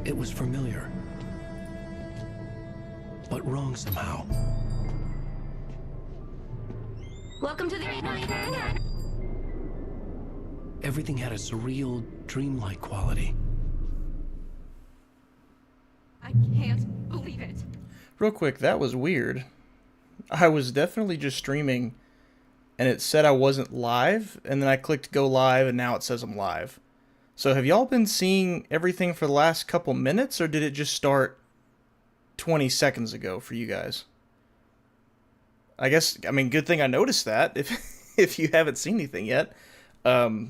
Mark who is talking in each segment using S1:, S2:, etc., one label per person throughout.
S1: It was familiar, but wrong somehow.
S2: Welcome to the...
S1: Everything had a surreal, dreamlike quality.
S2: I can't believe it.
S3: Real quick, that was weird. I was definitely just streaming, and it said I wasn't live, and then I clicked go live, and now it says I'm live. So have y'all been seeing everything for the last couple minutes, or did it just start 20 seconds ago for you guys? I guess, I mean, good thing I noticed that, if you haven't seen anything yet. Yeah,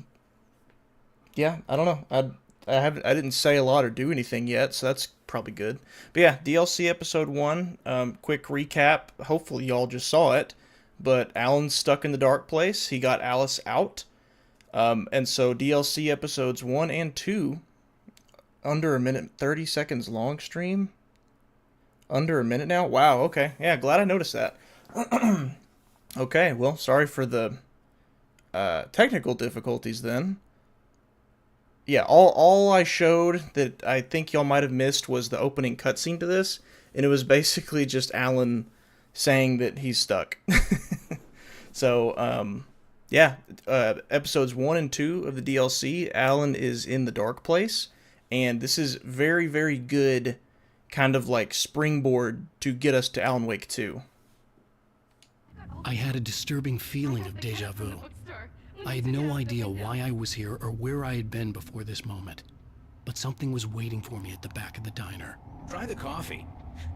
S3: I don't know. I didn't say a lot or do anything yet, so that's probably good. But yeah, DLC episode 1, quick recap. Hopefully y'all just saw it, but Alan's stuck in the dark place. He got Alice out. And so DLC episodes 1 and 2, under a minute, 30 seconds long stream. Under a minute now? Wow, okay. Yeah, glad I noticed that. Okay, well, sorry for the technical difficulties then. Yeah, all I showed that I think y'all might have missed was the opening cutscene to this, and it was basically just Alan saying that he's stuck. So, yeah, episodes 1 and 2 of the DLC, Alan is in the dark place, and this is very, very good kind of like springboard to get us to Alan Wake 2.
S1: I had a disturbing feeling of deja vu. I had no idea why I was here or where I had been before this moment. But something was waiting for me at the back of the diner.
S4: Try the coffee.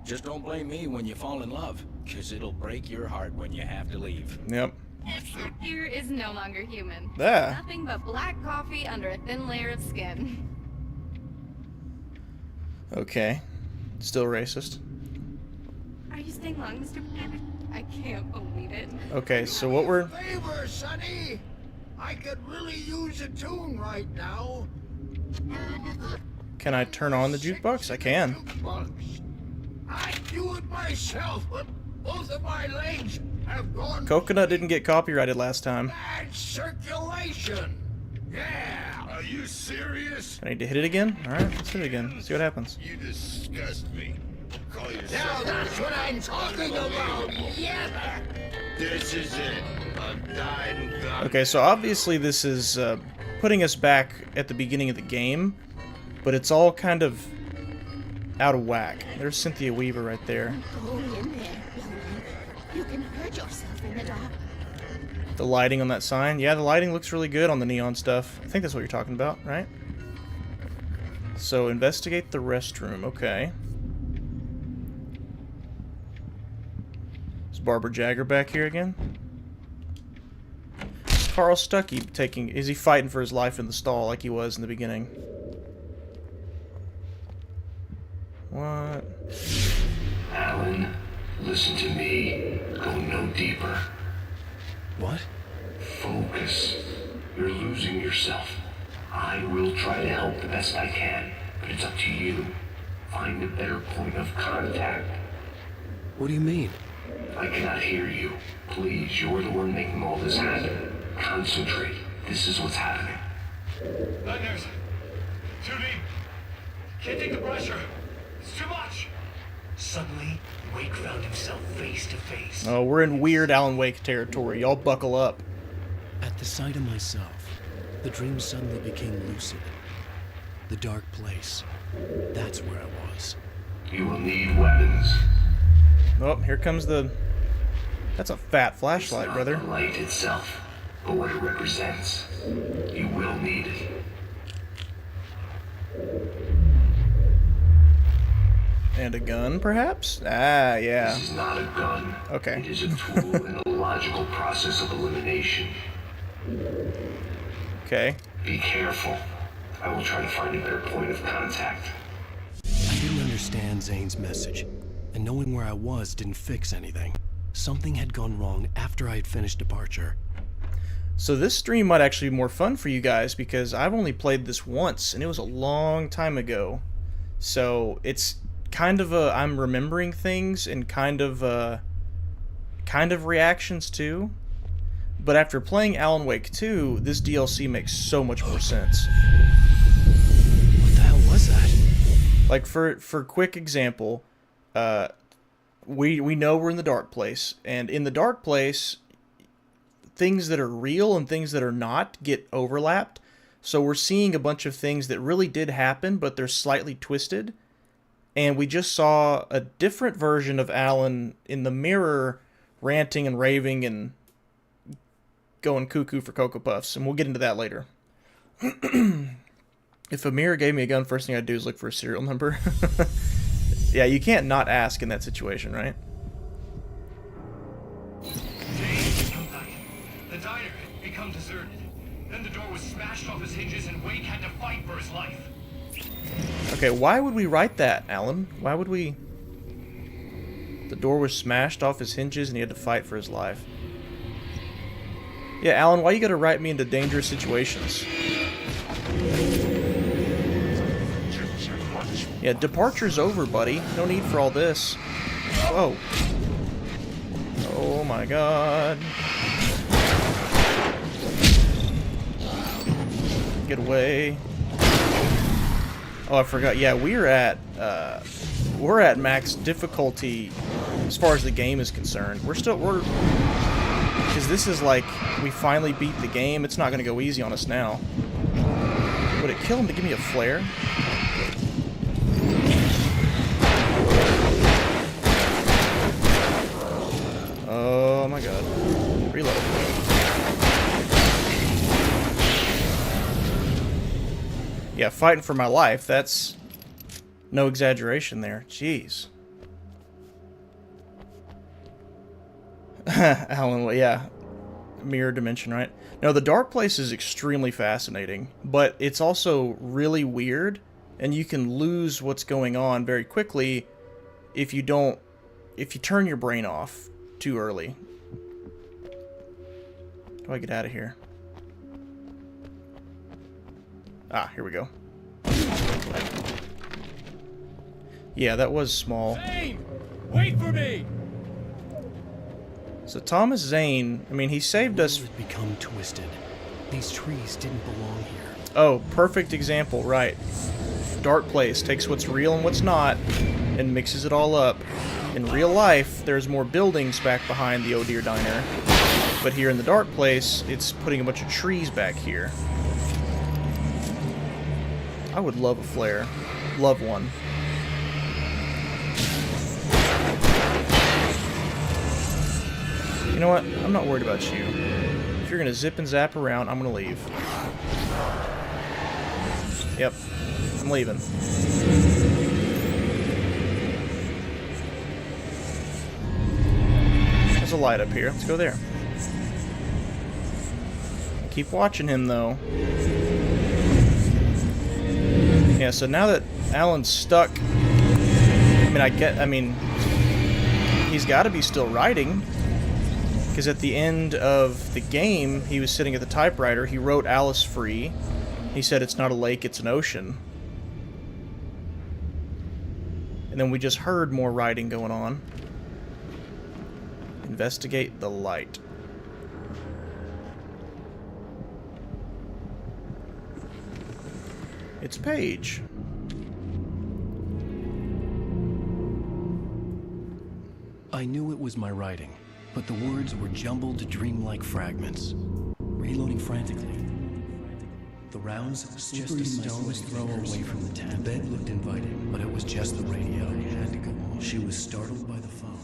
S4: Just don't blame me when you fall in love, because it'll break your heart when you have to leave.
S3: Yep.
S2: Here is no longer human.
S3: Yeah.
S2: Nothing but black coffee under a thin layer of skin.
S3: Okay. Still racist.
S2: Are you staying long, Mr. Panic? I can't believe it.
S3: Okay, so what we're...
S5: Favor, Sonny. I could really use a tune right now.
S3: Can I turn on the jukebox? I can.
S5: I do it myself, but both of my legs have gone...
S3: Coconut didn't get copyrighted last time.
S5: Bad circulation. Yeah.
S6: Are you serious?
S3: I need to hit it again? Alright, let's hit it again. See what happens.
S6: You disgust me. Call
S5: Now
S6: yourself...
S5: that's what I'm talking about. Yeah.
S6: This is it. I'm dying and gone.
S3: Okay, so obviously this is putting us back at the beginning of the game, but it's all kind of out of whack. There's Cynthia Weaver right there.
S7: Go in there, young man. You can hurt yourself in the dark.
S3: The lighting on that sign. Yeah, the lighting looks really good on the neon stuff. I think that's what you're talking about, right? So, investigate the restroom. Okay. Is Barbara Jagger back here again? Is Carl Stuckey taking... Is he fighting for his life in the stall like he was in the beginning? What?
S8: Alan, listen to me. Go no deeper.
S1: What?
S8: Focus. You're losing yourself. I will try to help the best I can, but it's up to you. Find a better point of contact.
S1: What do you mean?
S8: I cannot hear you. Please, you're the one making all this happen. Concentrate. This is what's happening.
S6: Nightmares. Too deep. Can't take the pressure. It's too much.
S8: Suddenly, Wake found himself face to face.
S3: Oh, we're in weird Alan Wake territory. Y'all buckle up.
S1: At the sight of myself, the dream suddenly became lucid. The dark place. That's where I was.
S8: You will need weapons.
S3: Oh, here comes the... That's a fat flashlight,
S8: It's not
S3: brother.
S8: the light itself, but what it represents. You will need it.
S3: And a gun, perhaps? Ah, yeah.
S8: This is not a gun.
S3: Okay.
S8: It is a tool in the logical process of elimination.
S3: Okay.
S8: Be careful. I will try to find a better point of contact.
S1: I didn't understand Zane's message, and knowing where I was didn't fix anything. Something had gone wrong after I had finished Departure.
S3: So this stream might actually be more fun for you guys because I've only played this once, and it was a long time ago. So it's kind of a... I'm remembering things and kind of reactions too. But after playing Alan Wake 2, this DLC makes so much more sense.
S1: What the hell was that?
S3: Like for quick example, we know we're in the dark place, and in the dark place, things that are real and things that are not get overlapped. So we're seeing a bunch of things that really did happen, but they're slightly twisted. And we just saw a different version of Alan in the mirror ranting and raving and going cuckoo for Cocoa Puffs, and we'll get into that later. If a mirror gave me a gun, first thing I'd do is look for a serial number. Yeah, you can't not ask in that situation, right?
S6: Days come by. The diner had become deserted. Then the door was smashed off its hinges and Wake had to fight for his life.
S3: Okay, why would we write that, Alan? Why would we... The door was smashed off his hinges and he had to fight for his life. Yeah, Alan, why you gotta write me into dangerous situations? Yeah, departure's over, buddy. No need for all this. Whoa. Oh my god. Get away. Oh, I forgot. Yeah, we're at max difficulty as far as the game is concerned. Because this is like, we finally beat the game. It's not going to go easy on us now. Would it kill him to give me a flare? Oh my god. Reload. Yeah, fighting for my life. That's no exaggeration there. Jeez. Alan, well, yeah. Mirror dimension, right? No, the dark place is extremely fascinating, but it's also really weird, and you can lose what's going on very quickly if you turn your brain off too early. How do I get out of here? Ah, here we go. Yeah, that was small.
S6: Zane! Wait for me!
S3: So Thomas Zane, I mean, he saved us.
S1: Has become twisted. These trees didn't belong here.
S3: Oh, perfect example, right. Dark place takes what's real and what's not and mixes it all up. In real life, there's more buildings back behind the Oh Dear Diner. But here in the dark place, it's putting a bunch of trees back here. I would love a flare. Love one. You know what? I'm not worried about you. If you're gonna zip and zap around, I'm gonna leave. Yep. I'm leaving. There's a light up here. Let's go there. Keep watching him, though. Yeah, so now that Alan's stuck, I mean, he's got to be still writing, because at the end of the game, he was sitting at the typewriter, he wrote Alice free, he said it's not a lake, it's an ocean. And then we just heard more writing going on. Investigate the light. It's Paige.
S1: I knew it was my writing, but the words were jumbled dreamlike fragments. Reloading frantically. The rounds suggested a stone's throw away from the tent. The bed looked inviting, but it was just the radio. I had to go on. She was startled by the phone.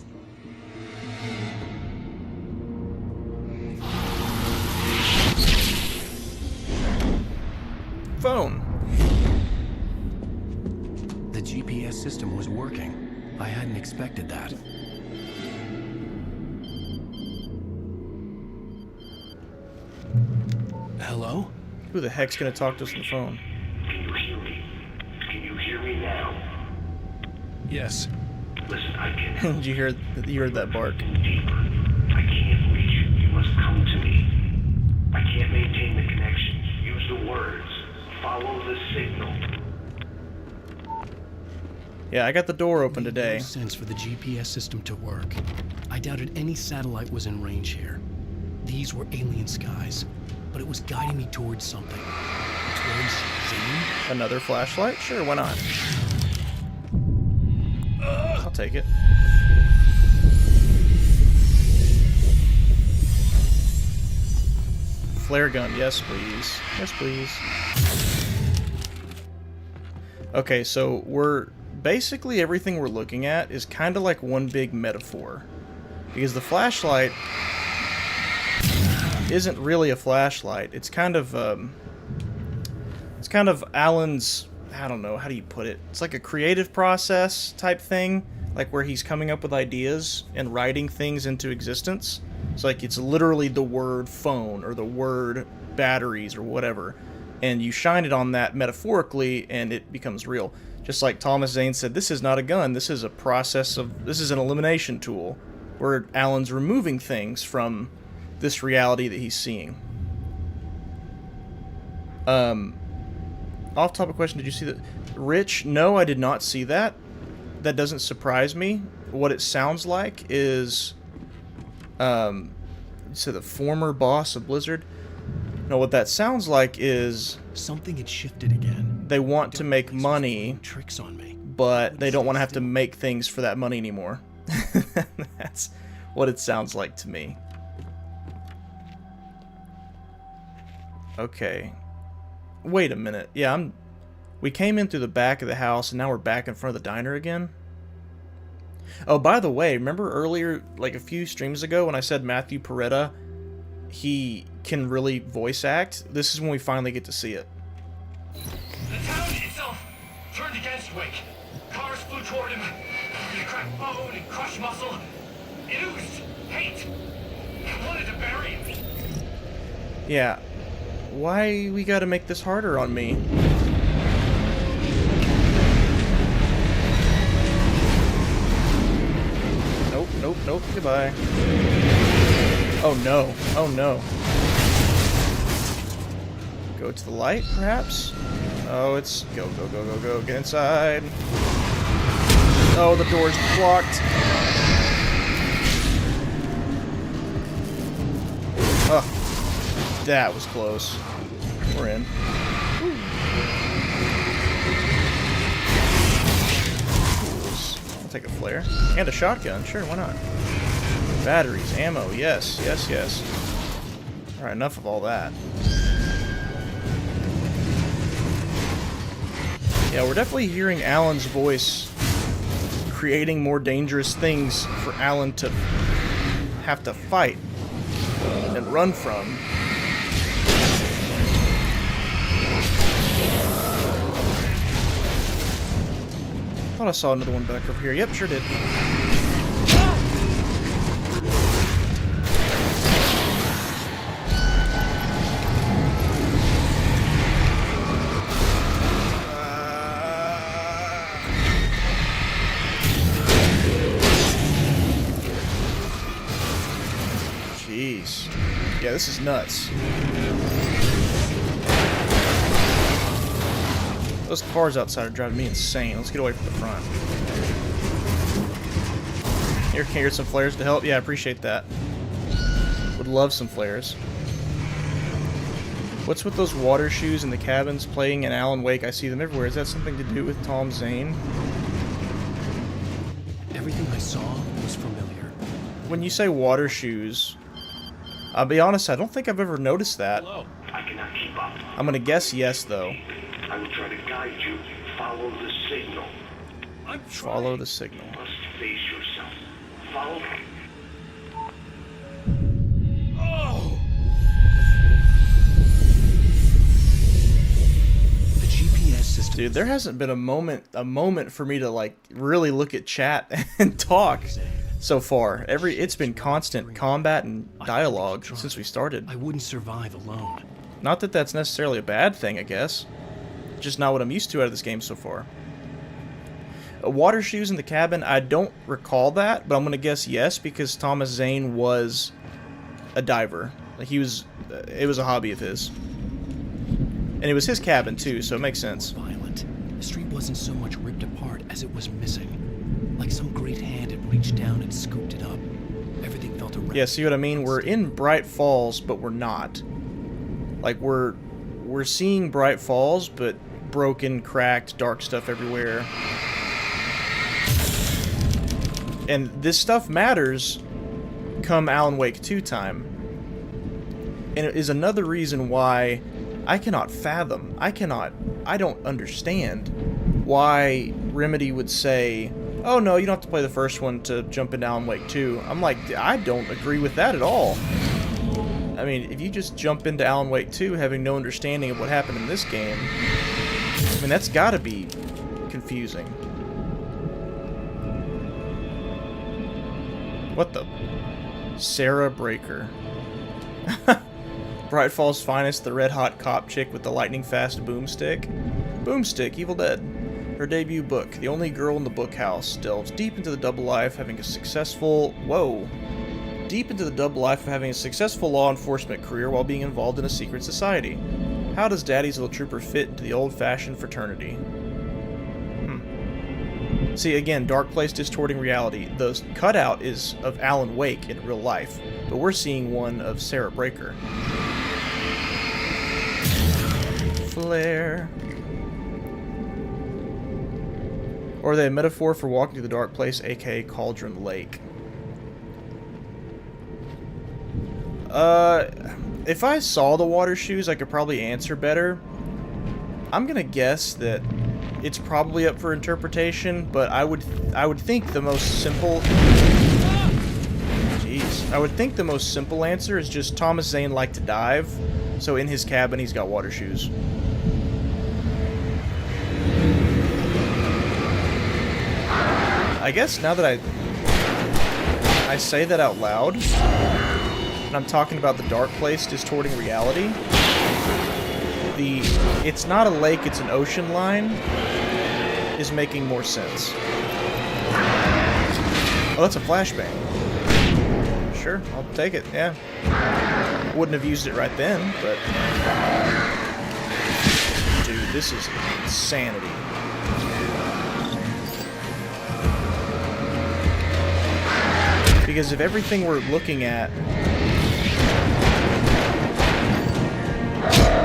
S3: Phone.
S1: The GPS system was working. I hadn't expected that. Hello?
S3: Who the heck's gonna talk to us on the phone?
S8: Can you hear me? Can you hear me now?
S1: Yes.
S8: Listen, I can.
S3: Did you heard that bark?
S8: Deeper. I can't reach you. You must come to me. I can't maintain the connection. Use the words. Follow the signal.
S3: Yeah, I got the door open
S1: Made
S3: today.
S1: no sense for the GPS system to work. I doubted any satellite was in range here. These were alien skies, but it was guiding me towards something. Towards Zane?
S3: Another flashlight? Sure, why not? take it. Flare gun, yes please. Yes please. Okay, so we're... basically everything we're looking at is kind of like one big metaphor. Because the flashlight isn't really a flashlight. It's kind of Alan's, I don't know, how do you put it? It's like a creative process type thing, like where he's coming up with ideas and writing things into existence. It's like it's literally the word phone or the word batteries or whatever, and you shine it on that metaphorically and it becomes real. Just like Thomas Zane said, this is not a gun, this is a process of, this is an elimination tool, where Alan's removing things from this reality that he's seeing. Off-topic question, did you see that? Rich, no, I did not see that. That doesn't surprise me. What it sounds like is, so the former boss of Blizzard. No, what that sounds like is
S1: Something had shifted again.
S3: they want to make money,
S1: Tricks on me.
S3: but they don't want to have to make things for that money anymore. That's what it sounds like to me. Okay. Wait a minute. Yeah, we came in through the back of the house, and now we're back in front of the diner again. Oh, by the way, remember earlier, like a few streams ago, when I said Matthew Peretta, he can really voice act? This is when we finally get to see it.
S6: The town itself turned against Wake. Cars flew toward him. He cracked bone and crushed muscle. It oozed hate. He wanted to bury him.
S3: Yeah. Why we gotta make this harder on me? Nope, nope, nope, goodbye. Oh no, oh no. Go to the light, perhaps? Oh, it's... Go, go, go, go, go, get inside. Oh, the door's blocked. Oh, that was close. We're in. I'll take a flare. And a shotgun, sure, why not? Batteries, ammo, yes, yes, yes. Alright, enough of all that. Yeah, we're definitely hearing Alan's voice creating more dangerous things for Alan to have to fight and run from. Thought I saw another one back over here. Yep, sure did. Jeez. Yeah, this is nuts. Those cars outside are driving me insane. Let's get away from the front. Here, can you hear some flares to help? Yeah, I appreciate that. Would love some flares. What's with those water shoes in the cabins playing in Alan Wake? I see them everywhere. Is that something to do with Tom Zane?
S1: Everything I saw was familiar.
S3: When you say water shoes, I'll be honest, I don't think I've ever noticed that.
S8: I cannot keep up.
S3: I'm gonna guess yes, though.
S8: I will try to guide you. Follow the signal.
S3: Follow the signal.
S8: You must face yourself. Follow.
S1: The GPS system.
S3: Dude, there hasn't been a moment for me to like really look at chat and talk so far. It's been constant combat and dialogue since we started.
S1: I wouldn't survive alone.
S3: Not that that's necessarily a bad thing, I guess. Just not what I'm used to out of this game so far. Water shoes in the cabin, I don't recall that, but I'm going to guess yes, because Thomas Zane was a diver. Like it was a hobby of his. And it was his cabin too, so it makes sense.
S1: Violent. The street wasn't so much ripped apart as it was missing. Like some great hand had reached down and scooped it up. Everything felt around.
S3: Yeah, see what I mean? We're in Bright Falls, but we're not. Like we're seeing Bright Falls, but broken, cracked, dark stuff everywhere. And this stuff matters come Alan Wake 2 time. And it is another reason why I cannot fathom, I don't understand why Remedy would say, oh no, you don't have to play the first one to jump into Alan Wake 2. I'm like, I don't agree with that at all. I mean, if you just jump into Alan Wake 2 having no understanding of what happened in this game, I mean, that's gotta be confusing. What the? Sarah Breaker. Bright Falls finest, the red-hot cop chick with the lightning-fast boomstick. Boomstick, Evil Dead. Her debut book, The Only Girl in the Bookhouse, delves deep into the double life of having a successful... Deep into the double life of having a successful law enforcement career while being involved in a secret society. How does Daddy's Little Trooper fit into the old-fashioned fraternity? See, again, Dark Place distorting reality. The cutout is of Alan Wake in real life, but we're seeing one of Sarah Breaker. Flare. Or are they a metaphor for walking to the dark place, aka Cauldron Lake? If I saw the water shoes, I could probably answer better. I'm gonna guess that it's probably up for interpretation, but I would think the most simple... Jeez. I would think the most simple answer is just Thomas Zane liked to dive, so in his cabin he's got water shoes. I guess now that I say that out loud, and I'm talking about the dark place distorting reality, it's not a lake, it's an ocean line is making more sense. Oh, that's a flashbang. Sure, I'll take it, yeah. Wouldn't have used it right then, but... Dude, this is insanity. Because if everything we're looking at...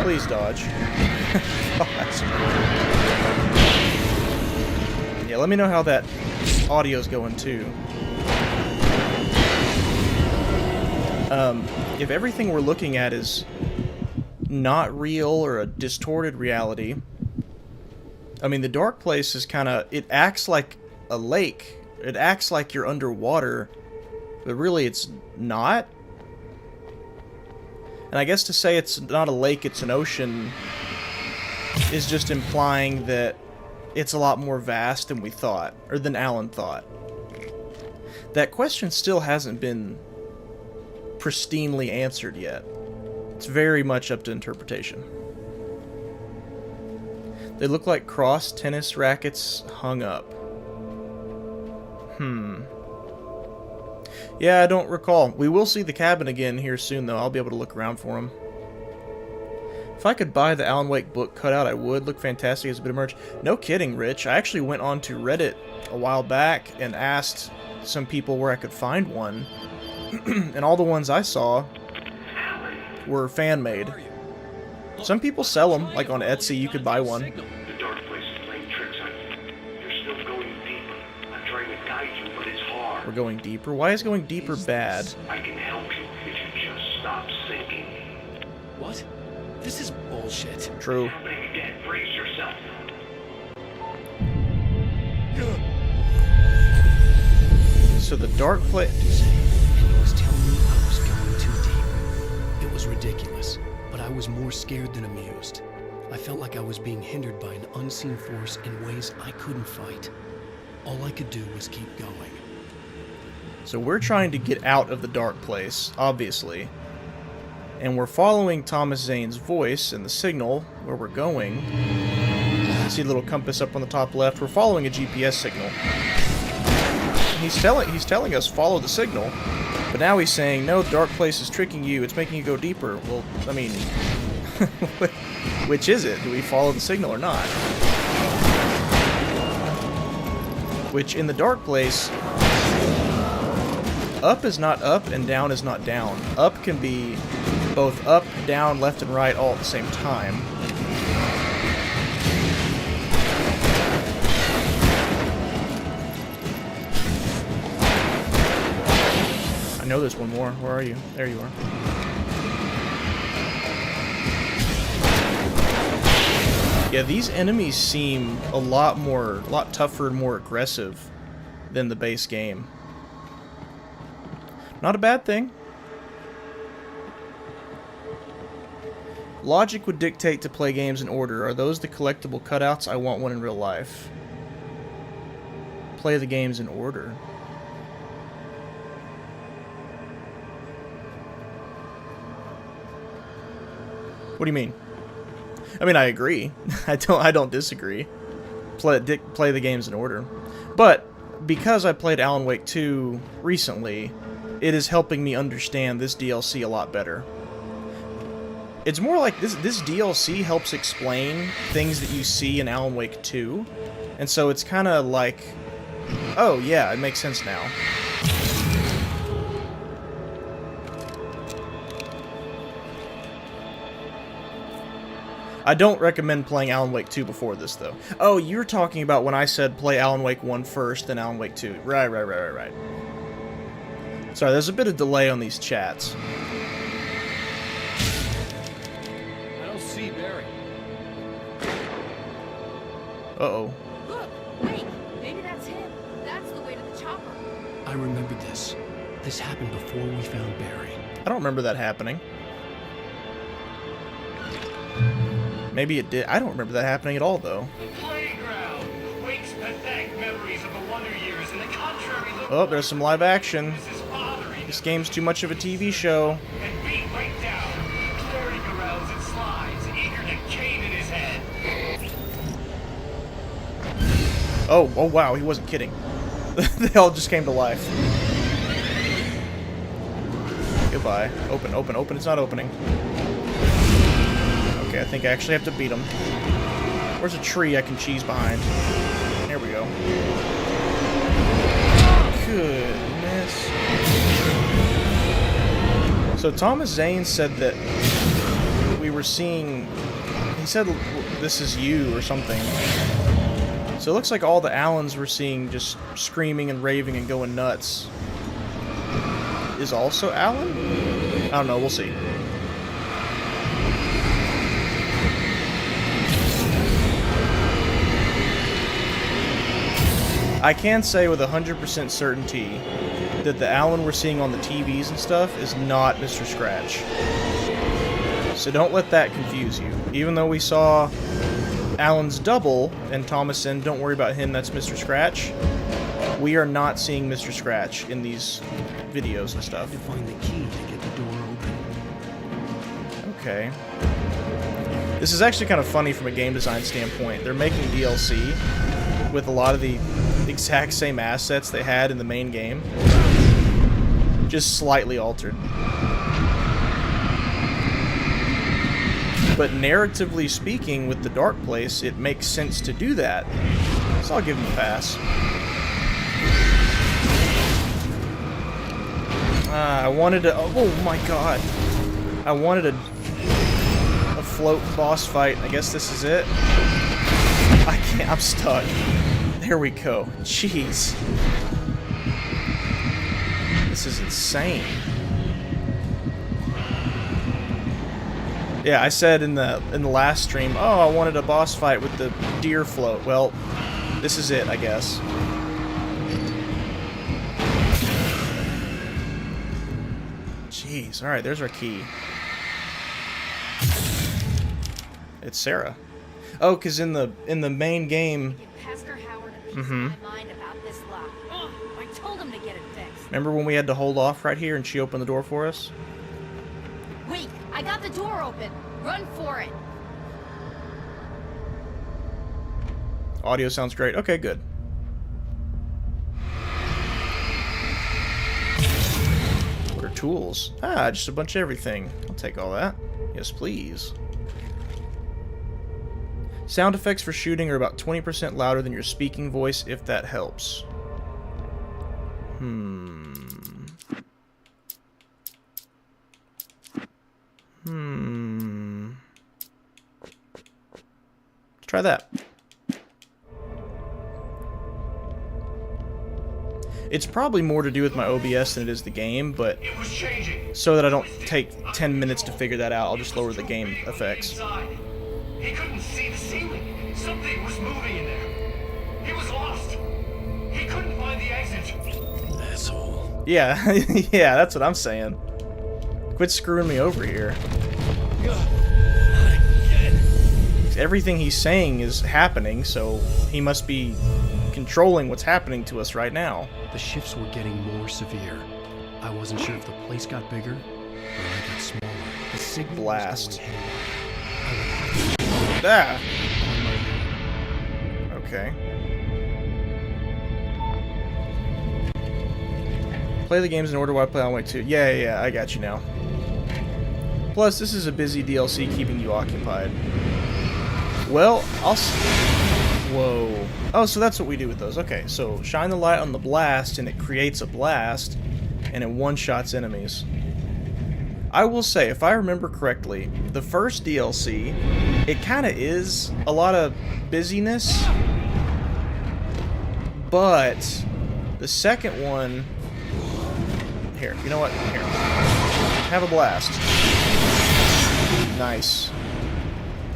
S3: Please dodge. Yeah, let me know how that audio's going too. If everything we're looking at is not real or a distorted reality, I mean, the dark place is kind of... It acts like a lake. It acts like you're underwater, but really it's not. And I guess to say it's not a lake, it's an ocean, is just implying that it's a lot more vast than we thought, or than Alan thought. That question still hasn't been pristinely answered yet. It's very much up to interpretation. They look like crossed tennis rackets hung up. Yeah, I don't recall. We will see the cabin again here soon, though. I'll be able to look around for him. If I could buy the Alan Wake book cutout, I would. Look fantastic as a bit of merch. No kidding, Rich. I actually went on to Reddit a while back and asked some people where I could find one. And all the ones I saw were fan-made. Some people sell them, like on Etsy, you could buy one.
S8: The dark place is playing tricks on you. You're still going deeper. I'm trying to guide you, but it's hard.
S3: We're going deeper? Why is going deeper bad?
S8: I can help you if you just stop sinking.
S1: What? This is bullshit.
S3: True.
S8: It's happening again. Brace yourself.
S3: So the dark place...
S1: And he was telling me I was going too deep. It was ridiculous, but I was more scared than amused. I felt like I was being hindered by an unseen force in ways I couldn't fight. All I could do was keep going.
S3: So we're trying to get out of the dark place, obviously. And we're following Thomas Zane's voice and the signal where we're going. You see a little compass up on the top left. We're following a GPS signal. He's telling us follow the signal, but now he's saying no, the dark place is tricking you. It's making you go deeper. Well, I mean, which is it? Do we follow the signal or not? Which in the dark place, up is not up and down is not down. Up can be both up, down, left, and right all at the same time. know there's one more. Where are you? There you are. Yeah, these enemies seem a lot tougher and more aggressive than the base game. Not a bad thing. Logic would dictate to play games in order. Are those the collectible cutouts? I want one in real life. Play the games in order. What do you mean? I mean, I agree. I don't disagree. Play the games in order. But because I played Alan Wake 2 recently, it is helping me understand this DLC a lot better. It's more like this DLC helps explain things that you see in Alan Wake 2. And so it's kind of like, oh yeah, it makes sense now. I don't recommend playing Alan Wake 2 before this, though. Oh, you're talking about when I said play Alan Wake 1 first, then Alan Wake 2. Right. Sorry, there's a bit of delay on these chats.
S6: I don't see Barry.
S3: Uh-oh.
S2: Look, wait, maybe that's him. That's the way to the chopper.
S1: I remember this. This happened before we found Barry.
S3: I don't remember that happening. Maybe it did. I don't remember that happening at all, though.
S6: Playground. Wake's pathetic memories of the Wonder Years and the contrary look.
S3: Oh, there's some live action.
S6: His father
S3: This game's too much of a TV show.
S6: and beat right down. Merry-go-rounds and slides, eager to cane in his head.
S3: Oh wow, he wasn't kidding. They all just came to life. Goodbye. Open. It's not opening. Okay, I think I actually have to beat him. Where's a tree I can cheese behind? There we go. Goodness. So Thomas Zane said that we were seeing... He said this is you or something. So it looks like all the Allens we're seeing just screaming and raving and going nuts is also Alan? I don't know, we'll see. I can say with 100% certainty that the Alan we're seeing on the TVs and stuff is not Mr. Scratch. So don't let that confuse you. Even though we saw Alan's double and Thomason, don't worry about him, that's Mr. Scratch. We are not seeing Mr. Scratch in these videos and stuff.
S1: To find the key to get the door open.
S3: Okay. This is actually kind of funny from a game design standpoint. They're making DLC with a lot of the exact same assets they had in the main game, just slightly altered. But narratively speaking, with the Dark Place, it makes sense to do that, so I'll give him a pass. I wanted to... Oh my god. I wanted a float boss fight. I guess this is it. I can't... I'm stuck. There we go. Jeez. This is insane. Yeah, I said in the last stream, oh, I wanted a boss fight with the deer float. Well, this is it, I guess. Jeez. All right, there's our key. It's Sarah. Oh, because in the main game.
S7: Pastor Howard a piece of my mind about this lock. I told him to get it fixed.
S3: Remember when we had to hold off right here and she opened the door for us?
S7: Wait, I got the door open. Run for it.
S3: Audio sounds great. Okay, good. What are tools? Ah, just a bunch of everything. I'll take all that. Yes, please. Sound effects for shooting are about 20% louder than your speaking voice, if that helps. Let's try that. It's probably more to do with my OBS than it is the game, but
S6: It was changing.
S3: so that I don't take 10 minutes to figure that out, I'll just lower the game effects.
S6: Inside. He couldn't see the ceiling. Something was moving in there. He was lost. He couldn't find the exit.
S4: Asshole.
S3: Yeah, yeah, that's what I'm saying. Quit screwing me over here. Everything he's saying is happening, so he must be controlling what's happening to us right now.
S1: The shifts were getting more severe. I wasn't sure if the place got bigger or I got smaller. The signal
S3: Blast.
S1: was going haywire.
S3: Ah! Okay. Play the games in order while I play Alan Wake 2. Yeah, I got you now. Plus, this is a busy DLC keeping you occupied. Well, Whoa. Oh, so that's what we do with those. Okay, so shine the light on the blast, and it creates a blast, and it one-shots enemies. I will say, if I remember correctly, the first DLC, it kind of is a lot of busyness, but the second one... Here, you know what? Here. Have a blast. Nice.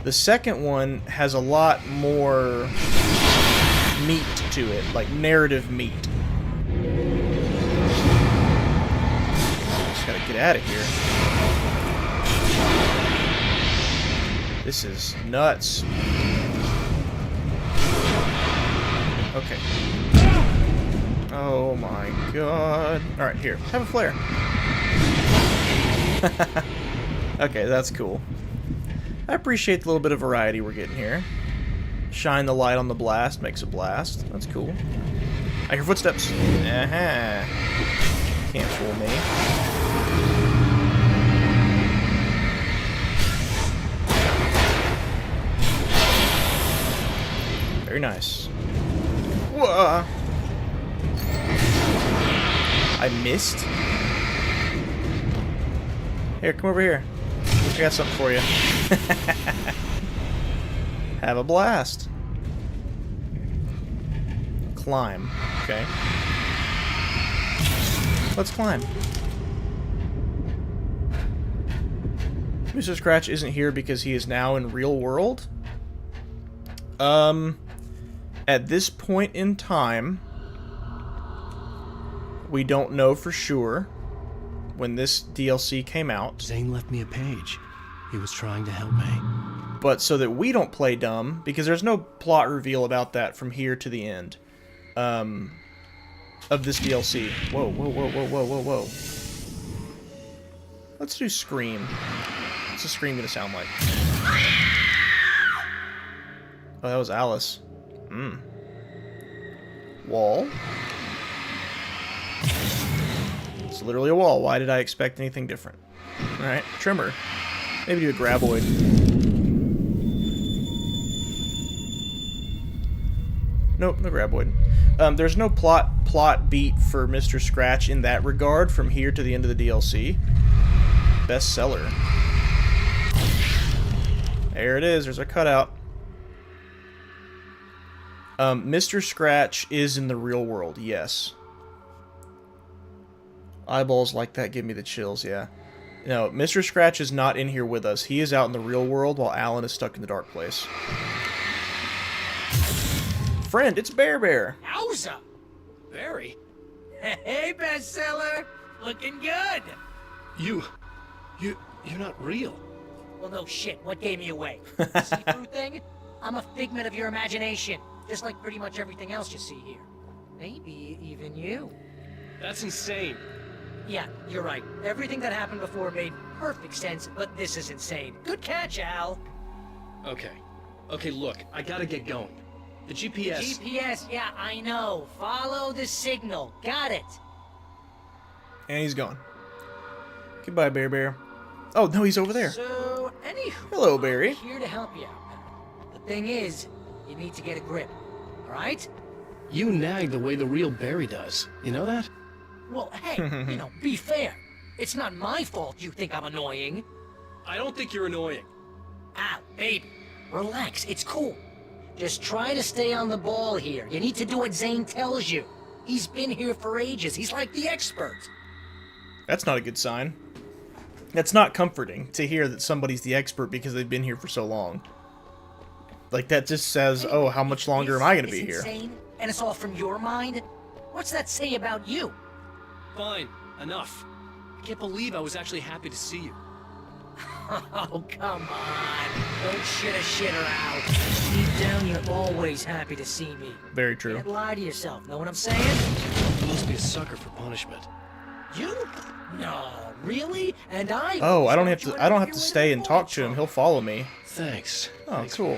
S3: The second one has a lot more meat to it, like narrative meat. Just gotta get out of here. This is nuts. Okay. Oh my god. Alright, here. Have a flare. Okay, that's cool. I appreciate the little bit of variety we're getting here. Shine the light on the blast makes a blast. That's cool. I hear footsteps. Uh-huh. Can't fool me. Very nice. Whoa! I missed? Here, come over here. I got something for you. Have a blast. Climb. Okay. Let's climb. Mr. Scratch isn't here because he is now in real world. At this point in time, we don't know for sure when this DLC came out.
S1: Zane left me a page. He was trying to help me.
S3: But so that we don't play dumb, because there's no plot reveal about that from here to the end of this DLC. Whoa, whoa, whoa, whoa, whoa, whoa, whoa. Let's do Scream. What's a Scream gonna sound like? Oh, that was Alice. Wall. It's literally a wall. Why did I expect anything different? Alright, trimmer. Maybe do a graboid. Nope, no graboid. There's no plot beat for Mr. Scratch in that regard from here to the end of the DLC. Bestseller. There it is. There's a cutout. Mr. Scratch is in the real world, yes. Eyeballs like that give me the chills, yeah. No, Mr. Scratch is not in here with us. He is out in the real world while Alan is stuck in the dark place. Friend, it's Bear Bear.
S4: Yowza! Barry?
S5: Hey, bestseller! Looking good!
S1: You're not real.
S9: Well, no shit. What gave me away? The see-through thing? I'm a figment of your imagination, just like pretty much everything else you see here. Maybe even you.
S1: That's insane.
S9: Yeah, you're right. Everything that happened before made perfect sense, but this is insane. Good catch, Al.
S1: Okay, look, I gotta get going. The GPS...
S9: GPS, yeah, I know. Follow the signal. Got it.
S3: And he's gone. Goodbye, Bear Bear. Oh, no, he's over there.
S9: So, anywho,
S3: Hello, Barry.
S9: I'm here to help you out. The thing is, you need to get a grip, alright?
S1: You nag the way the real Barry does. You know that?
S9: Well, hey, be fair. It's not my fault you think I'm annoying.
S1: I don't think you're annoying.
S9: Ah, baby, relax, it's cool. Just try to stay on the ball here. You need to do what Zane tells you. He's been here for ages. He's like the expert.
S3: That's not a good sign. That's not comforting to hear that somebody's the expert because they've been here for so long. Like, that just says, oh, how much longer am I going to be here?
S9: Insane, and it's all from your mind? What's that say about you?
S1: Fine, enough. I can't believe I was actually happy to see you.
S9: Oh, come on. Don't shit a shitter out. Deep down, you're always happy to see me.
S3: Very true.
S9: Can't lie to yourself. Know what I'm saying?
S1: You must be a sucker for punishment.
S9: You? No, really? And I...
S3: Oh, I don't have to stay and talk to him. He'll follow me.
S1: Thanks.
S3: Oh,
S1: Thanks.
S3: cool.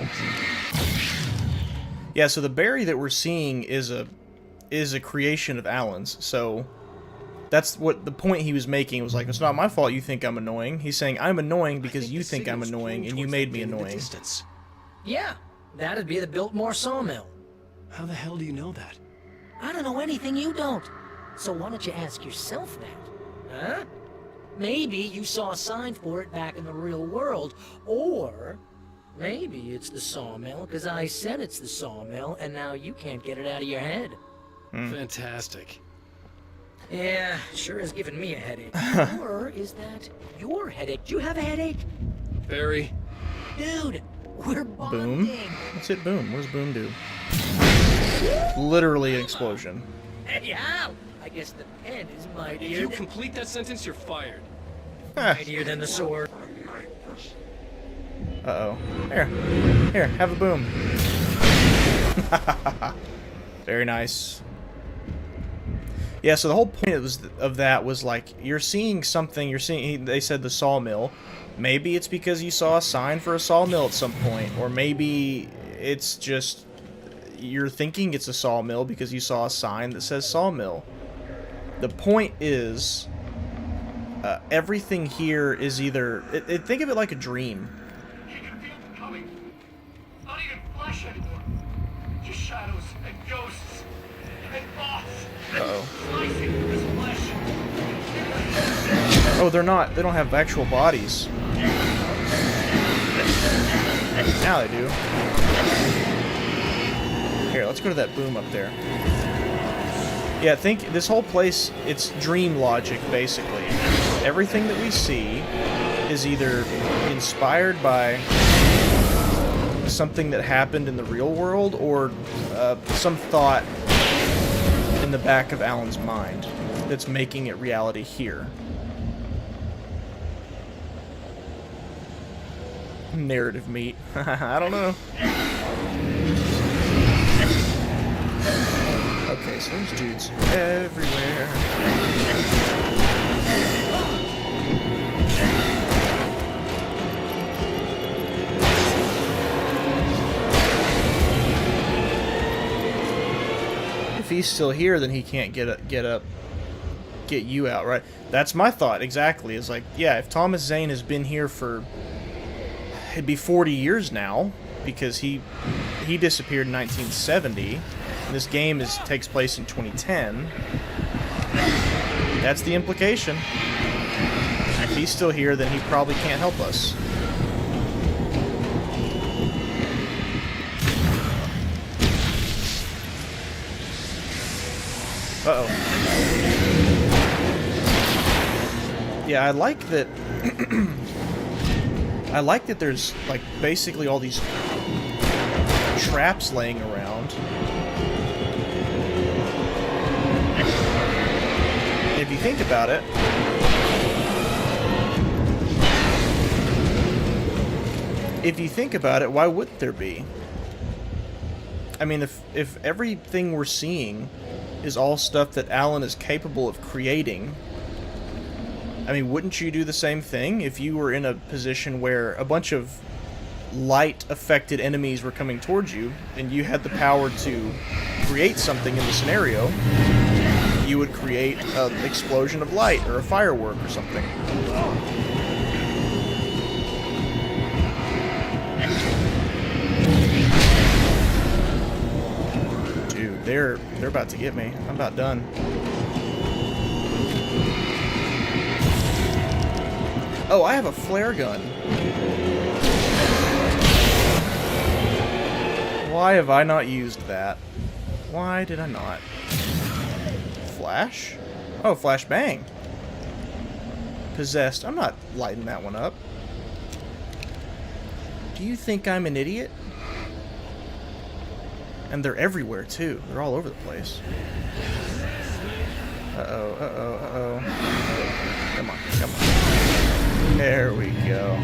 S3: Yeah, so the Barry that we're seeing is a creation of Alan's. So that's what the point he was making was like, it's not my fault you think I'm annoying. He's saying I'm annoying because you think I'm annoying and you made me annoying.
S9: Yeah, that'd be the Biltmore sawmill.
S1: How the hell do you know that?
S9: I don't know anything you don't. So why don't you ask yourself that? Huh? Maybe you saw a sign for it back in the real world, or maybe it's the sawmill because I said it's the sawmill and now you can't get it out of your head.
S1: Fantastic.
S9: Yeah, sure is giving me a headache. Or is that your headache? Do you have a headache?
S1: Barry.
S9: Dude, we're bonding.
S3: Boom. What's it boom? What does boom do? Literally an explosion.
S9: Hey, Al! I guess the pen is
S1: If
S9: mightier.
S1: you complete that sentence, you're fired.
S9: Mightier than the sword.
S3: Uh-oh. Here, have a boom. Very nice. Yeah, so the whole point of that was like, you're seeing something, they said the sawmill. Maybe it's because you saw a sign for a sawmill at some point, or maybe it's just, you're thinking it's a sawmill because you saw a sign that says sawmill. The point is, everything here is either, think of it like a dream.
S6: You can feel them coming. Not even flesh anymore. Just shadows and ghosts and thoughts.
S3: Uh-oh.
S6: Slicing his flesh.
S3: Oh, they don't have actual bodies. Now they do. Here, let's go to that boom up there. Yeah, think this whole place, it's dream logic, basically. Everything that we see is either inspired by something that happened in the real world or some thought in the back of Alan's mind that's making it reality here. Narrative meat. I don't know. Okay, so there's dudes everywhere. If he's still here, then he can't get you out, right? That's my thought exactly. Is like, yeah, if Thomas Zane has been here for, it'd be 40 years now, because he disappeared in 1970. And this game takes place in 2010. That's the implication. If he's still here, then he probably can't help us. Uh-oh. Yeah, I like that... I like that there's, like, basically all these traps laying around. If you think about it... why wouldn't there be? I mean, if everything we're seeing is all stuff that Alan is capable of creating, I mean, wouldn't you do the same thing if you were in a position where a bunch of light-affected enemies were coming towards you, and you had the power to create something in the scenario? You would create an explosion of light, or a firework, or something. Dude, they're about to get me. I'm about done. Oh, I have a flare gun. Why have I not used that? Why did I not? Flash? Oh, flashbang. Possessed. I'm not lighting that one up. Do you think I'm an idiot? And they're everywhere, too. They're all over the place. Uh-oh, uh-oh, uh-oh. Come on, come on. There we go.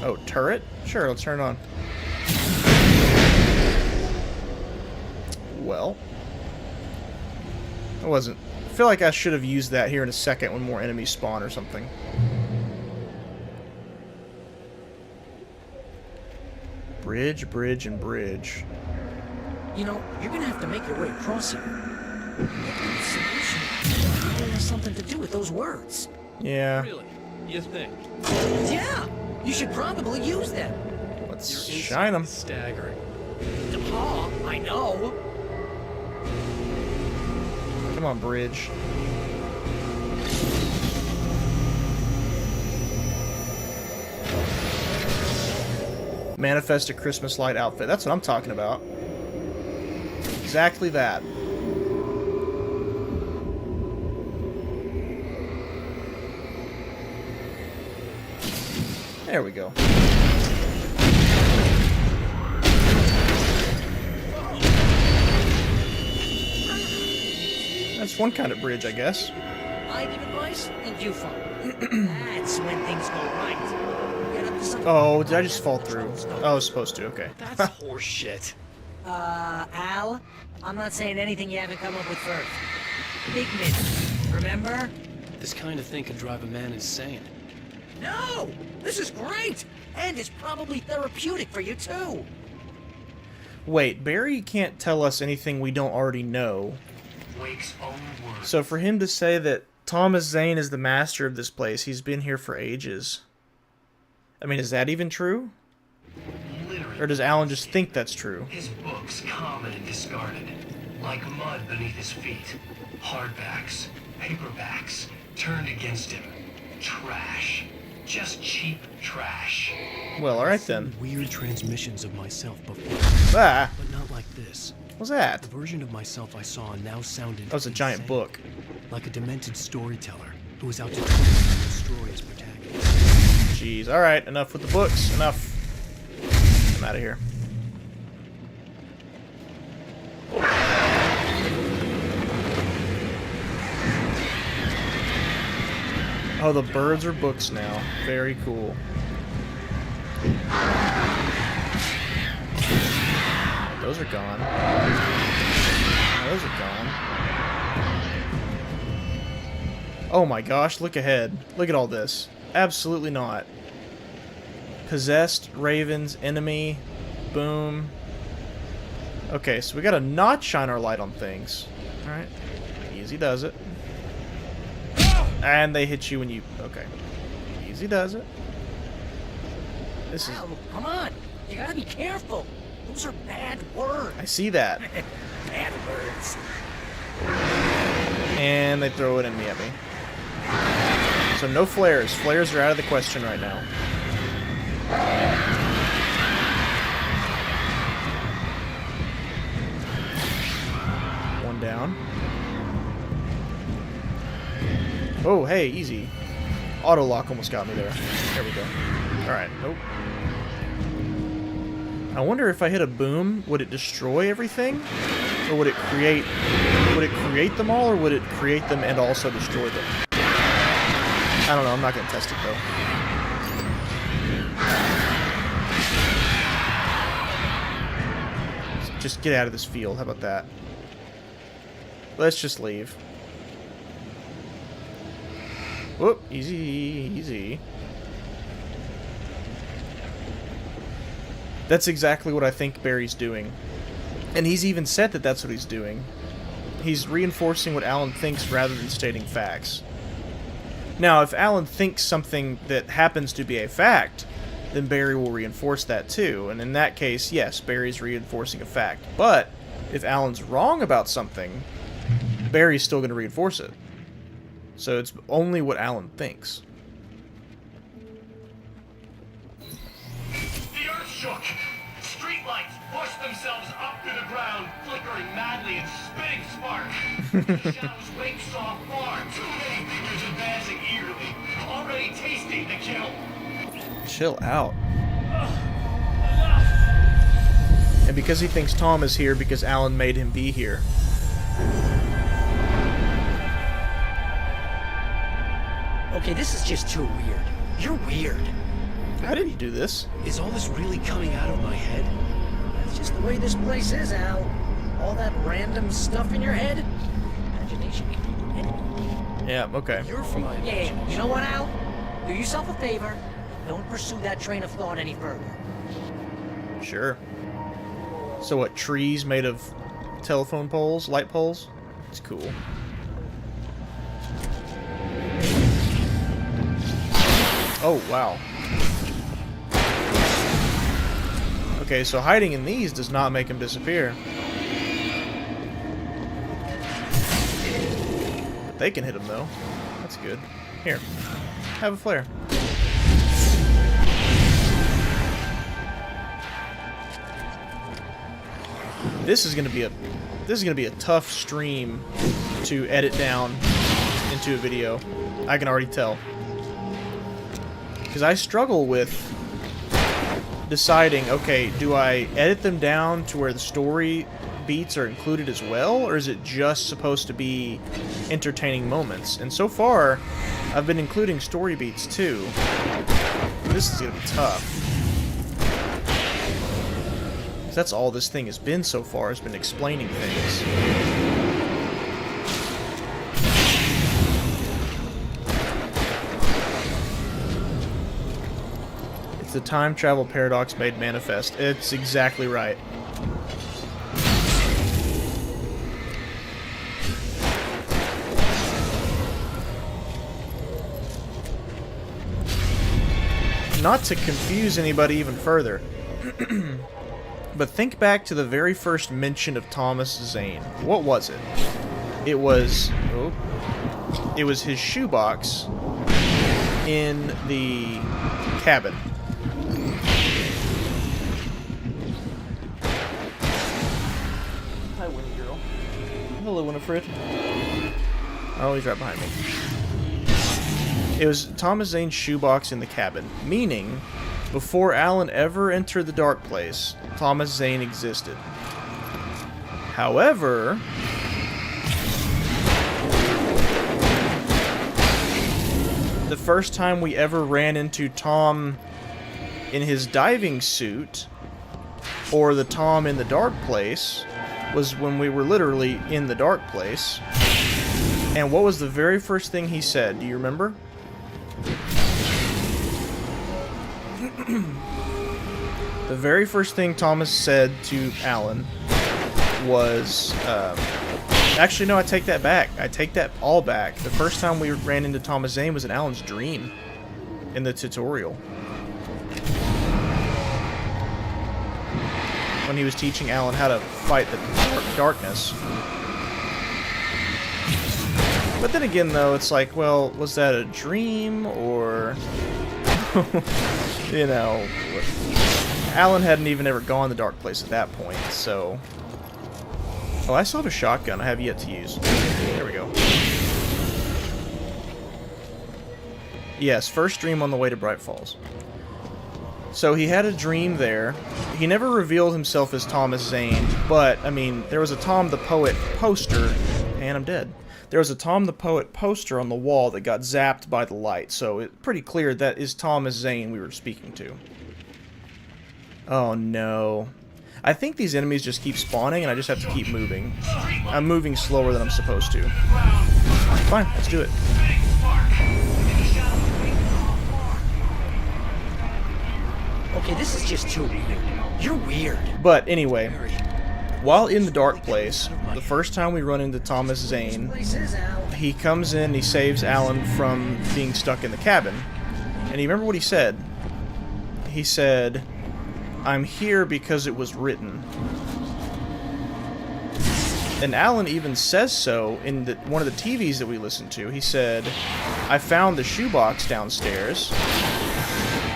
S3: Oh, turret? Sure, let's turn it on. Well. I wasn't. I feel like I should have used that here in a second when more enemies spawn or something. Bridge, bridge, and bridge.
S9: You know, you're gonna have to make your way across here. Maybe the solution probably has something to do with those words.
S3: Yeah.
S1: Really? You think?
S9: Yeah! You should probably use them.
S3: Let's shine them.
S1: Staggering.
S9: Oh, I know.
S3: Come on, bridge. Manifest a Christmas light outfit. That's what I'm talking about. Exactly that. There we go. That's one kind of bridge, I guess.
S9: I give advice and you follow. That's when things go right. Get up to something.
S3: Oh, did I just fall through? Oh, I was supposed to, okay.
S1: That's horseshit.
S9: Al, I'm not saying anything you haven't come up with first. Big miss, remember?
S1: This kind of thing could drive a man insane.
S9: No! This is great! And it's probably therapeutic for you, too.
S3: Wait, Barry can't tell us anything we don't already know.
S6: Wake's own words.
S3: So for him to say that Thomas Zane is the master of this place, he's been here for ages. I mean, is that even true?
S6: Literally.
S3: Or does Alan just think that's true?
S6: His books common and discarded, like mud beneath his feet. Hardbacks, paperbacks, turned against him. Trash. Just cheap trash.
S3: Well, alright then.
S1: Weird transmissions of myself before,
S3: Ah!
S1: but not like this.
S3: What's that?
S1: The version of myself I saw now sounded
S3: That was a giant
S1: insane.
S3: book.
S1: Like a demented storyteller who was out to kill and destroy his protagonist.
S3: Jeez, alright, enough with the books. Enough. I'm out of here. Oh, the birds are books now. Very cool. Those are gone. Those are gone. Oh my gosh, look ahead. Look at all this. Absolutely not. Possessed, ravens, enemy, boom. Okay, so we gotta not shine our light on things. Alright. Easy does it. And they hit you when you... Okay. Easy does it. This is...
S9: Al, come on! You gotta be careful! Those are bad words!
S3: I see that.
S9: Bad words.
S3: And they throw an enemy at me. So no flares. Flares are out of the question right now. One down. Oh, hey, easy. Auto lock almost got me there. There we go. Alright, nope. I wonder if I hit a boom, would it destroy everything? Or would it create them all, or would it create them and also destroy them? I don't know, I'm not gonna test it though. Just get out of this field, how about that? Let's just leave. Whoop, easy, easy. That's exactly what I think Barry's doing. And he's even said that that's what he's doing. He's reinforcing what Alan thinks rather than stating facts. Now, if Alan thinks something that happens to be a fact, then Barry will reinforce that too. And in that case, yes, Barry's reinforcing a fact. But if Alan's wrong about something, Barry's still going to reinforce it. So it's only what Alan thinks.
S6: The earth shook. Streetlights pushed themselves up through the ground, flickering madly and spitting spark. The Shadow's wake saw far too many figures advancing eagerly, already tasting the kill.
S3: Chill out. And because he thinks Tom is here because Alan made him be here.
S9: Okay, this is just too weird. You're weird.
S3: I didn't do this.
S1: Is all this really coming out of my head?
S9: That's just the way this place is, Al. All that random stuff in your head. Imagination can do anything.
S3: Yeah, okay.
S1: You're from my
S9: Yeah, you know what, Al? Do yourself a favor. Don't pursue that train of thought any further.
S3: Sure. So what, trees made of telephone poles, light poles? It's cool. Oh, wow. Okay, so hiding in these does not make him disappear. But they can hit him, though. That's good. Here, have a flare. This is gonna be a tough stream to edit down into a video. I can already tell. Because I struggle with deciding, okay, do I edit them down to where the story beats are included as well, or is it just supposed to be entertaining moments? And so far, I've been including story beats too. This is gonna be tough. That's all this thing has been so far, has been explaining things. It's the time travel paradox made manifest. It's exactly right. Not to confuse anybody even further, but think back to the very first mention of Thomas Zane. What was it? It was his shoebox in the cabin. Hi, Winnie girl. Hello, Winifred. Oh, he's right behind me. It was Thomas Zane's shoebox in the cabin, meaning before Alan ever entered the dark place, Thomas Zane existed. However, the first time we ever ran into Tom in his diving suit, or the Tom in the dark place, was when we were literally in the dark place. And what was the very first thing he said? Do you remember? The very first thing Thomas said to Alan was, actually no, I take that back. I take that all back. The first time we ran into Thomas Zane was in Alan's dream in the tutorial. When he was teaching Alan how to fight the darkness. But then again though, it's like, well, was that a dream or... you know, Alan hadn't even ever gone to the dark place at that point, so... Oh, I still have a shotgun I have yet to use. There we go. Yes, first dream on the way to Bright Falls. So he had a dream there. He never revealed himself as Thomas Zane, but, I mean, there was a Tom the Poet poster, and I'm dead. There was a Tom the Poet poster on the wall that got zapped by the light, so it's pretty clear that is Thomas Zane we were speaking to. Oh no. I think these enemies just keep spawning and I just have to keep moving. I'm moving slower than I'm supposed to. Fine, let's do it.
S9: Okay, this is just too weird. You're weird.
S3: But anyway, while in the dark place, the first time we run into Thomas Zane, he comes in, he saves Alan from being stuck in the cabin. And you remember what he said? He said, "I'm here because it was written." And Alan even says so in one of the TVs that we listened to. He said, "I found the shoebox downstairs,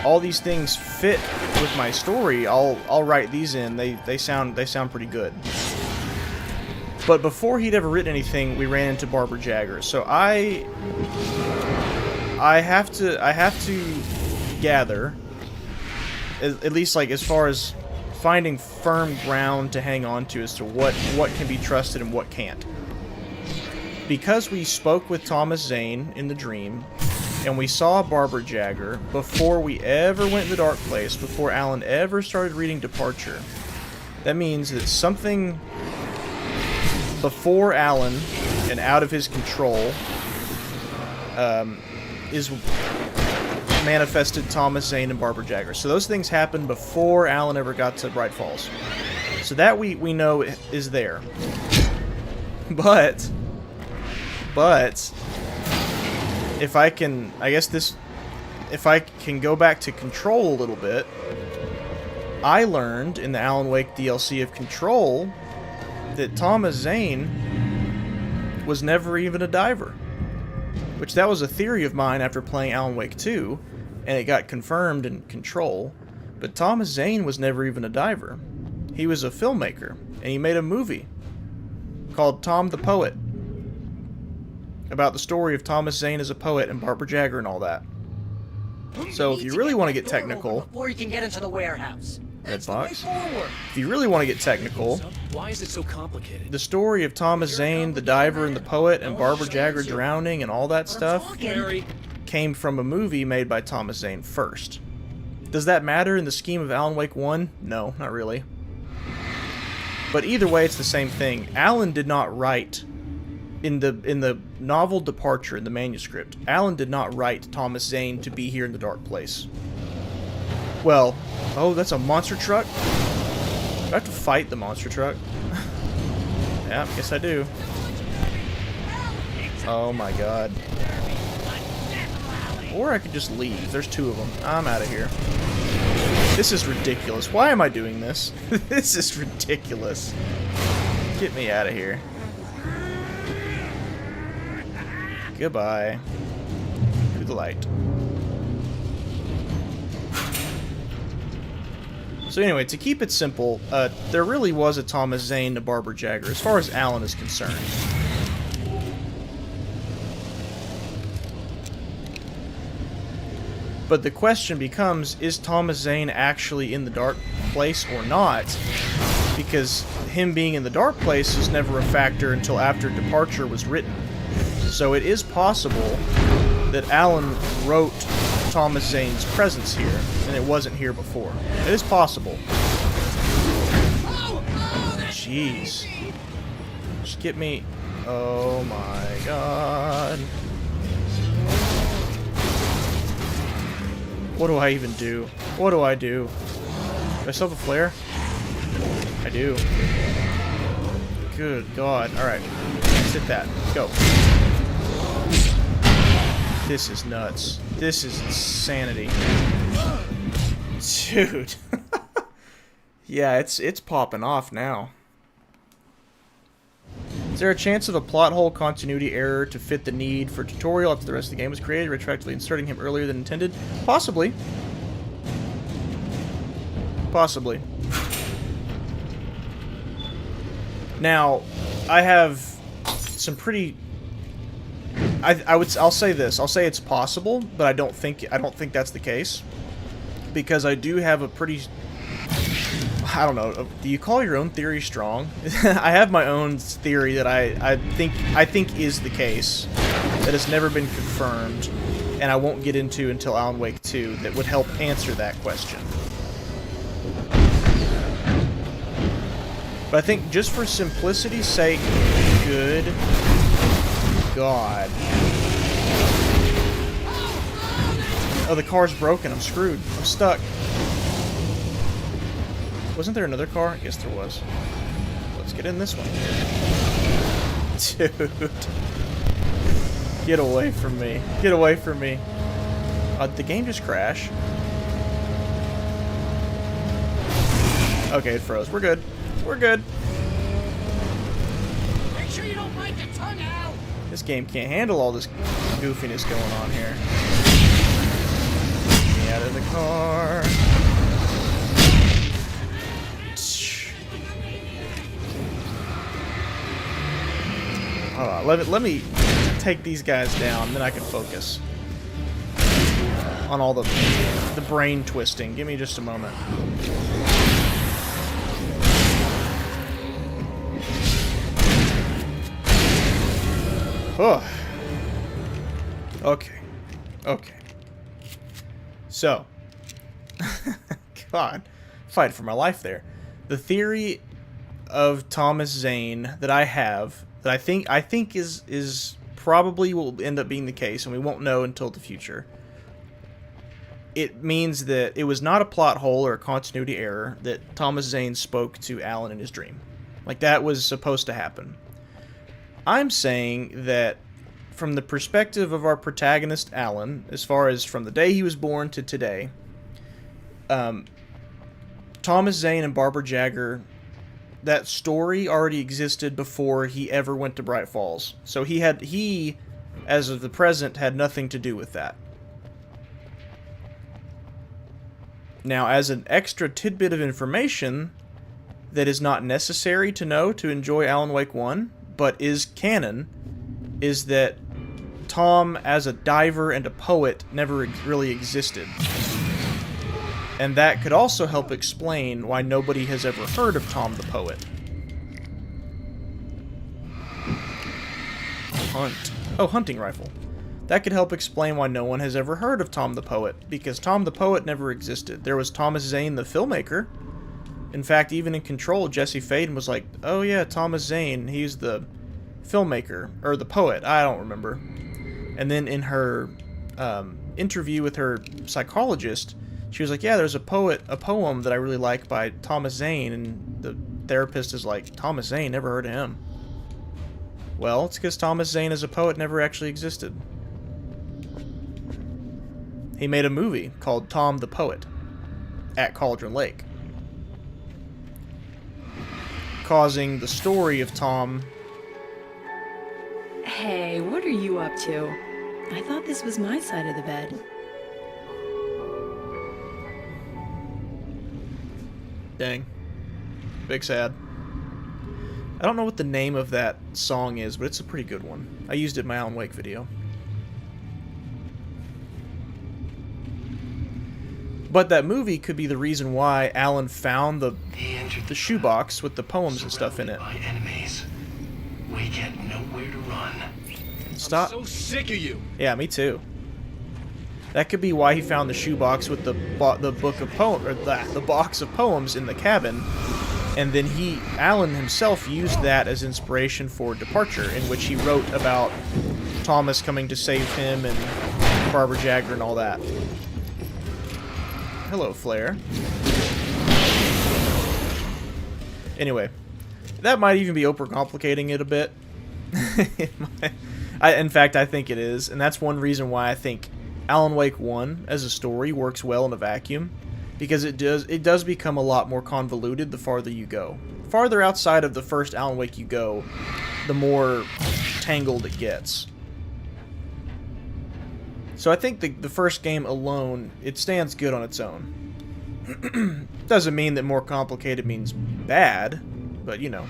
S3: all these things fit with my story, I'll write these in. They sound pretty good. But before he'd ever written anything, we ran into Barbara Jagger. So I have to gather, at least like as far as finding firm ground to hang on to as to what can be trusted and what can't. Because we spoke with Thomas Zane in the dream, and we saw Barbara Jagger before we ever went to the dark place, before Alan ever started reading Departure, that means that something before Alan and out of his control is manifested Thomas Zane and Barbara Jagger. So those things happened before Alan ever got to Bright Falls. So that we know is there. But if I can, if I can go back to Control a little bit, I learned in the Alan Wake DLC of Control that Thomas Zane was never even a diver. Which that was a theory of mine after playing Alan Wake 2, and it got confirmed in Control. But Thomas Zane was never even a diver. He was a filmmaker, and he made a movie called Tom the Poet, about the story of Thomas Zane as a poet and Barbara Jagger and all that. So if you really want to get technical,
S9: before you can get into the warehouse.
S3: Red Box. If you really want to get technical,
S1: Why is it so complicated?
S3: the story of Thomas Zane, the diver and the poet, and Barbara Jagger drowning and all that stuff came from a movie made by Thomas Zane first. Does that matter in the scheme of Alan Wake 1? No, not really. But either way, it's the same thing. Alan did not write in the novel Departure, in the manuscript. Alan did not write Thomas Zane to be here in the dark place. Well, oh, that's a monster truck? Do I have to fight the monster truck? Yeah, guess I do. Oh my god. Or I could just leave. There's two of them. I'm out of here. This is ridiculous. Why am I doing this? This is ridiculous. Get me out of here. Goodbye. To the light. So anyway, to keep it simple, there really was a Thomas Zane to Barbara Jagger, as far as Alan is concerned. But the question becomes, is Thomas Zane actually in the dark place or not? Because him being in the dark place was never a factor until after Departure was written. So it is possible that Alan wrote Thomas Zane's presence here, and it wasn't here before. It is possible. Jeez. Just get me... Oh my god. What do I even do? What do I do? Do I still have a flare? I do. Good god. Alright. Let's hit that. Go. This is nuts. This is insanity. Dude. Yeah, it's popping off now. Is there a chance of a plot hole continuity error to fit the need for tutorial after the rest of the game was created, retroactively inserting him earlier than intended? Possibly. Possibly. Now, I have some pretty... I'll say this. I'll say it's possible, but I don't think that's the case, because I do have a pretty... I don't know. Do you call your own theory strong? I have my own theory that I think is the case, that has never been confirmed, and I won't get into until Alan Wake 2, that would help answer that question. But I think just for simplicity's sake, good God. Oh, the car's broken. I'm screwed. I'm stuck. Wasn't there another car? I guess there was. Let's get in this one. Dude. Get away from me. Get away from me. Did the game just crash? Okay, it froze. We're good. We're good.
S5: Make sure you don't bite the tongue out.
S3: This game can't handle all this goofiness going on here. Get me out of the car. Hold on, let me take these guys down, then I can focus on all the brain twisting. Give me just a moment. Oh. Okay. Okay. So. God. Fight for my life there. The theory of Thomas Zane that I have, that I think is probably will end up being the case, and we won't know until the future. It means that it was not a plot hole or a continuity error that Thomas Zane spoke to Alan in his dream. Like, that was supposed to happen. I'm saying that from the perspective of our protagonist, Alan, as far as from the day he was born to today, Thomas Zane and Barbara Jagger, that story already existed before he ever went to Bright Falls. So he, as of the present, had nothing to do with that. Now, as an extra tidbit of information that is not necessary to know to enjoy Alan Wake 1, but is canon, is that Tom, as a diver and a poet, never really existed. And that could also help explain why nobody has ever heard of Tom the Poet. Hunt. Oh, hunting rifle. That could help explain why no one has ever heard of Tom the Poet, because Tom the Poet never existed. There was Thomas Zane the filmmaker. In fact, even in Control, Jesse Faden was like, oh yeah, Thomas Zane, he's the filmmaker, or the poet, I don't remember. And then in her interview with her psychologist, she was like, yeah, there's a poem that I really like by Thomas Zane, and the therapist is like, Thomas Zane, never heard of him. Well, it's because Thomas Zane as a poet never actually existed. He made a movie called Tom the Poet at Cauldron Lake, causing the story of Tom.
S10: Hey, what are you up to? I thought this was my side of the bed.
S3: Dang. Big sad. I don't know what the name of that song is, but it's a pretty good one. I used it in my Alan Wake video. But that movie could be the reason why Alan found the shoebox with the poems and stuff in it.
S6: By enemies. We get nowhere to run.
S3: Stop.
S6: I'm so sick of you.
S3: Yeah, me too. That could be why he found the shoebox with the book of the box of poems in the cabin, and then Alan himself used that as inspiration for Departure, in which he wrote about Thomas coming to save him and Barbara Jagger and all that. Hello, Flare. Anyway, that might even be overcomplicating it a bit. In fact, I think it is, and that's one reason why I think Alan Wake 1 as a story works well in a vacuum, because it does become a lot more convoluted the farther you go. Farther outside of the first Alan Wake you go, the more tangled it gets. So I think the first game alone, it stands good on its own. Doesn't mean that more complicated means bad, but you know.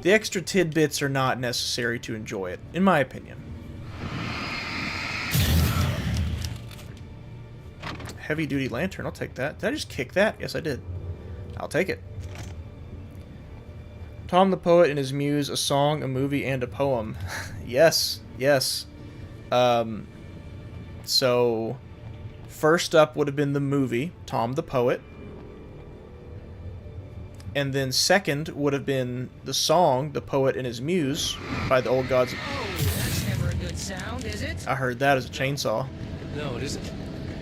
S3: The extra tidbits are not necessary to enjoy it, in my opinion. Heavy duty lantern, I'll take that. Did I just kick that? Yes, I did. I'll take it. Tom the Poet and His Muse, a song, a movie, and a poem. Yes, yes. So, first up would have been the movie, Tom the Poet. And then second would have been the song, The Poet and His Muse, by the Old Gods.
S9: Oh, that's never a good sound, is it?
S3: I heard that as a chainsaw.
S6: No, it isn't.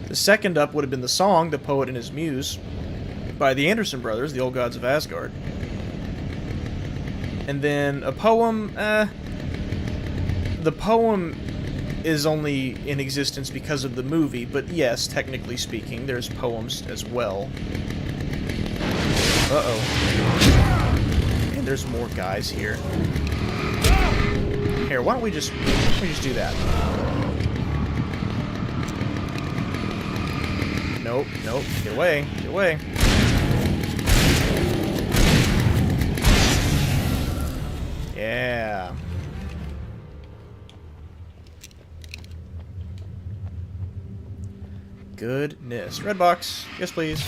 S3: The second up would have been the song, The Poet and His Muse, by the Anderson Brothers, the Old Gods of Asgard. And then a poem, the poem is only in existence because of the movie, but yes, technically speaking, there's poems as well. Uh-oh. And there's more guys here. Here, why don't we just do that? Nope, nope. Get away. Get away. Yeah. Goodness. Redbox. Yes, please.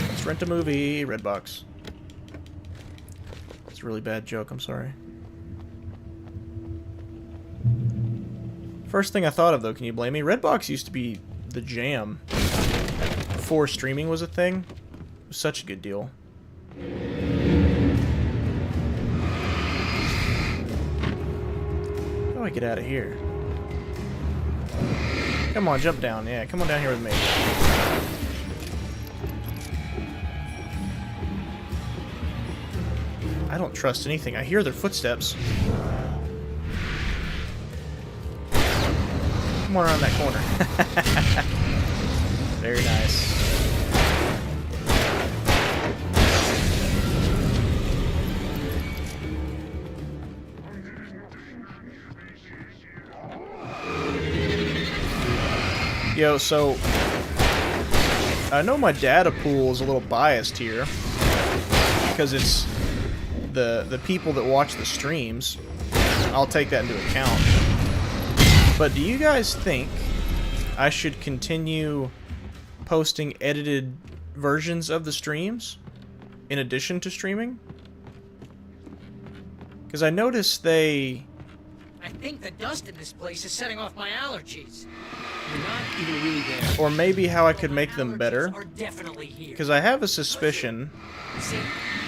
S3: Let's rent a movie. Redbox. It's a really bad joke. I'm sorry. First thing I thought of, though, can you blame me? Redbox used to be the jam. Before streaming was a thing. It was such a good deal. How do I get out of here? Come on, jump down. Yeah, come on down here with me. I don't trust anything. I hear their footsteps. Come on around that corner. Very nice. Yo, so I know my data pool is a little biased here because it's the people that watch the streams. I'll take that into account. But do you guys think I should continue posting edited versions of the streams in addition to streaming? Because I noticed
S9: I think the dust in this place is setting off my allergies. You're not even really there.
S3: Or maybe how I could make them better.
S9: Are definitely here.
S3: Because I have a suspicion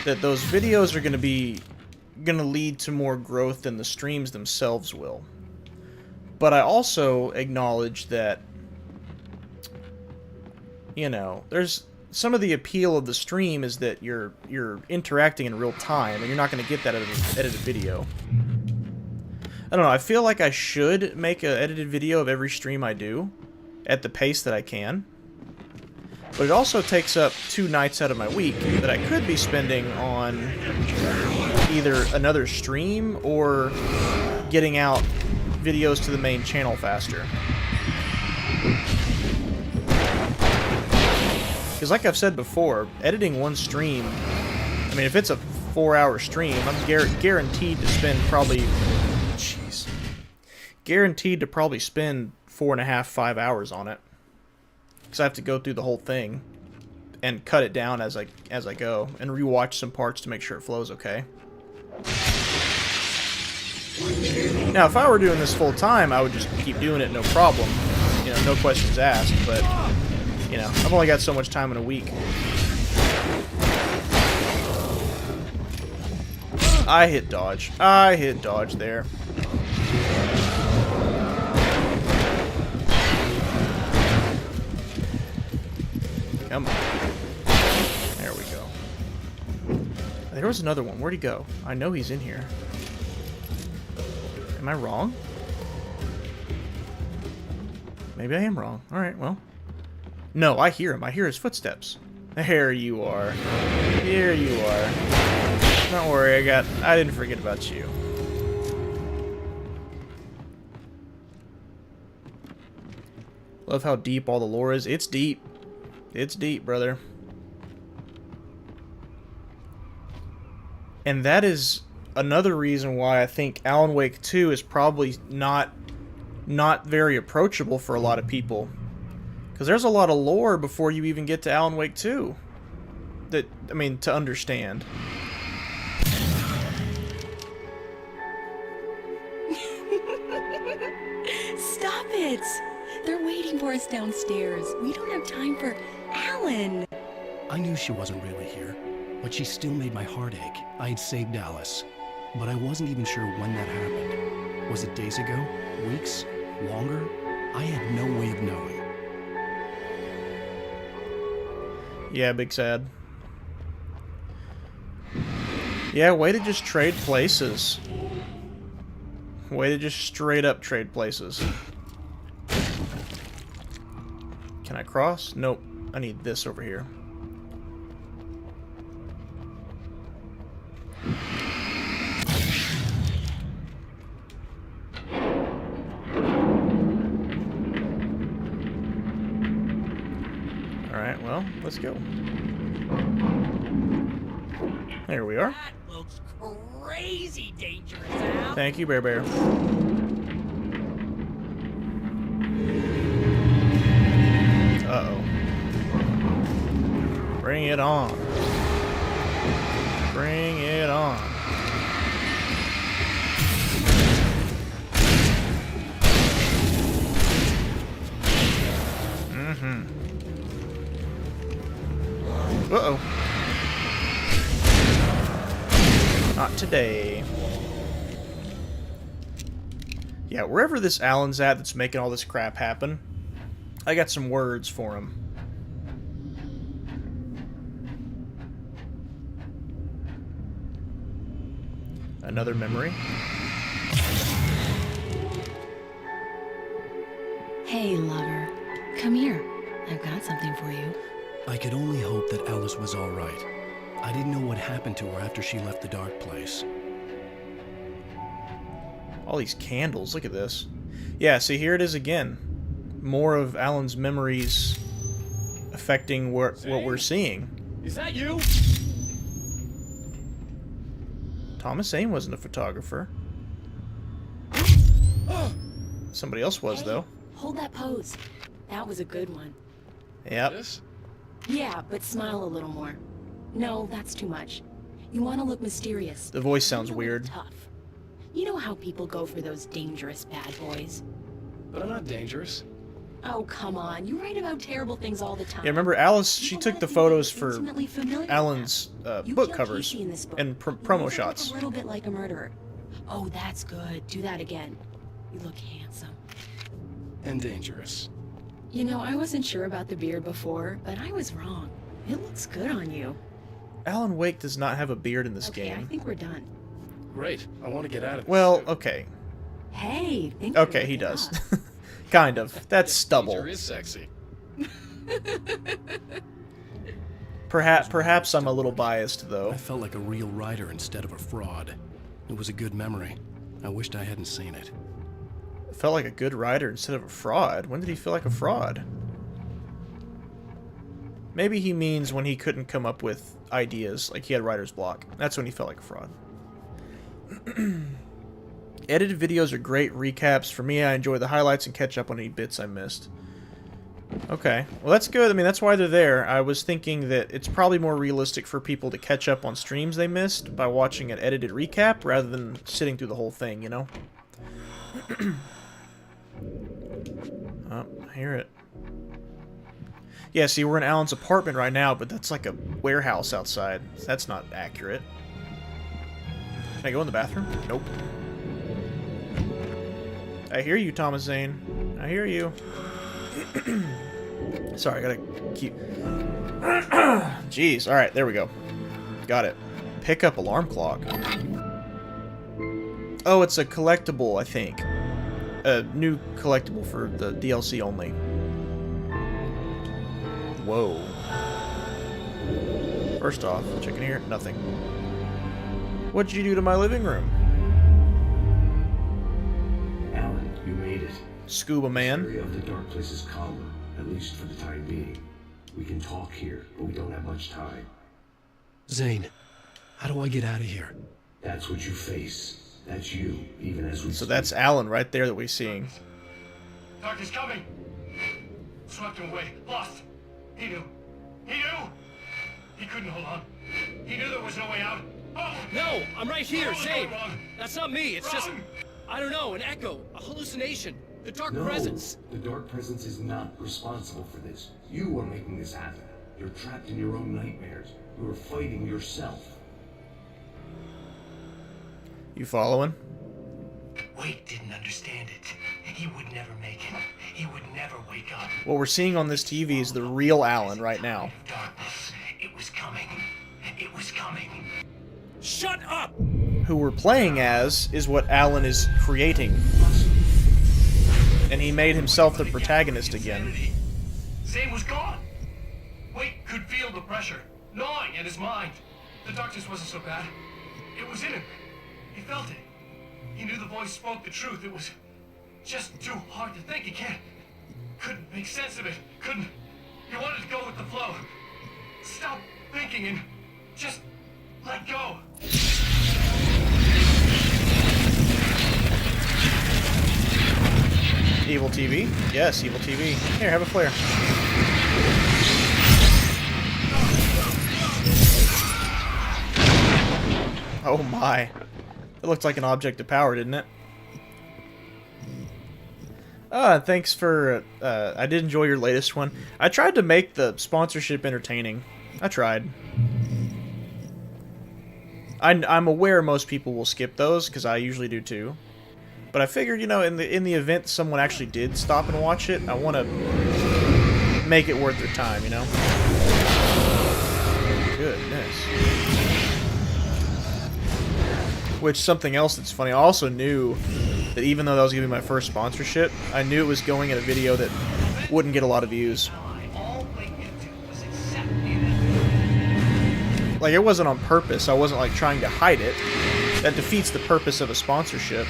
S3: that those videos are going to lead to more growth than the streams themselves will. But I also acknowledge that, you know, there's some of the appeal of the stream is that you're interacting in real time, and you're not going to get that out of an edited video. I don't know, I feel like I should make an edited video of every stream I do at the pace that I can. But it also takes up 2 nights out of my week that I could be spending on either another stream or getting out videos to the main channel faster. Because like I've said before, editing one stream, I mean, if it's a 4-hour stream, I'm guaranteed to spend probably... Guaranteed to probably spend 4.5, 5 hours on it. Because I have to go through the whole thing and cut it down as I go and rewatch some parts to make sure it flows okay. Now, if I were doing this full time, I would just keep doing it, no problem. You know, no questions asked. But you know, I've only got so much time in a week. I hit dodge. I hit dodge there. Come on. There we go. There was another one. Where'd he go? I know he's in here. Am I wrong? Maybe I am wrong. Alright, well. No, I hear him. I hear his footsteps. There you are. Here you are. Don't worry, I didn't forget about you. Love how deep all the lore is. It's deep. It's deep, brother. And that is another reason why I think Alan Wake 2 is probably not very approachable for a lot of people. Because there's a lot of lore before you even get to Alan Wake 2. That, I mean, to understand.
S10: Stop it! They're waiting for us downstairs. We don't have time for Alan.
S1: I knew she wasn't really here, but she still made my heart ache. I had saved Alice, but I wasn't even sure when that happened. Was it days ago? Weeks? Longer? I had no way of knowing.
S3: Yeah, big sad. Yeah, way to just trade places. Way to just straight up trade places. Can I cross? Nope. I need this over here. Alright, well, let's go. There we are.
S9: That looks crazy dangerous, Al.
S3: Thank you, Bear Bear. Uh-oh. Bring it on. Bring it on. Mm-hmm. Uh-oh. Not today. Yeah, wherever this Alan's at that's making all this crap happen, I got some words for him. Another memory.
S10: Hey, lover. Come here. I've got something for you.
S1: I could only hope that Alice was all right. I didn't know what happened to her after she left the dark place.
S3: All these candles, look at this. Yeah, see, here it is again. More of Alan's memories affecting what we're seeing.
S6: Is that you?
S3: Thomas Zane wasn't a photographer. Somebody else was, though.
S10: Hold that pose. That was a good one.
S3: Yep.
S6: This?
S10: Yeah, but smile a little more. No, that's too much. You want to look mysterious.
S3: The voice sounds
S10: A little
S3: weird.
S10: Tough. You know how people go for those dangerous bad boys.
S6: But I'm not dangerous.
S10: Oh, come on. You write about terrible things all the time.
S3: Yeah, remember Alice, she
S10: You
S3: took
S10: wanna
S3: the
S10: be
S3: photos for
S10: intimately familiar with
S3: Alan's
S10: them. You
S3: book
S10: killed
S3: covers
S10: Casey in this book.
S3: and
S10: You
S3: promo
S10: look
S3: shots.
S10: A little bit like a murderer. Oh, that's good. Do that again. You look handsome.
S6: And dangerous.
S10: You know, I wasn't sure about the beard before, but I was wrong. It looks good on you.
S3: Alan Wake does not have a beard in this
S10: Okay, I
S3: game.
S10: think we're done.
S6: Great. I want to get out of this.
S3: Well, okay.
S10: Hey, think
S3: Okay, he does. Kind of. That's stubble.
S6: Danger is sexy.
S3: Perhaps I'm a little biased, though.
S1: I felt like a real writer instead of a fraud. It was a good memory. I wished I hadn't seen it.
S3: Felt like a good writer instead of a fraud. When did he feel like a fraud? Maybe he means when he couldn't come up with ideas, like he had writer's block. That's when he felt like a fraud. Edited videos are great recaps. For me, I enjoy the highlights and catch up on any bits I missed. Okay. Well, that's good. I mean, that's why they're there. I was thinking that it's probably more realistic for people to catch up on streams they missed by watching an edited recap rather than sitting through the whole thing, you know? Oh, I hear it. Yeah, see, we're in Alan's apartment right now, but that's like a warehouse outside. That's not accurate. Can I go in the bathroom? Nope. I hear you, Thomas Zane. I hear you. Sorry, I gotta keep... Jeez, alright, there we go. Got it. Pick up alarm clock. Oh, it's a collectible, I think. A new collectible for the DLC only. Whoa. First off, check in here. Nothing. What'd you do to my living room?
S8: Alan, you made it.
S3: Scuba man.
S8: The area of the dark place is calmer, at least for the time being. We can talk here, but we don't have much time.
S1: Zane, how do I get out of here?
S8: That's what you face. That's you, even as we
S3: So
S8: speak.
S3: that's Alan right there that we're seeing.
S6: Darkness coming. Swept him away. Lost. He knew. He knew. He couldn't hold on. He knew there was no way out. Oh!
S11: No, I'm right here,
S6: What was
S11: Zane.
S6: going wrong?
S11: That's not me. It's just,
S6: Wrong.
S11: I don't know, an echo, a hallucination, the dark
S8: No,
S11: presence.
S8: the dark presence is not responsible for this. You are making this happen. You're trapped in your own nightmares. You are fighting yourself.
S3: You following?
S6: Wake didn't understand it. He would never make it. He would never wake up.
S3: What we're seeing on this TV is the real Alan right now.
S6: Darkness. It was coming. It was coming.
S11: Shut up!
S3: Who we're playing as is what Alan is creating. And he made himself the protagonist again.
S6: Zane was gone. Wake could feel the pressure gnawing at his mind. The darkness wasn't so bad. It was in him. He felt it. He knew the voice spoke the truth. It was just too hard to think. He couldn't make sense of it. He wanted to go with the working and just let go.
S3: Evil TV? Yes, Evil TV. Here, have a flare. Oh my. It looked like an object of power, didn't it? Thanks for, I did enjoy your latest one. I tried to make the sponsorship entertaining. I tried. I'm aware most people will skip those, because I usually do too. But I figured, you know, in the event someone actually did stop and watch it, I want to make it worth their time, you know? Goodness. Which, something else that's funny, I also knew that even though that was going to be my first sponsorship, I knew it was going in a video that wouldn't get a lot of views. Like, it wasn't on purpose. I wasn't, like, trying to hide it. That defeats the purpose of a sponsorship.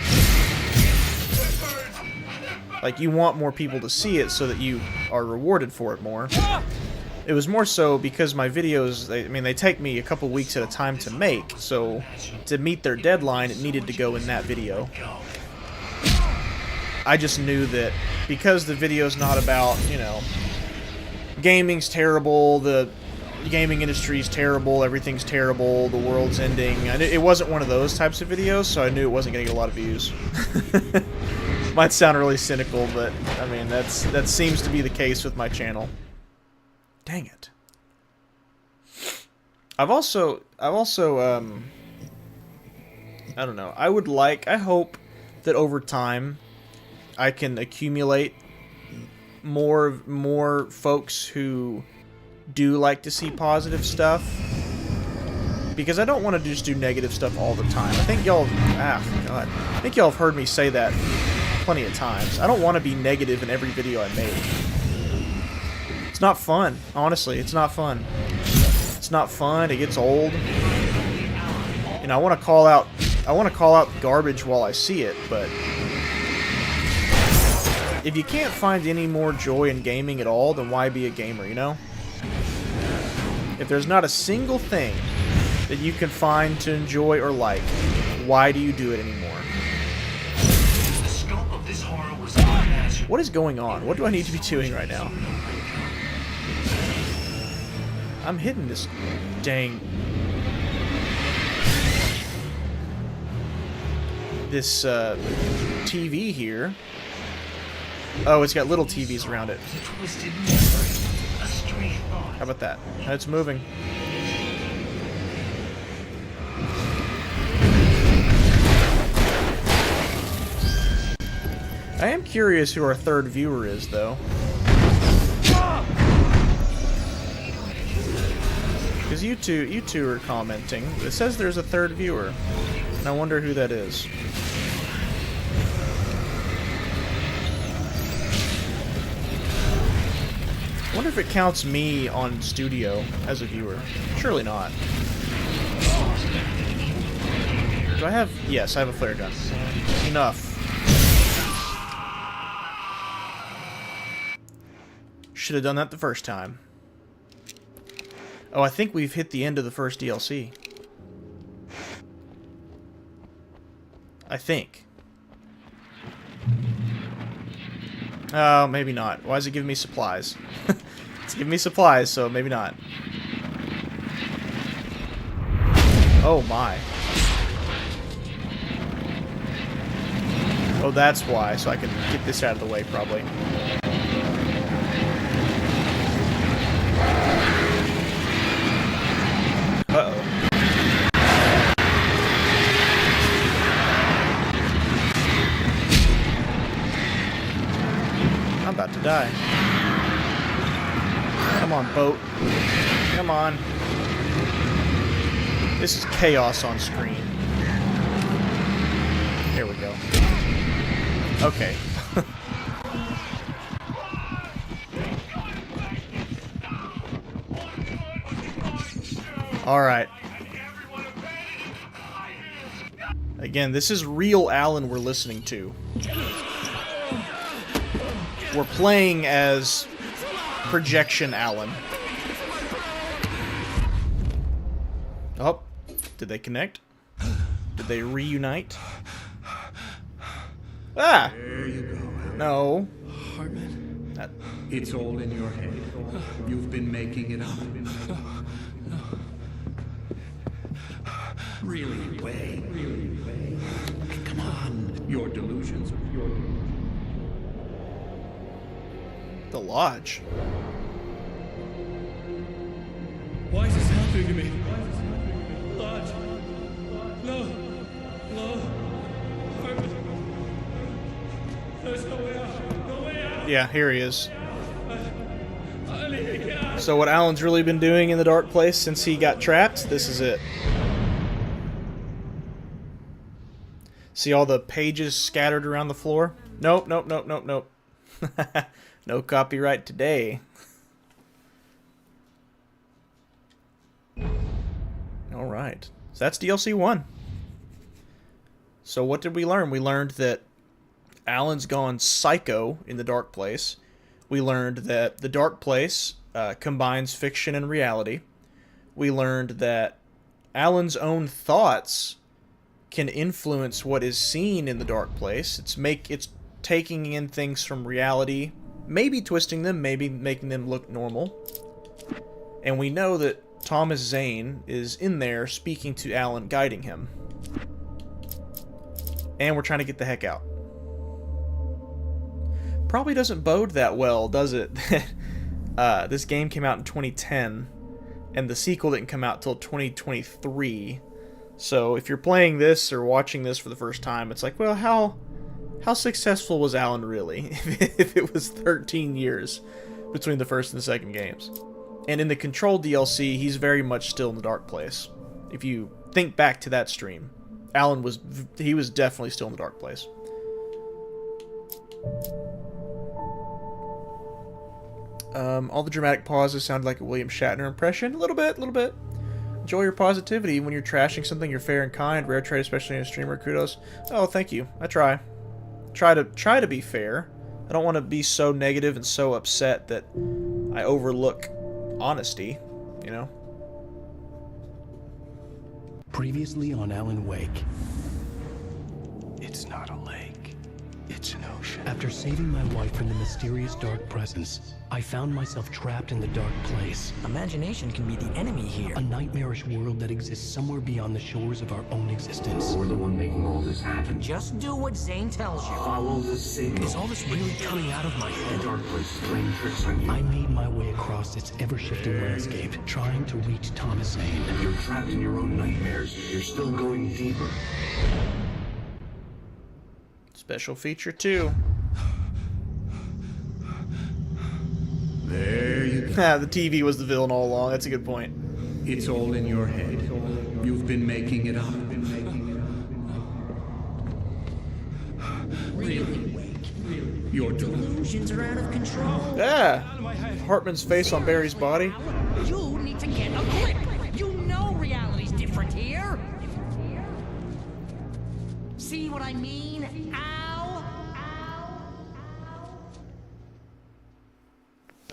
S3: Like, you want more people to see it so that you are rewarded for it more. It was more so because my videos, they take me a couple weeks at a time to make, so to meet their deadline, it needed to go in that video. I just knew that because the video's not about, you know, gaming's terrible, the gaming industry's terrible, everything's terrible, the world's ending. It wasn't one of those types of videos, so I knew it wasn't going to get a lot of views. Might sound really cynical, but I mean that seems to be the case with my channel. Dang it. I've also I don't know. I hope that over time I can accumulate more folks who do like to see positive stuff, because I don't want to just do negative stuff all the time. I think y'all have heard me say that plenty of times. I don't want to be negative in every video I make. It's not fun, honestly. It's not fun. It's not fun. It gets old. You know, I want to call out garbage while I see it, but if you can't find any more joy in gaming at all, then why be a gamer, you know? If there's not a single thing that you can find to enjoy or like, why do you do it anymore?
S6: The scope of this horror was unimaginable.
S3: What is going on? What do I need to be doing right now? I'm hitting this dang... this, TV here. Oh, it's got little TVs around it. How about that? It's moving. I am curious who our third viewer is, though. Because you two are commenting. It says there's a third viewer. And I wonder who that is. I wonder if it counts me on Studio as a viewer. Surely not. Do I have... Yes, I have a flare gun. Enough. Should have done that the first time. Oh, I think we've hit the end of the first DLC. I think. Oh, maybe not. Why is it giving me supplies? It's giving me supplies, so maybe not. Oh my. Oh, that's why. So I can get this out of the way, probably. Uh-oh. I'm about to die. Come on, boat. Come on. This is chaos on screen. Here we go. Okay. Alright. Again, this is real Alan we're listening to. We're playing as Projection Alan. Oh, did they connect? Did they reunite? Ah!
S5: There you go.
S3: No.
S11: Hartman.
S5: It's all in your head. You've been making it up. Really, Wayne. Come on. Your delusions.
S3: The Lodge.
S11: Why is this happening to me? Lodge. No. No. Hartman. There's no way out. No way out.
S3: Yeah, here he is.
S11: I need to get out.
S3: So what Alan's really been doing in the dark place since he got trapped, this is it. See all the pages scattered around the floor? Nope, nope, nope, nope, nope. No copyright today. Alright. So that's DLC 1. So what did we learn? We learned that Alan's gone psycho in the dark place. We learned that the dark place combines fiction and reality. We learned that Alan's own thoughts can influence what is seen in the dark place. It's taking in things from reality, maybe twisting them, maybe making them look normal. And we know that Thomas Zane is in there speaking to Alan, guiding him. And we're trying to get the heck out. Probably doesn't bode that well, does it? This game came out in 2010, and the sequel didn't come out till 2023. So if you're playing this or watching this for the first time, it's like, well, how successful was Alan really if it was 13 years between the first and the second games? And in the Control DLC, he's very much still in the dark place. If you think back to that stream, Alan was definitely still in the dark place. All the dramatic pauses sound like a William Shatner impression. A little bit. Enjoy your positivity when you're trashing something. You're fair and kind. Rare trait, especially in a streamer. Kudos. Oh, thank you. I try. Try to be fair. I don't want to be so negative and so upset that I overlook honesty, you know?
S1: Previously on Alan Wake. It's not a lake. It's an ocean. After saving my wife from the mysterious dark presence, I found myself trapped in the dark place.
S9: Imagination can be the enemy here.
S1: A nightmarish world that exists somewhere beyond the shores of our own existence.
S8: We're the one making all this happen.
S9: Just do what Zane tells you.
S8: Follow the signal.
S1: Is all this really coming out of my head?
S8: The dark place is playing tricks on you.
S1: I made my way across its ever-shifting landscape, trying to reach Thomas Zane.
S8: You're trapped in your own nightmares. You're still going deeper.
S3: Special feature 2.
S5: There you go.
S3: The TV was the villain all along. That's a good point.
S5: It's all in your head. You've been making it up.
S9: Really, Wake?
S5: Your
S9: Delusions are out of control.
S3: Yeah. Hartman's face on Barry's body.
S9: You need to get a grip. You know reality's different here. See what I mean? Ow!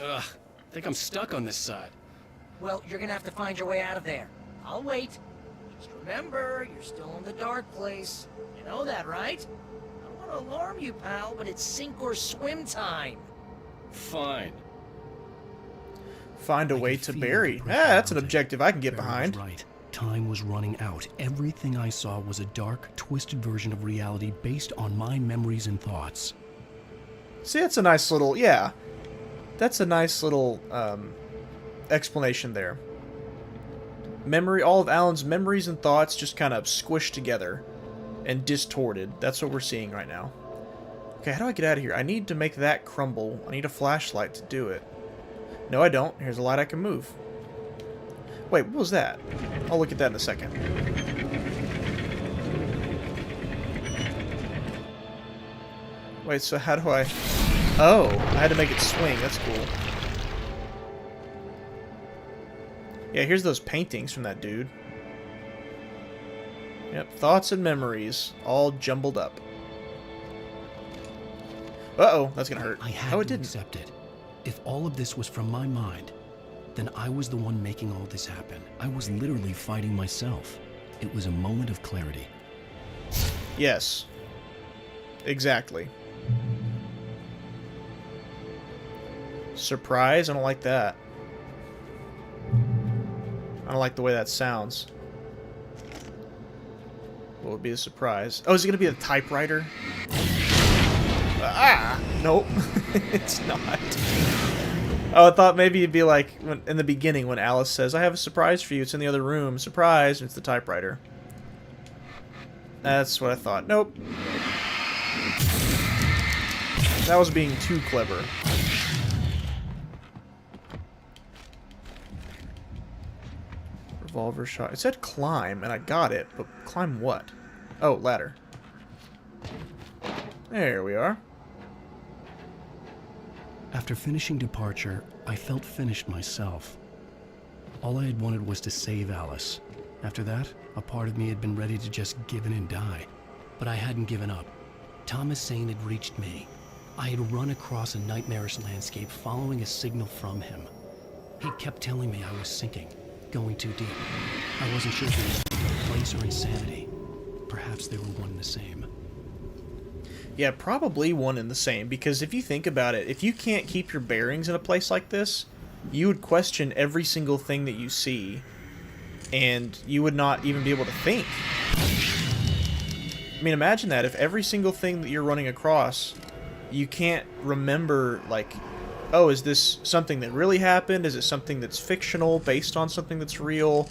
S1: Ugh, I think I'm stuck on this side.
S9: Well, you're gonna have to find your way out of there. I'll wait. Just remember, you're still in the dark place. You know that, right? I don't want to alarm you, pal, but it's sink or swim time.
S1: Fine.
S3: Find a way to Barry. That's an objective I can get behind.
S1: Right. Time was running out. Everything I saw was a dark, twisted version of reality based on my memories and thoughts.
S3: See, that's a nice little, yeah. That's a nice little explanation there. All of Alan's memories and thoughts just kind of squished together and distorted. That's what we're seeing right now. Okay, how do I get out of here? I need to make that crumble. I need a flashlight to do it. No, I don't. Here's a light I can move. Wait, what was that? I'll look at that in a second. Wait, so how do I... Oh, I had to make it swing. That's cool. Yeah, here's those paintings from that dude. Yep, thoughts and memories, all jumbled up. Uh-oh, that's gonna hurt.
S1: I had to accept it. If all of this was from my mind, then I was the one making all this happen. I was literally fighting myself. It was a moment of clarity.
S3: Yes. Exactly. Surprise? I don't like that. I don't like the way that sounds. What would be a surprise? Oh, is it going to be a typewriter? Nope. It's not. Oh, I thought maybe it'd be like when, in the beginning when Alice says, I have a surprise for you. It's in the other room. Surprise. And it's the typewriter. That's what I thought. Nope. That was being too clever. Revolver shot. It said climb, and I got it, but climb what? Oh, ladder. There we are.
S1: After finishing Departure, I felt finished myself. All I had wanted was to save Alice. After that, a part of me had been ready to just give in and die. But I hadn't given up. Thomas Zane had reached me. I had run across a nightmarish landscape following a signal from him. He kept telling me I was sinking, going too deep. I wasn't sure if it was a place or insanity. Perhaps they were one and the same.
S3: Yeah, probably one and the same, because if you think about it, if you can't keep your bearings in a place like this, you would question every single thing that you see, and you would not even be able to think. I mean, imagine that, if every single thing that you're running across, you can't remember, like, oh, is this something that really happened? Is it something that's fictional, based on something that's real?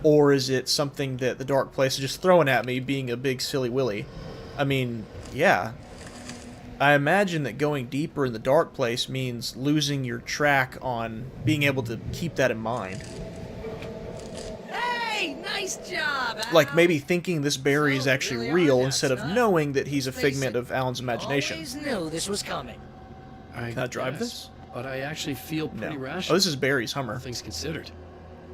S3: Or is it something that the Dark Place is just throwing at me, being a big silly willy? I mean, yeah. I imagine that going deeper in the Dark Place means losing your track on being able to keep that in mind.
S9: Hey, nice job, Al.
S3: Like maybe thinking this Barry is actually
S9: really
S3: real
S9: are
S3: instead of
S9: nuts, huh?
S3: knowing that he's a figment of Alan's imagination.
S9: Always knew this was coming.
S3: Can I drive this?
S1: But I actually feel pretty
S3: No.
S1: rational.
S3: Oh, this is Barry's Hummer.
S1: Things considered.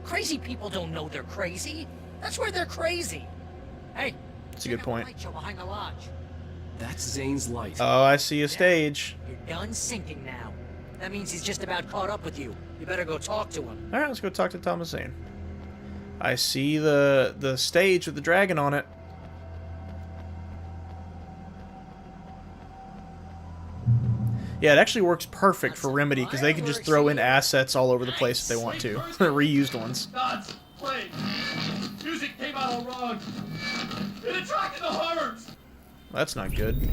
S9: Crazy people don't know they're crazy. That's where they're crazy. Hey,
S3: That's a good point.
S9: light show behind the lodge.
S1: That's Zane's light.
S3: Oh, I see a stage.
S9: You're done sinking now. That means he's just about caught up with you. You better go talk to him.
S3: Alright, let's go talk to Thomas Zane. I see the stage with the dragon on it. Yeah, it actually works perfect for Remedy, because they can just throw in assets all over the place if they want to. Reused ones.
S6: Gods, play. Music came out all wrong. It attracted the horrors.
S3: That's not good.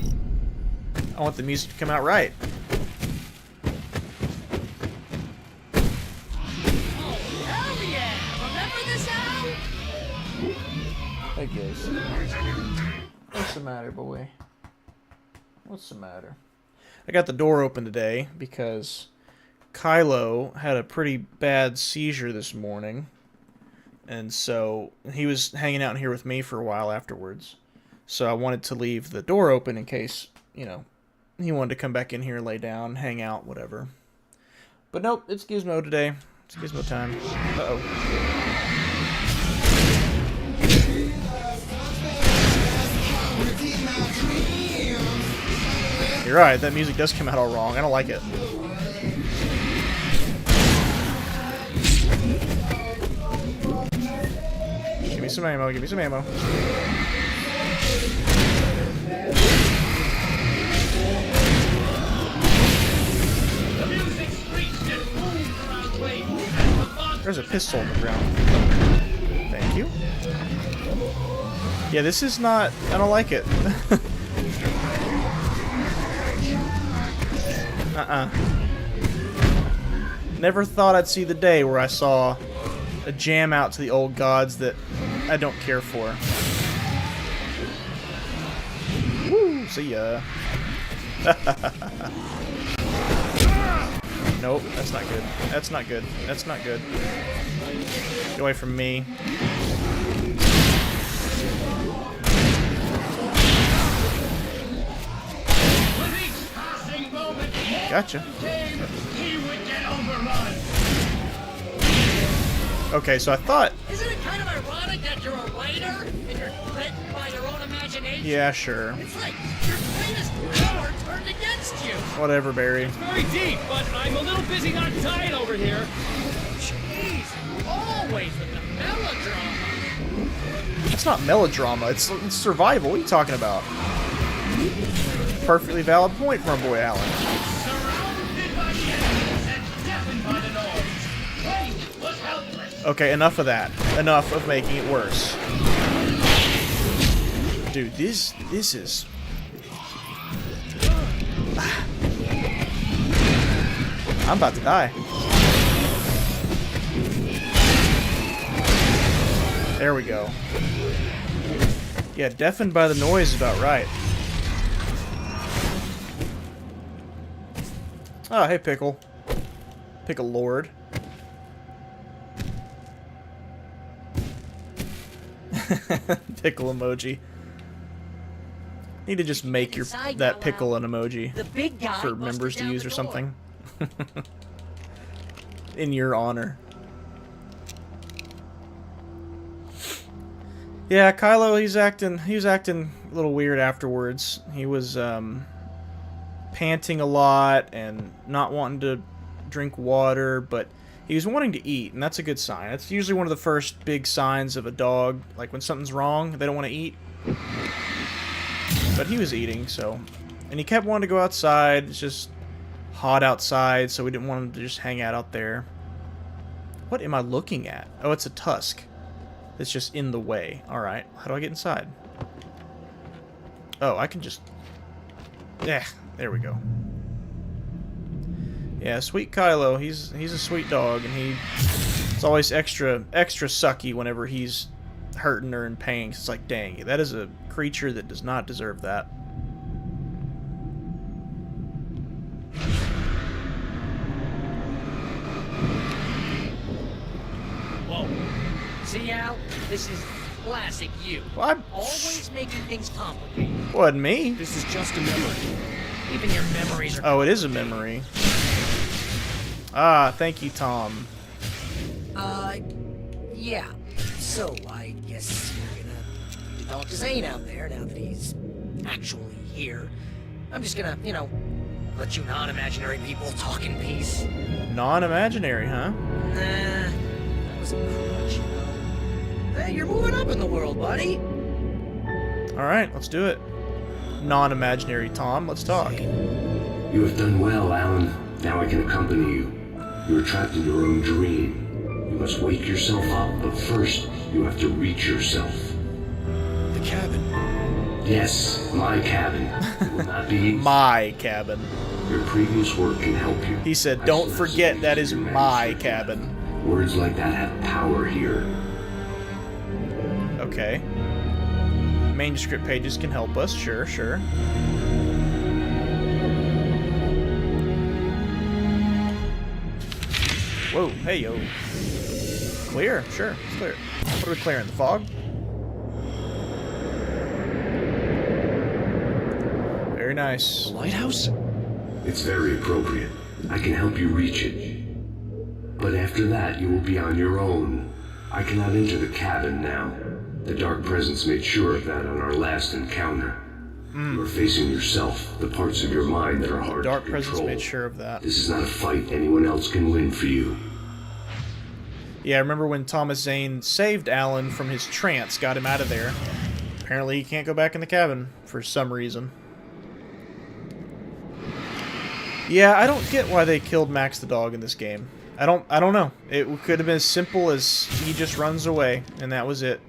S3: I want the music to come out right.
S9: Hell yeah! Remember this, Al?
S3: Hey, guys. What's the matter, boy? What's the matter? I got the door open today because Kylo had a pretty bad seizure this morning. And so he was hanging out in here with me for a while afterwards. So I wanted to leave the door open in case, you know, he wanted to come back in here, lay down, hang out, whatever. But nope, it's Gizmo today. It's Gizmo time. Uh-oh. You're right, that music does come out all wrong. I don't like it. Give me some ammo, give me some ammo. There's a pistol on the ground. Thank you. Yeah, this is not... I don't like it. Never thought I'd see the day where I saw a jam out to the old gods that I don't care for. Woo! See ya. Nope, that's not good. That's not good. That's not good. Get away from me. Gotcha. Okay, so I thought...
S9: Isn't it kind of ironic that you're a waiter and you're threatened by your own imagination?
S3: Yeah, sure.
S9: It's like your greatest power turned against you.
S3: Whatever, Barry.
S11: Very deep, but I'm a little busy not dying over here.
S3: It's not melodrama. It's survival. What are you talking about? Perfectly valid point from our boy Alan. Okay, enough of that. Enough of making it worse. Dude, this is... I'm about to die. There we go. Yeah, deafened by the noise is about right. Oh, hey, Pickle. Pickle Lord. Pickle emoji. Need to just make that pickle an emoji for members to use or something. In your honor. Yeah, Kylo, he was acting a little weird afterwards. He was panting a lot and not wanting to drink water, but he was wanting to eat, and that's a good sign. That's usually one of the first big signs of a dog, like when something's wrong, they don't want to eat. But he was eating, so... And he kept wanting to go outside. It's just hot outside, so we didn't want him to just hang out there. What am I looking at? Oh, it's a tusk. It's just in the way. Alright, how do I get inside? Oh, I can just... Yeah, there we go. Yeah, sweet Kylo, he's a sweet dog, and he's always extra sucky whenever he's hurting or in pain. It's like, dang, that is a creature that does not deserve that.
S9: Whoa. See, Al? This is classic you.
S3: What?
S9: Always making things complicated.
S3: Wasn't me.
S11: This is just a memory.
S9: Even your memories are...
S3: Oh, it is a memory. Ah, thank you, Tom.
S9: Yeah. So, I guess you're gonna talk to Zane out there now that he's actually here. I'm just gonna, you know, let you non-imaginary people talk in peace.
S3: Non-imaginary, huh?
S9: Nah, that was a crutch, you know. Hey, you're moving up in the world, buddy.
S3: Alright, let's do it. Non-imaginary Tom, let's talk.
S8: You have done well, Alan. Now I can accompany you. You are trapped in your own dream. You must wake yourself up, but first, you have to reach yourself.
S11: The cabin.
S8: Yes, my cabin. It will not be
S3: my cabin.
S8: Your previous work can help you.
S3: He said, don't forget that is my cabin.
S8: Words like that have power here.
S3: Okay. Manuscript pages can help us, sure. Whoa, hey yo. Clear, sure, it's clear. What are we clearing? The fog? Very nice.
S1: Lighthouse?
S8: It's very appropriate. I can help you reach it. But after that, you will be on your own. I cannot enter the cabin now. The Dark Presence made sure of that on our last encounter. You are facing yourself, the parts of your mind that are hard to control.
S3: Dark Presence made sure of that.
S8: This is not a fight anyone else can win for you.
S3: Yeah, I remember when Thomas Zane saved Alan from his trance, got him out of there. Apparently he can't go back in the cabin for some reason. Yeah, I don't get why they killed Max the dog in this game. I don't know. It could have been as simple as he just runs away, and that was it.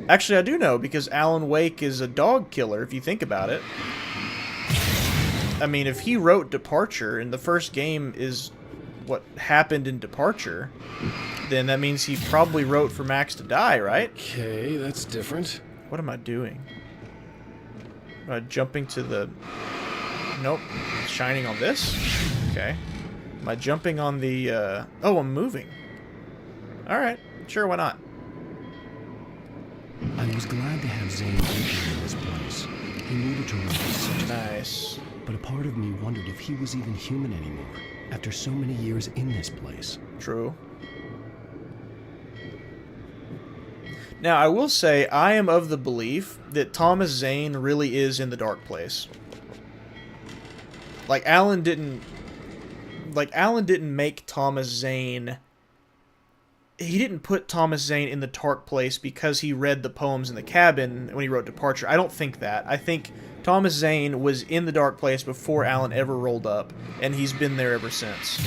S3: Actually, I do know, because Alan Wake is a dog killer, if you think about it. I mean, if he wrote Departure, and the first game is what happened in Departure, then that means he probably wrote for Max to die, right?
S11: Okay, that's different.
S3: What am I doing? Am I jumping to the... Nope. Shining on this? Okay. Am I jumping on the, Oh, I'm moving. Alright. Sure, why not?
S1: I was glad to have Zane working in this place. He needed to rest.
S3: Nice.
S1: But a part of me wondered if he was even human anymore, after so many years in this place.
S3: True. Now, I will say, I am of the belief that Thomas Zane really is in the dark place. Like, Alan didn't make Thomas Zane he didn't put Thomas Zane in the dark place because he read the poems in the cabin when he wrote Departure. I don't think that. I think Thomas Zane was in the dark place before Alan ever rolled up, and he's been there ever since.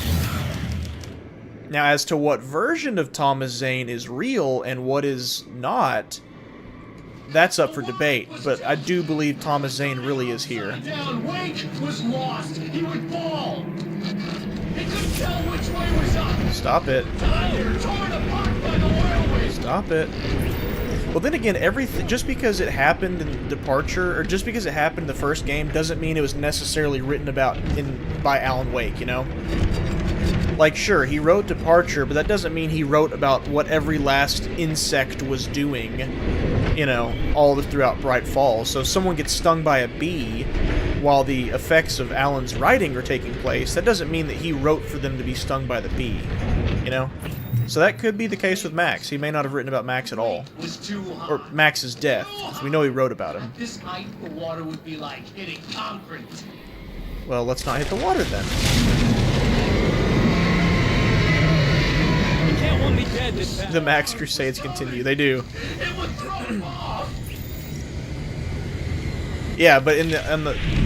S3: Now, as to what version of Thomas Zane is real and what is not, that's up for debate, but I do believe Thomas Zane really is here.
S5: Down, Wake was lost. He would fall. He couldn't tell which way was up.
S3: Stop it.
S5: Torn apart by the whirlwind.
S3: Stop it. Well, then again, everything, just because it happened in Departure, or just because it happened in the first game, doesn't mean it was necessarily written about by Alan Wake, you know? Like, sure, he wrote Departure, but that doesn't mean he wrote about what every last insect was doing, you know, all throughout Bright Falls. So if someone gets stung by a bee while the effects of Alan's writing are taking place, that doesn't mean that he wrote for them to be stung by the bee, you know? So that could be the case with Max. He may not have written about Max at all. Or Max's death, because we know he wrote about him.
S5: This height, the water would be like hitting concrete.
S3: Well, let's not hit the water then.
S11: You can't want me dead this fast.
S3: The Max Crusades continue. They do.
S5: It would throw him off.
S3: Yeah, but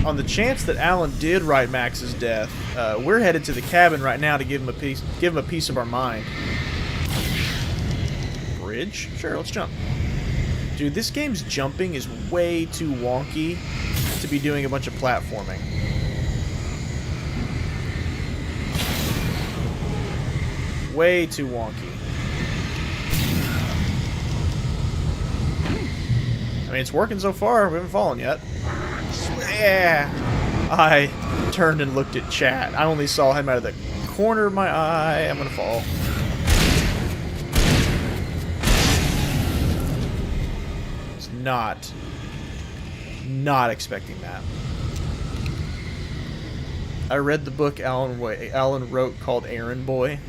S3: on the chance that Alan did write Max's death, we're headed to the cabin right now to give him a piece of our mind. Bridge? Sure, let's jump. Dude, this game's jumping is way too wonky to be doing a bunch of platforming. Way too wonky. I mean, it's working so far. We haven't fallen yet. Yeah. I turned and looked at chat. I only saw him out of the corner of my eye. I'm gonna fall. It's not expecting that. I read the book Alan wrote called Errand Boy.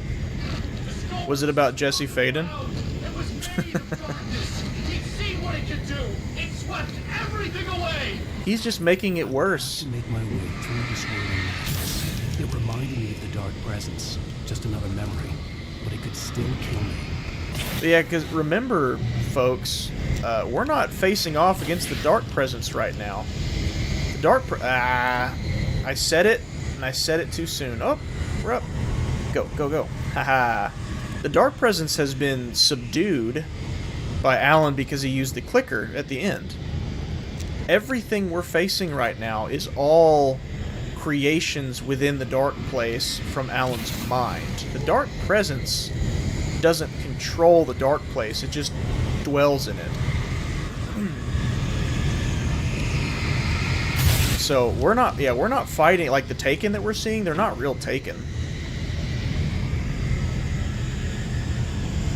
S3: Was it about Jesse Faden?
S5: It was made of darkness. He'd seen what it could do. It swept everything away.
S3: He's just making it worse.
S1: To make my way through the swirling madness. It reminded me of the dark presence. Just another memory, but it could still kill me.
S3: Yeah, because remember, folks, we're not facing off against the dark presence right now. The dark I said it, and I said it too soon. Oh, we're up. Go, go, go. Haha. The dark presence has been subdued by Alan because he used the clicker at the end. Everything we're facing right now is all creations within the dark place from Alan's mind. The dark presence doesn't control the dark place, it just dwells in it. So we're not fighting like the Taken that we're seeing. They're not real Taken.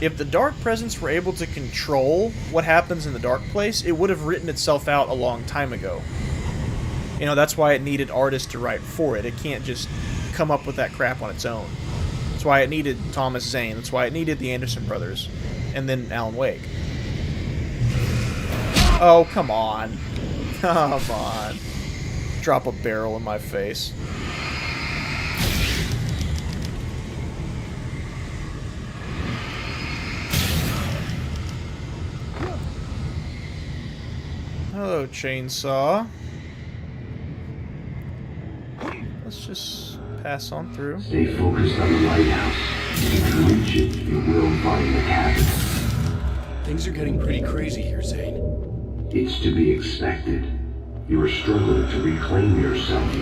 S3: If the dark presence were able to control what happens in the dark place, it would have written itself out a long time ago. You know, that's why it needed artists to write for it. It can't just come up with that crap on its own. That's why it needed Thomas Zane. That's why it needed the Anderson brothers. And then Alan Wake. Oh, come on. Come on. Drop a barrel in my face. Hello, chainsaw. Let's just pass on through.
S8: Stay focused on the lighthouse. If you reach it, you will find the cabin.
S1: Things are getting pretty crazy here, Zane.
S8: It's to be expected. You are struggling to reclaim yourself. The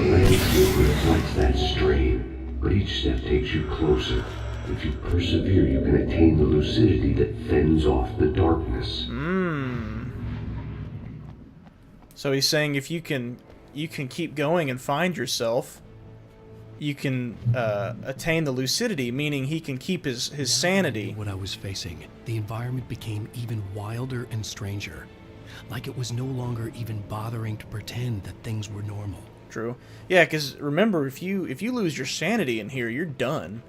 S8: landscape reflects that strain, but each step takes you closer. If you persevere, you can attain the lucidity that fends off the darkness.
S3: So he's saying if you can keep going and find yourself, you can attain the lucidity, meaning he can keep his sanity.
S1: What I was facing, the environment became even wilder and stranger. Like it was no longer even bothering to pretend that things were normal.
S3: True. Yeah, because remember, if you lose your sanity in here, you're done.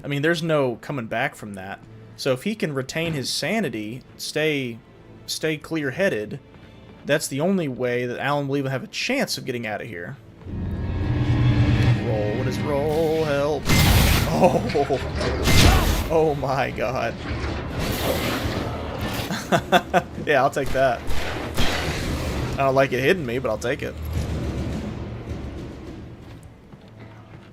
S3: I mean, there's no coming back from that. So if he can retain his sanity, stay clear-headed, that's the only way that Alan will even have a chance of getting out of here. Roll. What is roll? Help. Oh. Oh my god. Yeah, I'll take that. I don't like it hitting me, but I'll take it.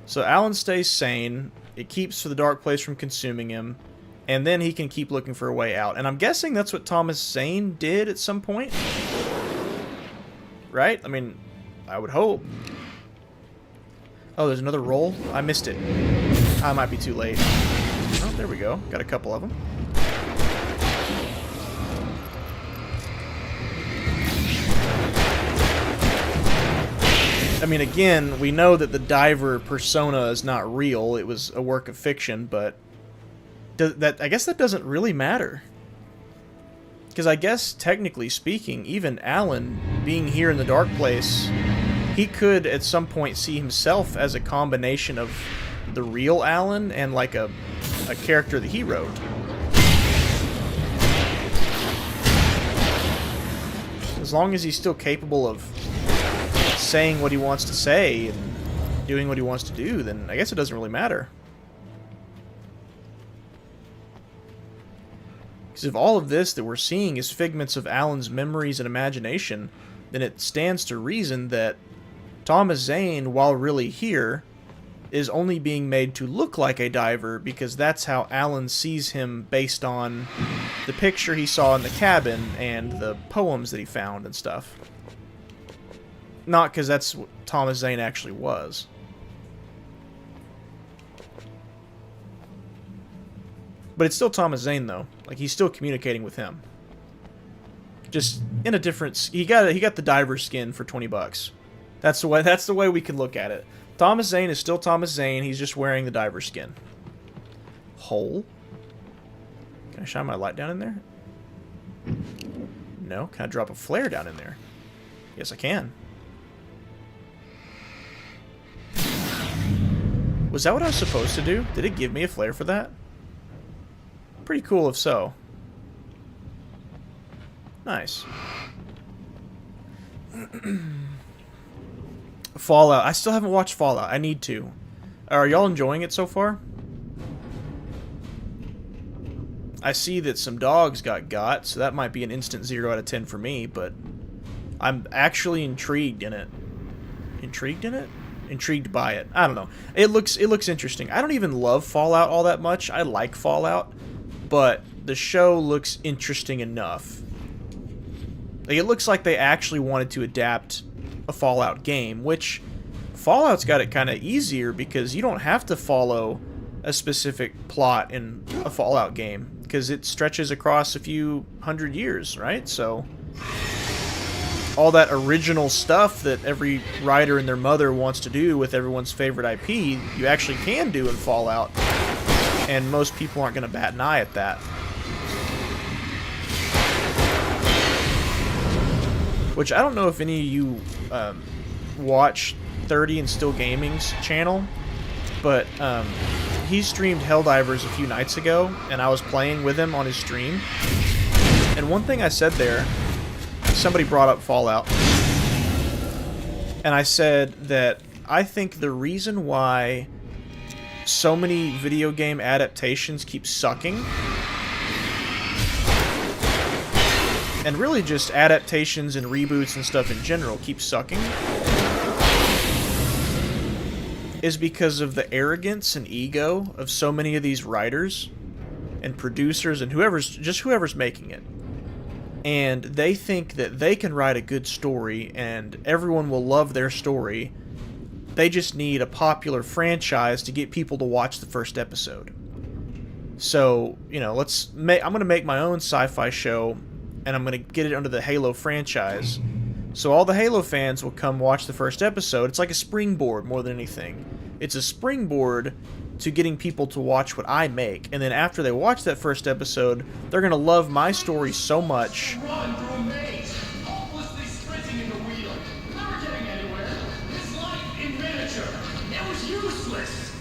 S3: So Alan stays sane. It keeps the dark place from consuming him. And then he can keep looking for a way out. And I'm guessing that's what Thomas Zane did at some point. Right? I mean, I would hope. Oh, there's another roll? I missed it. I might be too late. Oh, there we go. Got a couple of them. I mean, again, we know that the diver persona is not real. It was a work of fiction, but I guess that doesn't really matter. Because I guess, technically speaking, even Alan, being here in the dark place, he could at some point see himself as a combination of the real Alan and like a character that he wrote. As long as he's still capable of saying what he wants to say and doing what he wants to do, then I guess it doesn't really matter. Because if all of this that we're seeing is figments of Alan's memories and imagination, then it stands to reason that Thomas Zane, while really here, is only being made to look like a diver because that's how Alan sees him based on the picture he saw in the cabin and the poems that he found and stuff. Not because that's what Thomas Zane actually was. But it's still Thomas Zane, though. Like, he's still communicating with him. Just in a different... He got the diver skin for 20 bucks. That's the way we can look at it. Thomas Zane is still Thomas Zane. He's just wearing the diver skin. Hole? Can I shine my light down in there? No. Can I drop a flare down in there? Yes, I can. Was that what I was supposed to do? Did it give me a flare for that? Pretty cool if so. Nice. Fallout. I still haven't watched Fallout. I need to. Are y'all enjoying it so far? I see that some dogs got, so that might be an instant 0 out of 10 for me, but I'm actually intrigued in it. Intrigued in it? Intrigued by it. I don't know. It looks interesting. I don't even love Fallout all that much. I like Fallout, but the show looks interesting enough. Like, it looks like they actually wanted to adapt a Fallout game, which Fallout's got it kind of easier because you don't have to follow a specific plot in a Fallout game because it stretches across a few hundred years, right? So all that original stuff that every writer and their mother wants to do with everyone's favorite IP, you actually can do in Fallout, and most people aren't going to bat an eye at that. Which I don't know if any of you watch 30 and Still Gaming's channel, but he streamed Helldivers a few nights ago, and I was playing with him on his stream. And one thing I said there, somebody brought up Fallout, and I said that I think the reason why so many video game adaptations keep sucking, and really just adaptations and reboots and stuff in general keep sucking, is because of the arrogance and ego of so many of these writers and producers and whoever's making it. And they think that they can write a good story and everyone will love their story. They just need a popular franchise to get people to watch the first episode. So, you know, I'm going to make my own sci-fi show, and I'm going to get it under the Halo franchise. So all the Halo fans will come watch the first episode. It's like a springboard more than anything. It's a springboard to getting people to watch what I make. And then after they watch that first episode, they're going to love my story so much.
S6: Run through a maze, hopelessly sprinting in the wheel, never getting anywhere. His life in miniature. It was useless.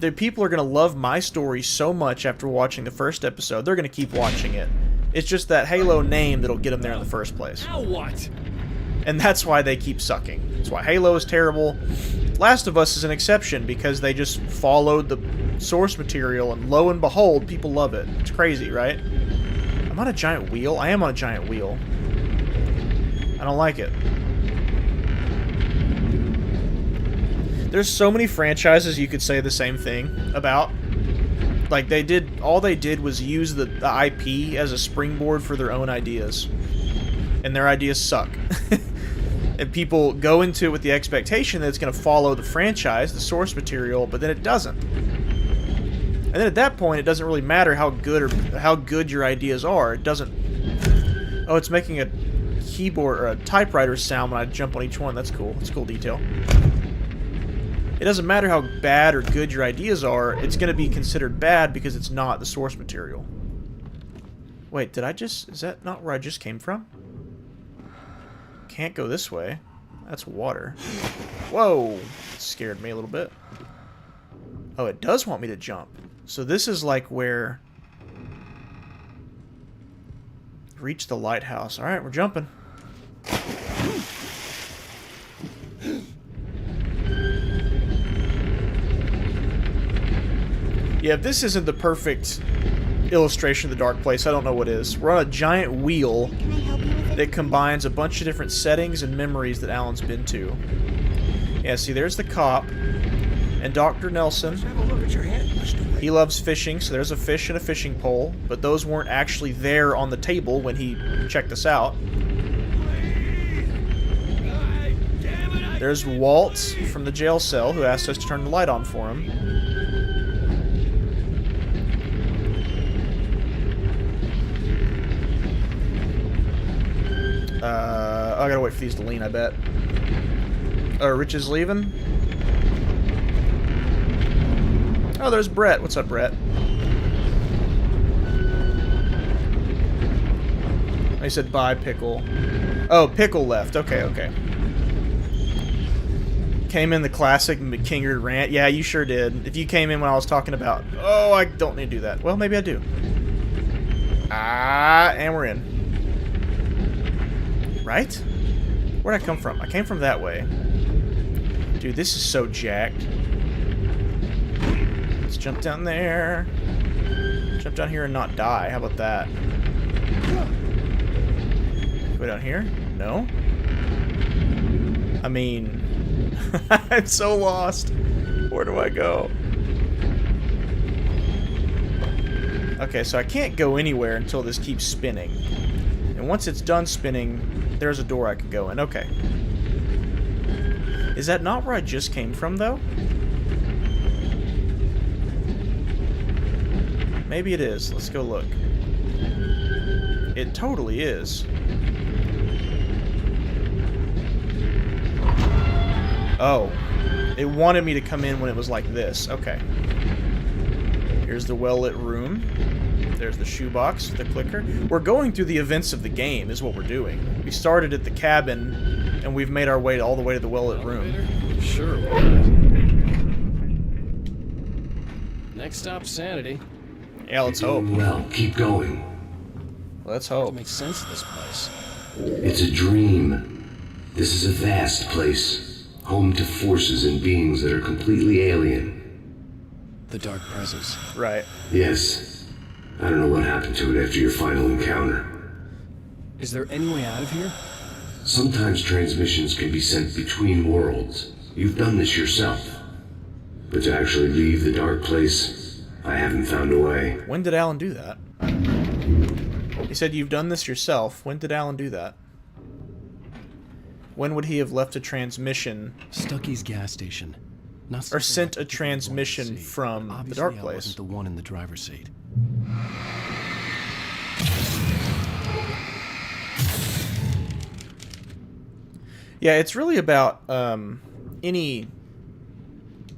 S3: The people are going to love my story so much after watching the first episode, they're going to keep watching it. It's just that Halo name that'll get them there in the first place.
S11: Now what?
S3: And that's why they keep sucking. That's why Halo is terrible. Last of Us is an exception because they just followed the source material, and lo and behold, people love it. It's crazy, right? I'm on a giant wheel? I am on a giant wheel. I don't like it. There's so many franchises you could say the same thing about. Like, all they did was use the IP as a springboard for their own ideas. And their ideas suck. And people go into it with the expectation that it's going to follow the franchise, the source material, but then it doesn't. And then at that point, it doesn't really matter how good your ideas are. It doesn't... Oh, it's making a keyboard or a typewriter sound when I jump on each one. That's cool. That's a cool detail. It doesn't matter how bad or good your ideas are. It's going to be considered bad because it's not the source material. Wait, is that not where I just came from? Can't go this way. That's water. Whoa! That scared me a little bit. Oh, it does want me to jump. So this is like where... Reach the lighthouse. Alright, we're jumping. Yeah, if this isn't the perfect illustration of the Dark Place, I don't know what is. We're on a giant wheel that combines a bunch of different settings and memories that Alan's been to. Yeah, see, there's the cop and Dr. Nelson.
S4: Have a look at your head, Mr.
S3: He loves fishing, so there's a fish and a fishing pole, but those weren't actually there on the table when he checked us out. There's Walt from the jail cell who asked us to turn the light on for him. I gotta wait for these to lean, I bet. Rich is leaving. Oh, there's Brett. What's up, Brett? He said bye, Pickle. Oh, Pickle left. Okay, okay. Came in the classic McKingard rant. Yeah, you sure did. If you came in when I was talking about, oh, I don't need to do that. Well, maybe I do. And we're in. Right? Where'd I come from? I came from that way. Dude, this is so jacked. Let's jump down there. Jump down here and not die. How about that? Go down here? No? I mean... I'm so lost. Where do I go? Okay, so I can't go anywhere until this keeps spinning. And once it's done spinning, there's a door I can go in. Okay. Is that not where I just came from, though? Maybe it is. Let's go look. It totally is. Oh. It wanted me to come in when it was like this. Okay. Here's the well-lit room. There's the shoebox, the clicker. We're going through the events of the game, is what we're doing. We started at the cabin, and we've made our way all the way to the well-lit room.
S11: Sure. Next stop, Sanity.
S3: Yeah, let's hope.
S8: Well, keep going.
S3: Let's hope.
S11: It makes sense of this place.
S8: It's a dream. This is a vast place, home to forces and beings that are completely alien.
S11: The Dark Presence.
S3: Right.
S8: Yes. I don't know what happened to it after your final encounter.
S11: Is there any way out of here?
S8: Sometimes transmissions can be sent between worlds. You've done this yourself. But to actually leave the Dark Place, I haven't found a way.
S3: When did Alan do that? He said you've done this yourself. When did Alan do that? When would he have left a transmission?
S1: Stucky's gas station. Not
S3: or
S1: something
S3: sent
S1: I
S3: a transmission
S1: want to see.
S3: from
S1: Obviously,
S3: the Dark
S1: I
S3: Place?
S1: wasn't the one in the driver's seat.
S3: Yeah, it's really about any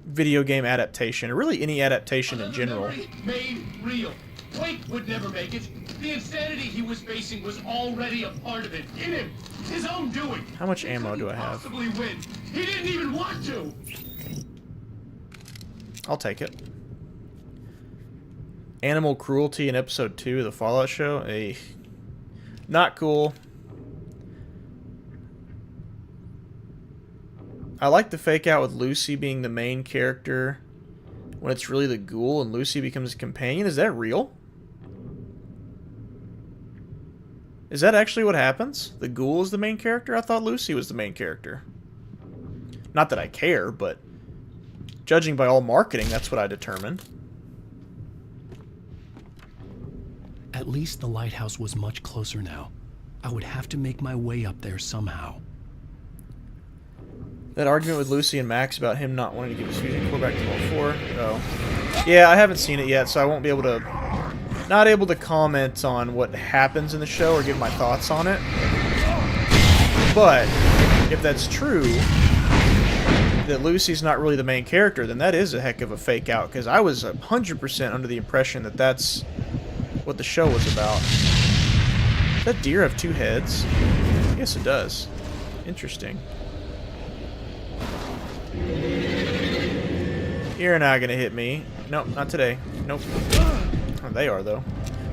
S3: video game adaptation, or really any adaptation in general.
S6: Made real. Blake would never make it. The insanity he was facing was already a part of it. In him. His own doing.
S3: How much ammo do I have?
S6: Possibly win. He didn't even want to.
S3: I'll take it. Animal cruelty in episode 2 of the Fallout show. Not cool. I like the fake out with Lucy being the main character when it's really the ghoul and Lucy becomes a companion. Is that real? Is that actually what happens? The ghoul is the main character? I thought Lucy was the main character. Not that I care, but judging by all marketing, that's what I determined.
S1: At least the lighthouse was much closer now. I would have to make my way up there somehow.
S3: That argument with Lucy and Max about him not wanting to give his fusion core back to Vault 4. Oh. Yeah, I haven't seen it yet, so I won't be able to... Not able to comment on what happens in the show or give my thoughts on it. But, if that's true, that Lucy's not really the main character, then that is a heck of a fake out, because I was 100% under the impression that that's what the show was about. Does that deer have 2 heads? Yes, it does. Interesting. You're not gonna hit me. Nope, not today. Nope. Oh, they are, though.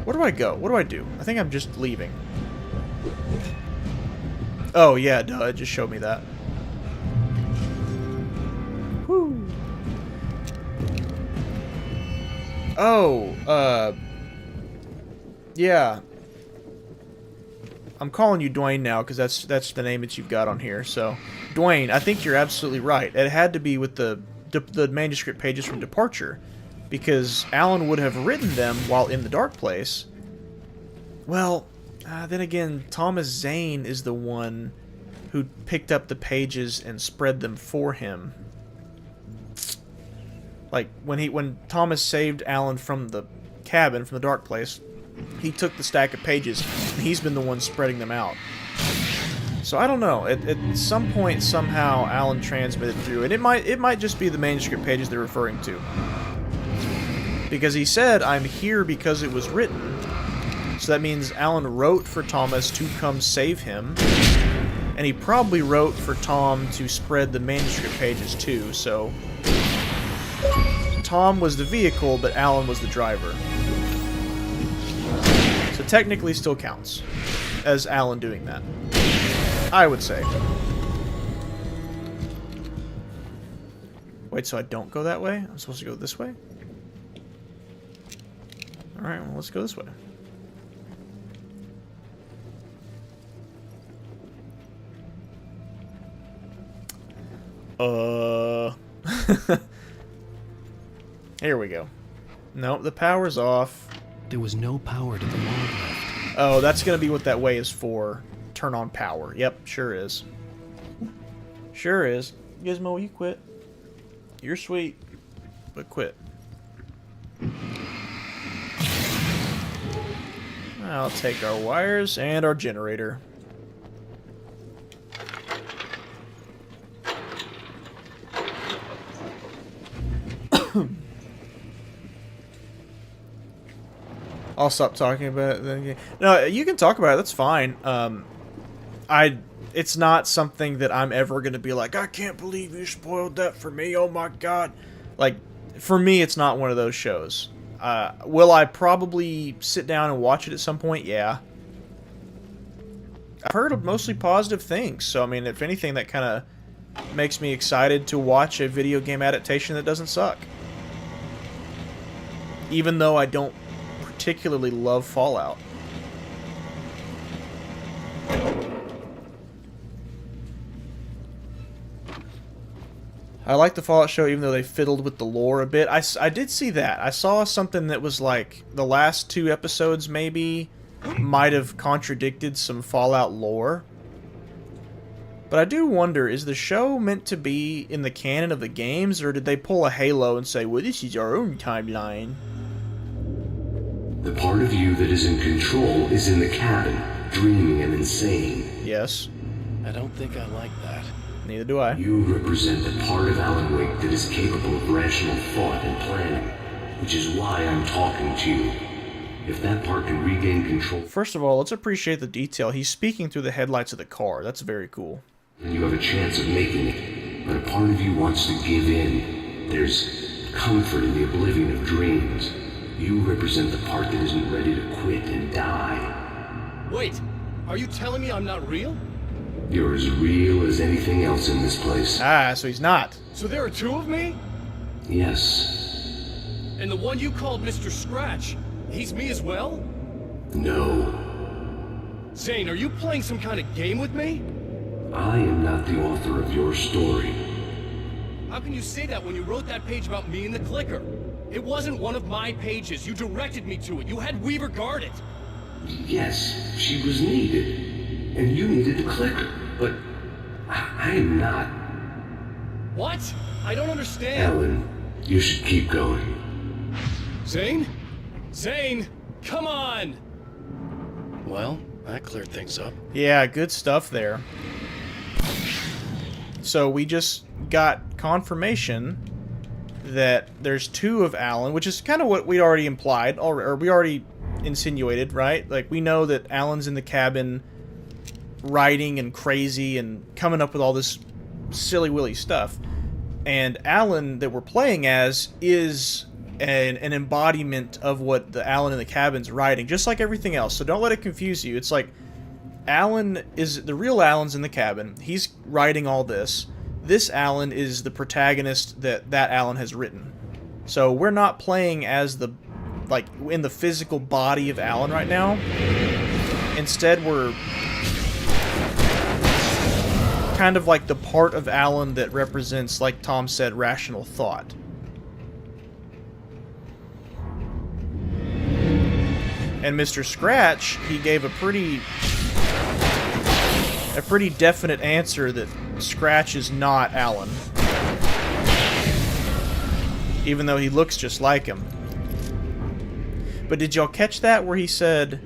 S3: Where do I go? What do I do? I think I'm just leaving. Oh, yeah, duh. It just showed me that. Whew. Oh, yeah. I'm calling you Dwayne now because that's the name that you've got on here. So, Dwayne, I think you're absolutely right. It had to be with the manuscript pages from Departure, because Alan would have written them while in the Dark Place. Well, then again, Thomas Zane is the one who picked up the pages and spread them for him. Like when Thomas saved Alan from the cabin, from the Dark Place, he took the stack of pages and he's been the one spreading them out. So I don't know. At some point, somehow, Alan transmitted through, and it might just be the manuscript pages they're referring to, because he said, "I'm here because it was written." So that means Alan wrote for Thomas to come save him, and he probably wrote for Tom to spread the manuscript pages too. So Tom was the vehicle, but Alan was the driver. So technically, still counts as Alan doing that, I would say. Wait, so I don't go that way? I'm supposed to go this way? Alright, well, let's go this way. Here we go. Nope, the power's off.
S1: There was no power to the log left.
S3: Oh, that's gonna be what that way is for. Turn on power. Yep, sure is. Sure is. Gizmo, you quit. You're sweet, but quit. I'll take our wires and our generator. I'll stop talking about it then. No, you can talk about it. That's fine. It's not something that I'm ever going to be like, I can't believe you spoiled that for me. Oh my god. Like, for me, it's not one of those shows. Will I probably sit down and watch it at some point? Yeah. I've heard mostly positive things. So, I mean, if anything, that kind of makes me excited to watch a video game adaptation that doesn't suck. Even though I don't particularly love Fallout. I like the Fallout show even though they fiddled with the lore a bit. I did see that. I saw something that was like the last 2 episodes maybe might have contradicted some Fallout lore. But I do wonder, is the show meant to be in the canon of the games, or did they pull a Halo and say, well, this is our own timeline?
S8: The part of you that is in control is in the cabin, dreaming and insane.
S3: Yes.
S1: I don't think I like that.
S3: Neither do I.
S8: You represent the part of Alan Wake that is capable of rational thought and planning, which is why I'm talking to you. If that part can regain control...
S3: First of all, let's appreciate the detail. He's speaking through the headlights of the car. That's very cool.
S8: And you have a chance of making it, but a part of you wants to give in. There's comfort in the oblivion of dreams. You represent the part that isn't ready to quit and die.
S11: Wait, are you telling me I'm not real?
S8: You're as real as anything else in this place.
S3: Ah, so he's not.
S11: So there are two of me?
S8: Yes.
S11: And the one you called Mr. Scratch, he's me as well?
S8: No.
S11: Zane, are you playing some kind of game with me?
S8: I am not the author of your story.
S11: How can you say that when you wrote that page about me and the clicker? It wasn't one of my pages. You directed me to it. You had Weaver guard it.
S8: Yes, she was needed. And you needed the clicker. But I am not.
S11: What? I don't understand.
S8: Alan, you should keep going.
S11: Zane? Zane! Come on!
S1: Well, that cleared things up.
S3: Yeah, good stuff there. So we just got confirmation that there's two of Alan, which is kind of what we already implied, or we already insinuated, right? Like, we know that Alan's in the cabin writing and crazy and coming up with all this silly willy stuff. And Alan that we're playing as is an embodiment of what the Alan in the cabin's writing, just like everything else. So don't let it confuse you. It's like Alan is the real Alan's in the cabin. He's writing all this. This Alan is the protagonist that Alan has written. So we're not playing as the, like, in the physical body of Alan right now. Instead, we're kind of like the part of Alan that represents, like Tom said, rational thought. And Mr. Scratch, he gave a pretty definite answer that Scratch is not Alan. Even though he looks just like him. But did y'all catch that where he said,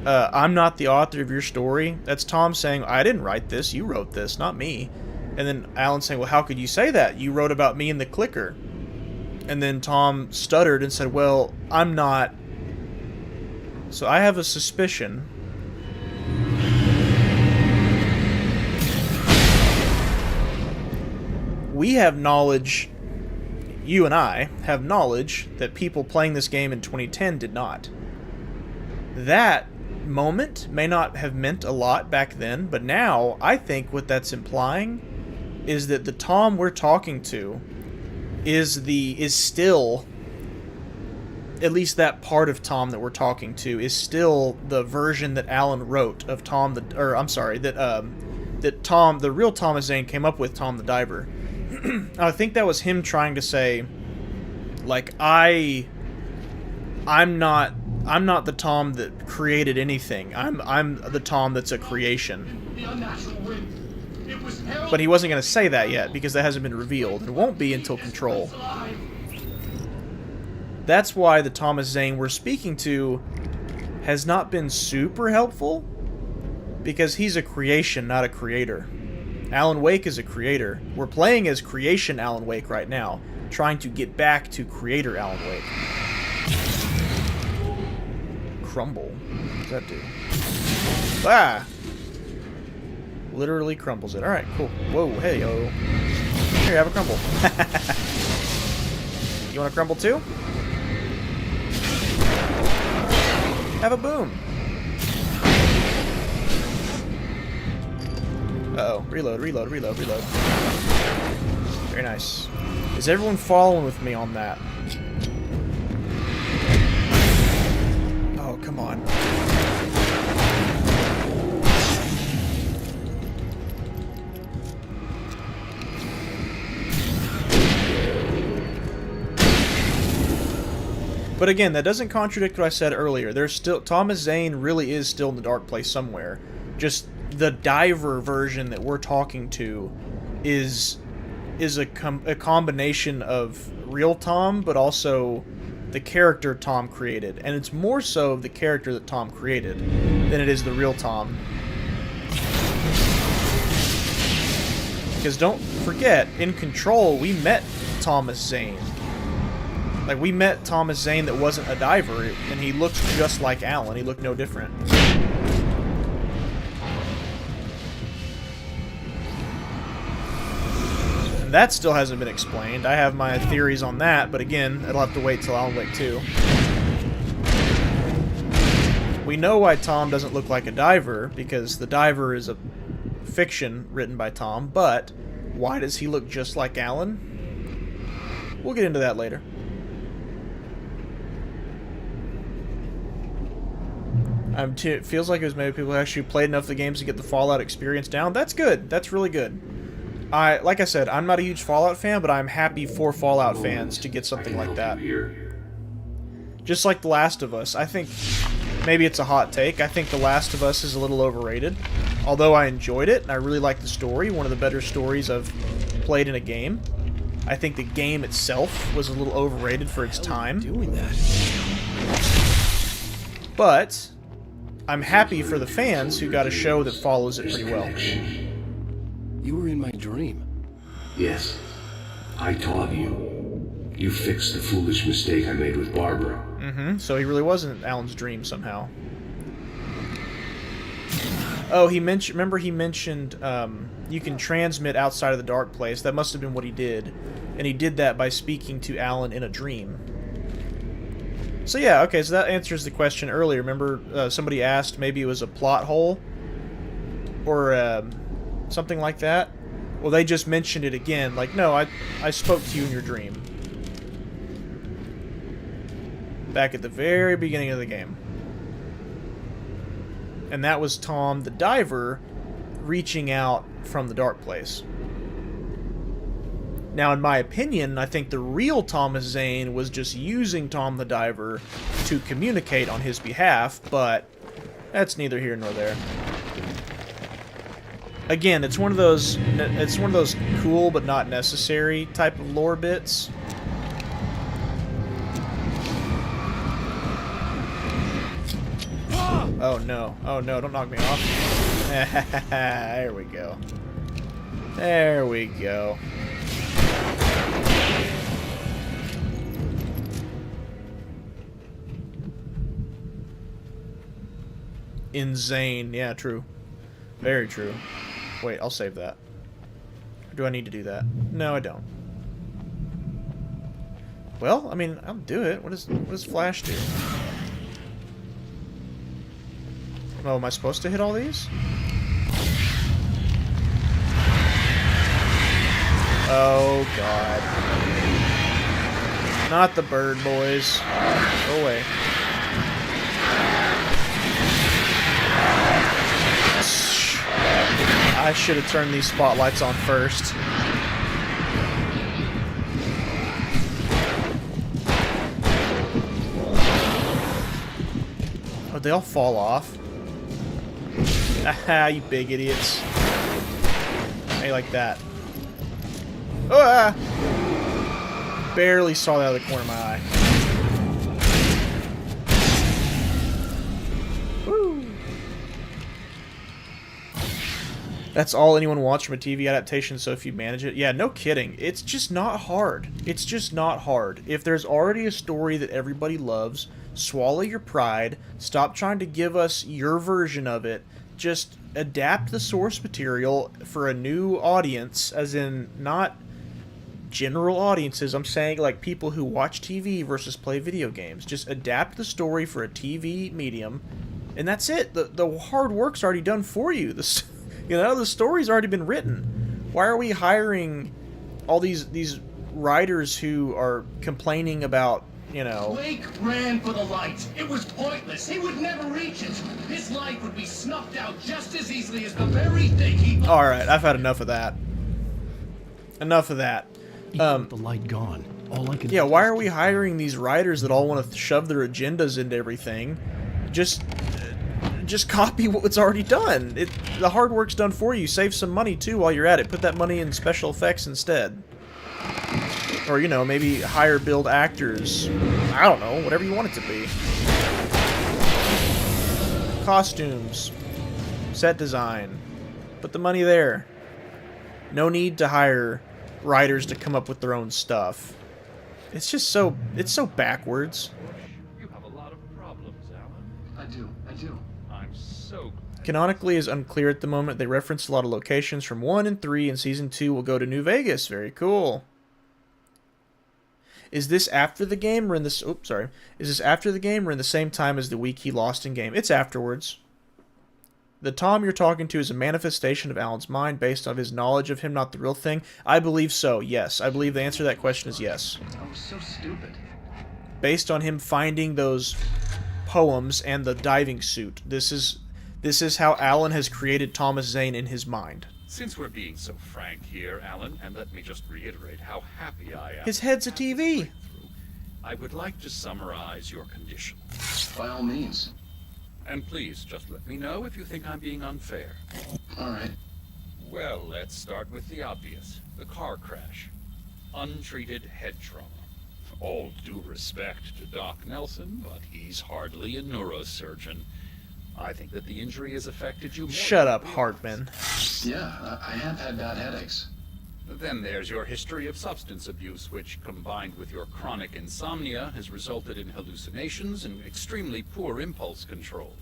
S3: I'm not the author of your story? That's Tom saying, I didn't write this, you wrote this, not me. And then Alan saying, well, how could you say that? You wrote about me and the clicker. And then Tom stuttered and said, well, I'm not. So I have a suspicion we have knowledge, you and I have knowledge that people playing this game in 2010 did not. That moment may not have meant a lot back then, but now I think what that's implying is that the Tom we're talking to is still, at least that part of Tom that we're talking to is still the version that Alan wrote of Tom the, or I'm sorry, that Tom, the real Thomas Zane came up with, Tom the Diver. I think that was him trying to say, like, I'm not the Tom that created anything. I'm the Tom that's a creation. But he wasn't going to say that yet because that hasn't been revealed. It won't be until Control. That's why the Thomas Zane we're speaking to has not been super helpful, because he's a creation, not a creator. Alan Wake is a creator. We're playing as creation Alan Wake right now, trying to get back to creator Alan Wake. Crumble. What does that do? Ah! Literally crumbles it. Alright, cool. Whoa, hey, yo. Here, have a crumble. You want to crumble too? Have a boom. Uh-oh. Reload, reload, reload, reload. Very nice. Is everyone following with me on that? Oh, come on. But again, that doesn't contradict what I said earlier. There's still, Thomas Zane really is still in the dark place somewhere. Just the diver version that we're talking to is a combination of real Tom, but also the character Tom created. And it's more so of the character that Tom created than it is the real Tom. Because don't forget, in Control, we met Thomas Zane. Like, we met Thomas Zane that wasn't a diver, and he looked just like Alan. He looked no different. And that still hasn't been explained. I have my theories on that, but again, it'll have to wait till Alan Wake 2. We know why Tom doesn't look like a diver, because the diver is fiction written by Tom, but why does he look just like Alan? We'll get into that later. It feels like it was maybe people who actually played enough of the games to get the Fallout experience down. That's good. That's really good. Like I said, I'm not a huge Fallout fan, but I'm happy for Fallout fans to get something like that. Just like The Last of Us. I think, maybe it's a hot take, I think The Last of Us is a little overrated. Although I enjoyed it, and I really liked the story, one of the better stories I've played in a game. I think the game itself was a little overrated for its time.
S1: Doing that.
S3: But I'm happy for the fans who got a show that follows it pretty well.
S1: You were in my dream.
S8: Yes. I taught you. You fixed the foolish mistake I made with Barbara.
S3: So he really wasn't Alan's dream somehow. Oh, remember he mentioned you can transmit outside of the dark place. That must have been what he did. And he did that by speaking to Alan in a dream. So yeah, okay, so that answers the question earlier. Remember somebody asked maybe it was a plot hole? Or something like that? Well, they just mentioned it again. Like, no, I spoke to you in your dream. Back at the very beginning of the game. And that was Tom the Diver reaching out from the dark place. Now, in my opinion, I think the real Thomas Zane was just using Tom the Diver to communicate on his behalf, but that's neither here nor there. Again, it's one of those cool but not necessary type of lore bits. Oh no, don't knock me off. There we go. There we go. Insane. Yeah, true. Very true. Wait, I'll save that. Or do I need to do that? No, I don't. Well, I mean, I'll do it. What does Flash do? Oh, am I supposed to hit all these? Oh, God. Not the bird boys. Go away. I should have turned these spotlights on first. Oh, they all fall off? Aha, you big idiots. How you like that? Ah! Barely saw that out of the corner of my eye. Woo! That's all anyone wants from a TV adaptation, so if you manage it... Yeah, no kidding. It's just not hard. It's just not hard. If there's already a story that everybody loves, swallow your pride, stop trying to give us your version of it, just adapt the source material for a new audience, as in not general audiences. I'm saying like people who watch TV versus play video games. Just adapt the story for a TV medium, and that's it. The hard work's already done for you. The story's already been written. Why are we hiring all these writers who are complaining about, you know...
S5: Blake ran for the light. It was pointless. He would never reach it. His life would be snuffed out just as easily as the very thing he...
S3: Alright, I've had enough of that. Enough of that.
S1: Even with the light gone, all I can...
S3: Yeah, why are we hiring these writers that all want to shove their agendas into everything? Just copy what's already done. The hard work's done for you. Save some money, too, while you're at it. Put that money in special effects instead. Or, you know, maybe hire build actors. I don't know, whatever you want it to be. Costumes. Set design. Put the money there. No need to hire writers to come up with their own stuff. It's just so... It's so backwards.
S6: You have a lot of problems, Alan.
S5: I do.
S6: I'm so...
S3: Canonically is unclear at the moment. They reference a lot of locations from 1 and 3, and Season 2 will go to New Vegas. Very cool. Is this after the game or in this... Oops, sorry. Is this after the game or in the same time as the week he lost in game? It's afterwards. The Tom you're talking to is a manifestation of Alan's mind based on his knowledge of him, not the real thing. I believe so, yes. I believe the answer to that question is yes.
S5: I was so stupid.
S3: Based on him finding those poems and the diving suit. This is how Alan has created Thomas Zane in his mind.
S12: Since we're being so frank here, Alan, and let me just reiterate how happy I am.
S3: His head's a TV.
S12: I would like to summarize your condition.
S5: By all means.
S12: And please, just let me know if you think I'm being unfair.
S5: All right.
S12: Well, let's start with the obvious. The car crash. Untreated head trauma. All due respect to Doc Nelson, but he's hardly a neurosurgeon. I think that the injury has affected you more.
S3: Shut up, Hartman.
S5: Yeah, I have had bad headaches.
S12: Then there's your history of substance abuse, which, combined with your chronic insomnia, has resulted in hallucinations and extremely poor impulse control.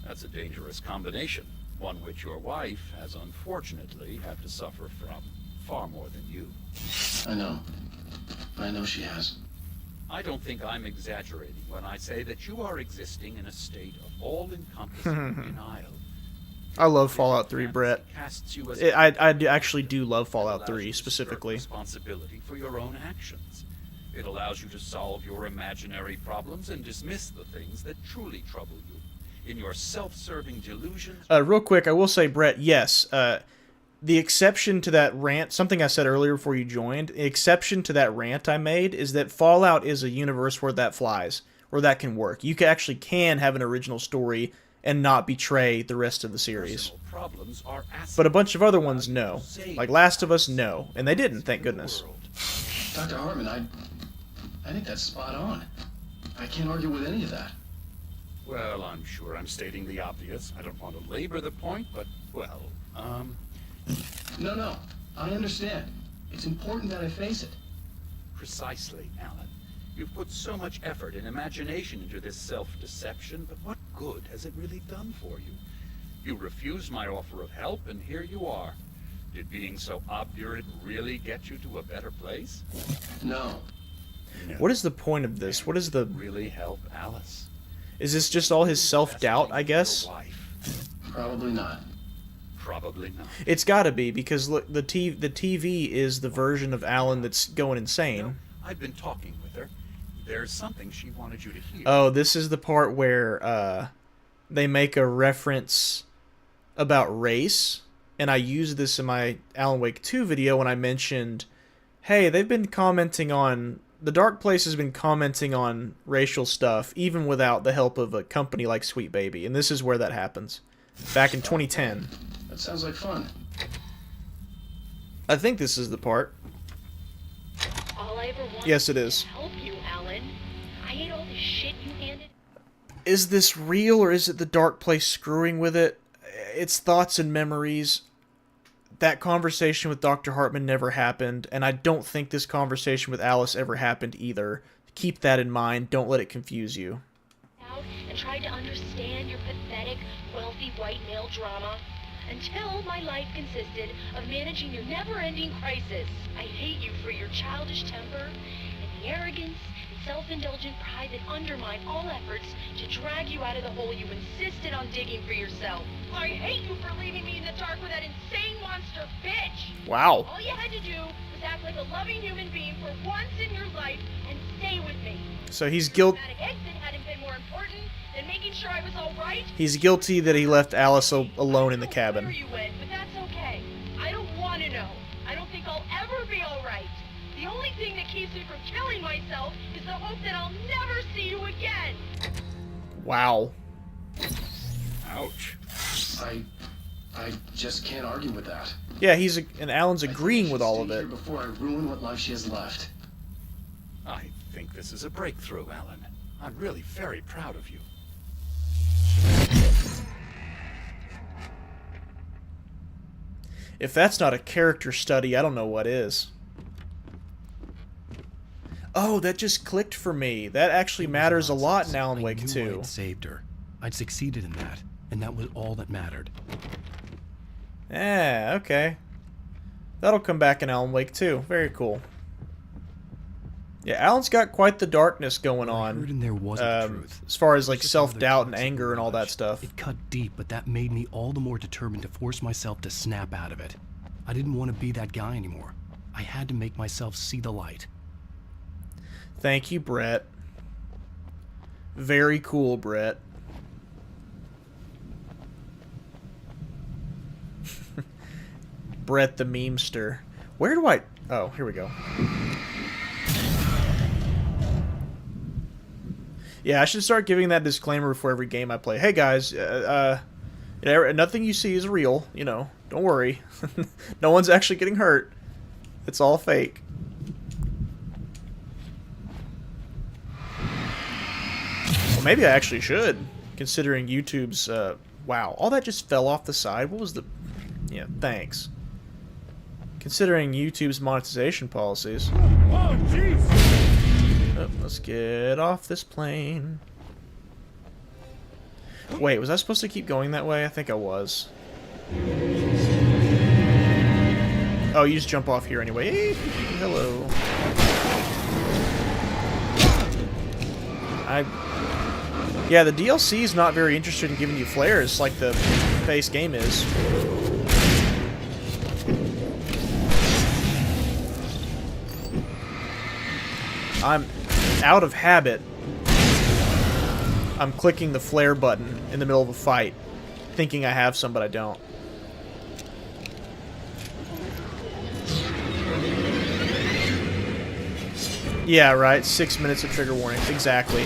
S12: That's a dangerous combination, one which your wife has unfortunately had to suffer from far more than you.
S5: I know she has.
S12: I don't think I'm exaggerating when I say that you are existing in a state of all-encompassing denial.
S3: I love Fallout 3, Brett. I actually do love Fallout 3, specifically.
S12: Responsibility for your own actions. It allows you to solve your imaginary problems and dismiss the things that truly trouble you. In your self-serving delusions...
S3: Real quick, I will say, Brett, yes, the exception to that rant, something I said earlier before you joined, the exception to that rant I made is that Fallout is a universe where that flies, where that can work. You actually can have an original story and not betray the rest of the series. But a bunch of other ones, no. Like Last of Us, no. And they didn't, thank goodness.
S5: Dr. Hartman, I think that's spot on. I can't argue with any of that.
S12: Well, I'm sure I'm stating the obvious. I don't want to labor the point, but, well,
S5: No, I understand. It's important that I face it.
S12: Precisely, Alan. You've put so much effort and imagination into this self-deception, but what good has it really done for you? You refused my offer of help, and here you are. Did being so obdurate really get you to a better place?
S5: No.
S3: What is the point of this? What is the...
S12: Really help Alice?
S3: Is this just all his self-doubt, I guess?
S5: Probably not.
S12: Probably not.
S3: It's gotta be, because look, the TV is the version of Alan that's going insane.
S12: No, I've been talking with her. There's something she wanted you to hear.
S3: Oh, this is the part where they make a reference about race, and I used this in my Alan Wake 2 video when I mentioned, hey, they've been commenting on... The Dark Place has been commenting on racial stuff, even without the help of a company like Sweet Baby, and this is where that happens. Back in 2010.
S5: That sounds like fun.
S3: I think this is the part.
S7: All I ever wanted
S3: Yes, it is.
S7: to help you, Alan. I ate all the shit you handed.
S3: Is this real, or is it the Dark Place screwing with it? It's thoughts and memories. That conversation with Dr. Hartman never happened, and I don't think this conversation with Alice ever happened either. Keep that in mind. Don't let it confuse you.
S7: Out and tried to understand your pathetic, wealthy white male drama. Until my life consisted of managing your never-ending crisis. I hate you for your childish temper and the arrogance and self-indulgent pride that undermine all efforts to drag you out of the hole you insisted on digging for yourself. I hate you for leaving me in the dark with that insane monster bitch!
S3: Wow.
S7: All you had to do was act like a loving human being for once in your life and stay with me.
S3: So he's guilty.
S7: Exit hadn't been more important than making sure I was all right.
S3: He's guilty that he left Alice alone in the cabin.
S7: Where you went, but that's okay. I don't want to know. I don't think I'll ever be all right. The only thing that keeps me from killing myself is the hope that I'll never see you again.
S3: Wow.
S12: Ouch.
S5: I just can't argue with that.
S3: Yeah, and Alan's agreeing with all of it.
S5: Before I ruin what life she has left.
S12: I think this is a breakthrough, Alan. I'm really very proud of you.
S3: If that's not a character study, I don't know what is. Oh, that just clicked for me. That actually matters a lot in Alan Wake 2.
S1: I'd saved her. I'd succeeded in that, and that was all that mattered.
S3: Okay. That'll come back in Alan Wake 2. Very cool. Yeah, Alan's got quite the darkness going on.
S1: heard in there wasn't the truth.
S3: As far as like
S1: Just another
S3: self-doubt and
S1: toxic
S3: anger and all that
S1: mirage.
S3: stuff.
S1: It cut deep, but that made me all the more determined to force myself to snap out of it. I didn't want to be that guy anymore. I had to make myself see the light.
S3: Thank you, Brett. Very cool, Brett. Brett the memester. Where do I... Oh, here we go. Yeah, I should start giving that disclaimer before every game I play. Hey guys, nothing you see is real, you know. Don't worry. No one's actually getting hurt. It's all fake. Well, maybe I actually should, considering YouTube's... wow, all that just fell off the side. What was the... Yeah, thanks. Considering YouTube's monetization policies.
S6: Oh, jeez!
S3: Oh, let's get off this plane. Wait, was I supposed to keep going that way? I think I was. Oh, you just jump off here anyway. Hey, hello. Yeah, the DLC is not very interested in giving you flares like the base game is. I'm out of habit. I'm clicking the flare button in the middle of a fight, thinking I have some, but I don't. Yeah, right. 6 minutes of trigger warning. Exactly.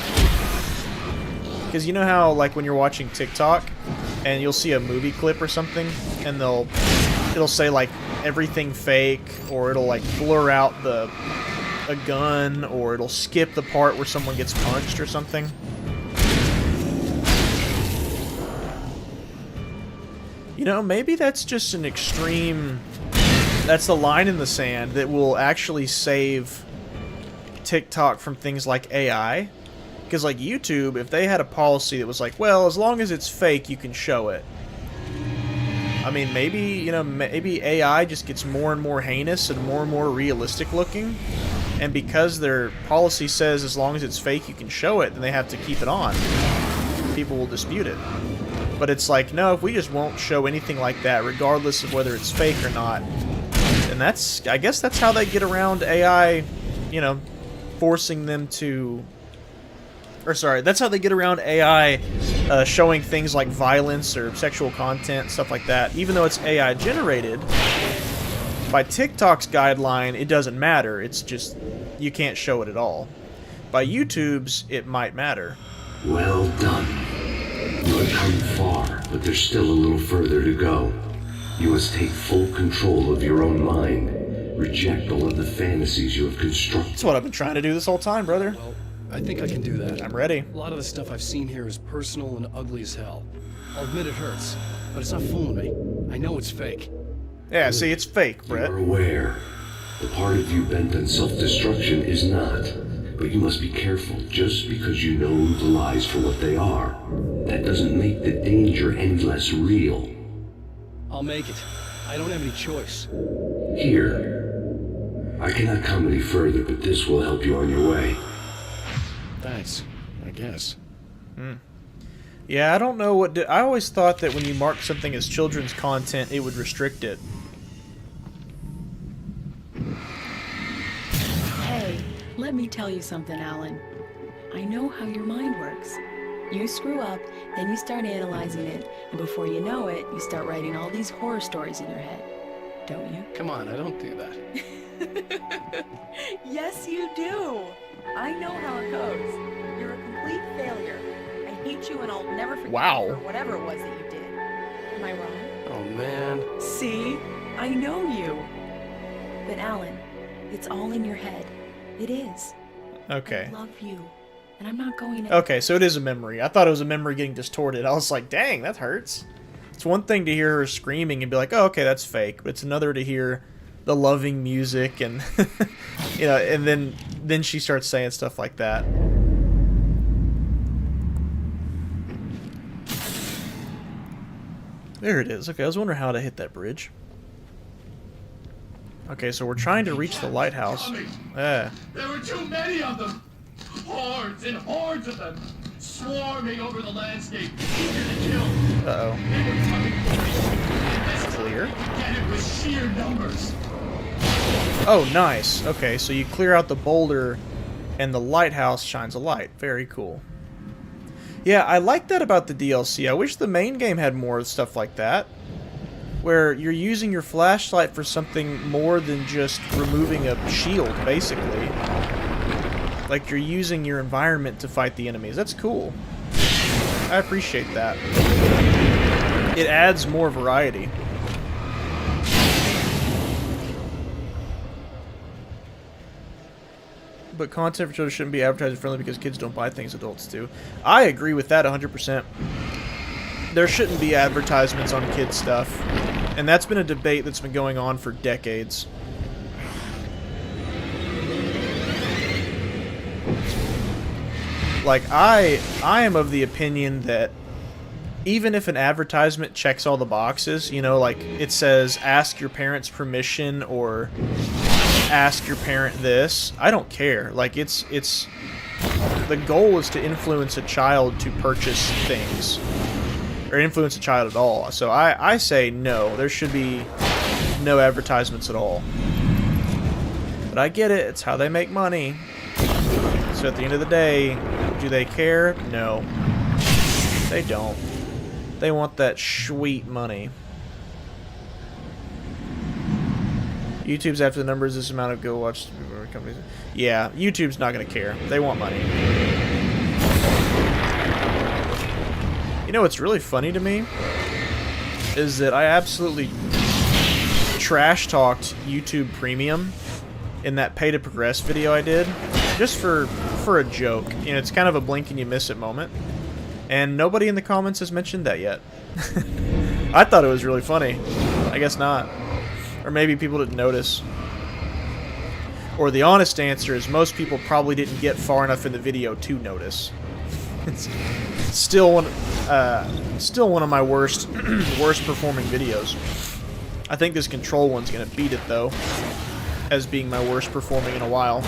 S3: Because you know how, like, when you're watching TikTok, and you'll see a movie clip or something, and it'll say, like, everything fake, or it'll, like, blur out a gun, or it'll skip the part where someone gets punched or something. You know, maybe that's just an extreme... That's the line in the sand that will actually save TikTok from things like AI. Because, like, YouTube, if they had a policy that was like, well, as long as it's fake, you can show it. I mean, maybe, you know, maybe AI just gets more and more heinous and more realistic looking. And because their policy says as long as it's fake, you can show it, then they have to keep it on. People will dispute it. But it's like, no, if we just won't show anything like that, regardless of whether it's fake or not, then that's, I guess that's how they get around AI, you know, forcing them to... Or sorry, that's how they get around AI showing things like violence or sexual content, stuff like that. Even though it's AI generated, by TikTok's guideline, it doesn't matter. It's just, you can't show it at all. By YouTube's, it might matter.
S8: Well done. You have come far, but there's still a little further to go. You must take full control of your own mind. Reject all of the fantasies you have constructed.
S3: That's what I've been trying to do this whole time, brother.
S1: Well, I think I can do that.
S3: I'm ready.
S1: A lot of the stuff I've seen here is personal and ugly as hell. I'll admit it hurts, but it's not fooling me. I know it's fake.
S3: Yeah, see, it's fake, Brett.
S8: You are aware. The part of you bent on self-destruction is not. But you must be careful. Just because you know the lies for what they are, that doesn't make the danger any less real.
S1: I'll make it. I don't have any choice.
S8: Here. I cannot come any further, but this will help you on your way.
S1: Thanks, I guess.
S3: Yeah, I don't know what... I always thought that when you mark something as children's content, it would restrict it.
S10: Hey, let me tell you something, Alan. I know how your mind works. You screw up, then you start analyzing it, and before you know it, you start writing all these horror stories in your head. Don't you?
S1: Come on, I don't do that.
S10: Yes, you do. I know how it goes. You're a complete failure. I hate you and I'll never forgive
S3: Wow.
S10: you for whatever it was that you did. Am I wrong?
S1: Oh, man.
S10: See? I know you. But Alan, it's all in your head. It is.
S3: Okay.
S10: I love you. And I'm not going to...
S3: Okay, so it is a memory. I thought it was a memory getting distorted. I was like, dang, that hurts. It's one thing to hear her screaming and be like, oh, okay, that's fake. But it's another to hear the loving music and, you know, and then she starts saying stuff like that. There it is. Okay, I was wondering how to hit that bridge. Okay, so we're trying to reach the lighthouse.
S5: There were too many of them. Hordes and hordes of them, swarming over the landscape, eager to kill.
S3: Uh-oh.
S5: They were coming for
S3: Clear?
S5: Get it with sheer numbers.
S3: Oh, nice. Okay, so you clear out the boulder, and the lighthouse shines a light. Very cool. Yeah, I like that about the DLC. I wish the main game had more stuff like that, where you're using your flashlight for something more than just removing a shield, basically. Like, you're using your environment to fight the enemies. That's cool. I appreciate that. It adds more variety. But content for children shouldn't be advertising friendly because kids don't buy things adults do. I agree with that 100%. There shouldn't be advertisements on kids stuff. And that's been a debate that's been going on for decades. Like, I am of the opinion that even if an advertisement checks all the boxes, you know, like it says ask your parents' permission or ask your parent this, I don't care. Like, it's the goal is to influence a child to purchase things, or influence a child at all. So I say no, there should be no advertisements at all. But I get it, it's how they make money. So at the end of the day, do they care? No. They don't. They want that sweet money. YouTube's after the numbers, this amount of go watch companies. Yeah, YouTube's not going to care. They want money. You know what's really funny to me? Is that I absolutely trash-talked YouTube Premium in that pay to progress video I did. Just for a joke. You know, it's kind of a blink and you miss it moment. And nobody in the comments has mentioned that yet. I thought it was really funny. I guess not. Or maybe people didn't notice. Or the honest answer is most people probably didn't get far enough in the video to notice. It's still one of my worst performing videos. I think this Control one's gonna beat it though, as being my worst performing in a while.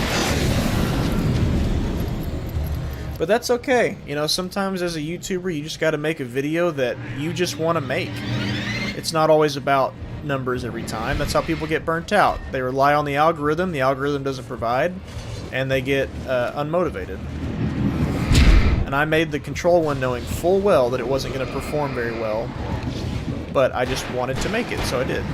S3: But that's okay. You know, sometimes as a YouTuber, you just got to make a video that you just want to make. It's not always about numbers every time. That's how people get burnt out. They rely on the algorithm doesn't provide, and they get unmotivated. And I made the Control one knowing full well that it wasn't going to perform very well, but I just wanted to make it, so I did.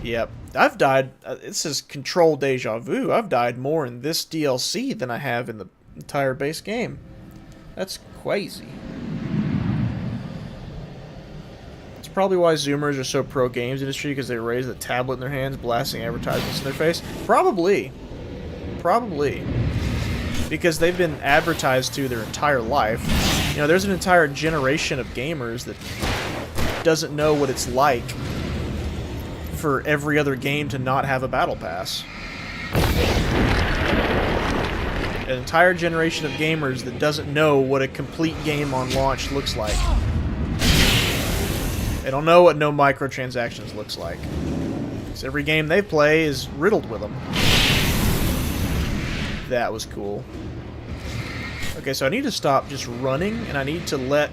S3: Yep. I've died, this is Control Deja Vu, I've died more in this DLC than I have in the entire base game. That's crazy. It's probably why Zoomers are so pro games industry, because they raise the tablet in their hands, blasting advertisements in their face. Probably. Probably. Because they've been advertised to their entire life. You know, there's an entire generation of gamers that doesn't know what it's like for every other game to not have a battle pass. An entire generation of gamers that doesn't know what a complete game on launch looks like. They don't know what no microtransactions looks like. Because every game they play is riddled with them. That was cool. Okay, so I need to stop just running, and I need to let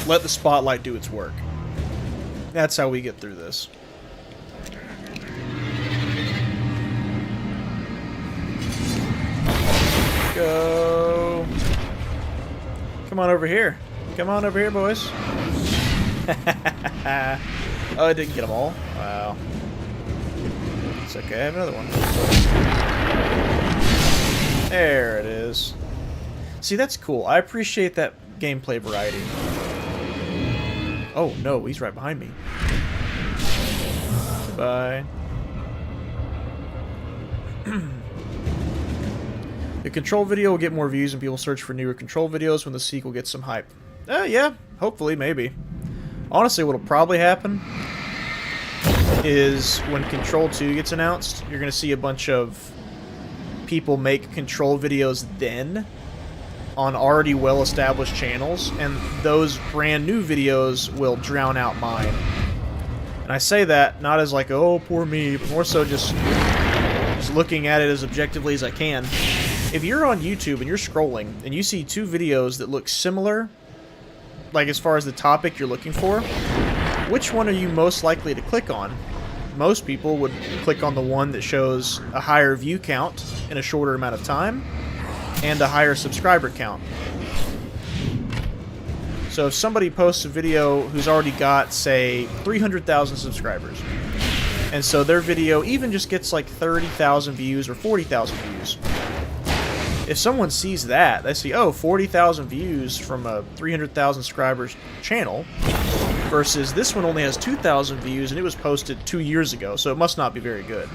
S3: the spotlight do its work. That's how we get through this. Go. Come on over here. Come on over here, boys. Oh, I didn't get them all. Wow. It's okay, I have another one. There it is. See, that's cool. I appreciate that gameplay variety. Oh, no, he's right behind me. Goodbye. The Control video will get more views and people search for newer Control videos when the sequel gets some hype. Yeah, hopefully, maybe. Honestly, what'll probably happen is when Control 2 gets announced, you're going to see a bunch of people make Control videos then on already well-established channels, and those brand new videos will drown out mine. And And I say that not as like, oh, poor me, but more so just looking at it as objectively as I can. If you're on YouTube and you're scrolling and you see two videos that look similar, like as far as the topic you're looking for, which one are you most likely to click on? Most people would click on the one that shows a higher view count in a shorter amount of time and a higher subscriber count. So if somebody posts a video who's already got, say, 300,000 subscribers, and so their video even just gets like 30,000 views or 40,000 views, if someone sees that, they see, oh, 40,000 views from a 300,000 subscribers channel, versus this one only has 2,000 views and it was posted 2 years ago, so it must not be very good.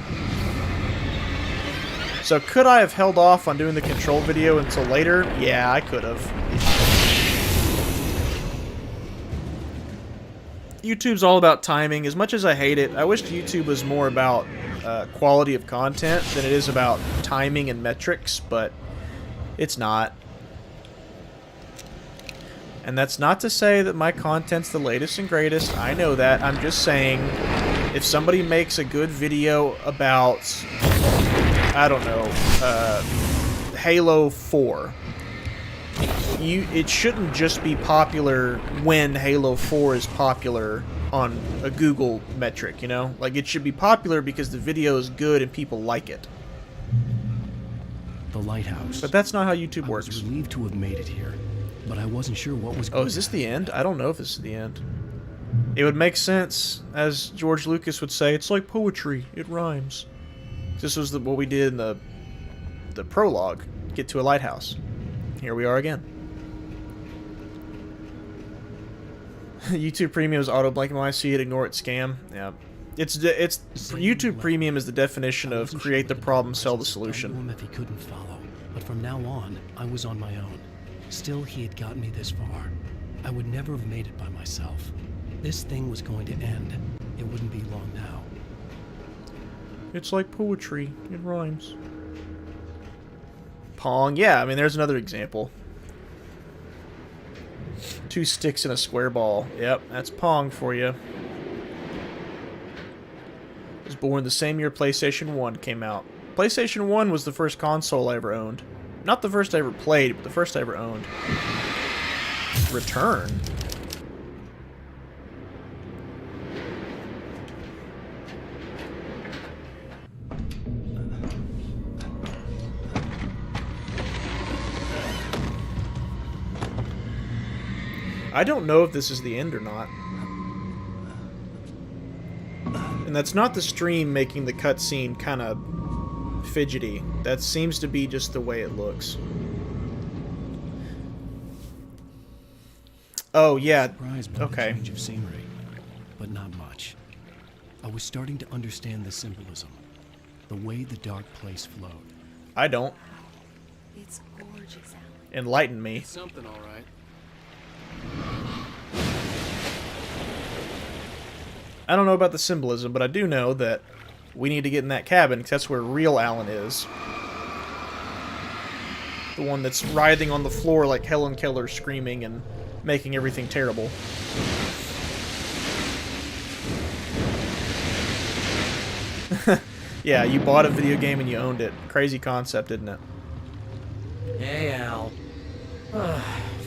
S3: So could I have held off on doing the control video until later? Yeah, I could have. YouTube's all about timing. As much as I hate it, I wish YouTube was more about quality of content than it is about timing and metrics, but it's not. And that's not to say that my content's the latest and greatest. I know that. I'm just saying, if somebody makes a good video about, I don't know, Halo 4, it shouldn't just be popular when Halo 4 is popular on a Google metric, you know? Like, it should be popular because the video is good and people like it.
S1: The lighthouse.
S3: But that's not how YouTube works.
S1: I was relieved to have made it here, but I wasn't sure what was going on.
S3: Oh, is this the end? I don't know if this is the end. It would make sense, as George Lucas would say, it's like poetry. It rhymes. This was what we did in the prologue. Get to a lighthouse. Here we are again. YouTube Premium is auto blanking when I see it. Ignore it. Scam. Yeah. It's YouTube Premium is the definition of create the problem, sell the solution.
S1: If he couldn't follow, but from now on, I was on my own. Still, he had gotten me this far. I would never have made it by myself. This thing was going to end. It wouldn't be long now.
S3: It's like poetry. It rhymes. Pong. Yeah, I mean, there's another example. 2 sticks in a square ball. Yep, that's Pong for you. Was born the same year PlayStation 1 came out. PlayStation 1 was the first console I ever owned. Not the first I ever played, but the first I ever owned. Return? I don't know if this is the end or not. And that's not the stream making the cutscene kind of fidgety. That seems to be just the way it looks. Oh, yeah.
S1: Surprised by the change of scenery, but not much. I was starting to understand the symbolism, the way the dark place flowed.
S3: I don't.
S2: It's gorgeous out.
S3: Enlighten me.
S11: Something, all right.
S3: I don't know about the symbolism, but I do know that we need to get in that cabin, because that's where real Alan is. The one that's writhing on the floor like Helen Keller, screaming and making everything terrible. Yeah, you bought a video game and you owned it. Crazy concept, isn't it?
S9: Hey, Al.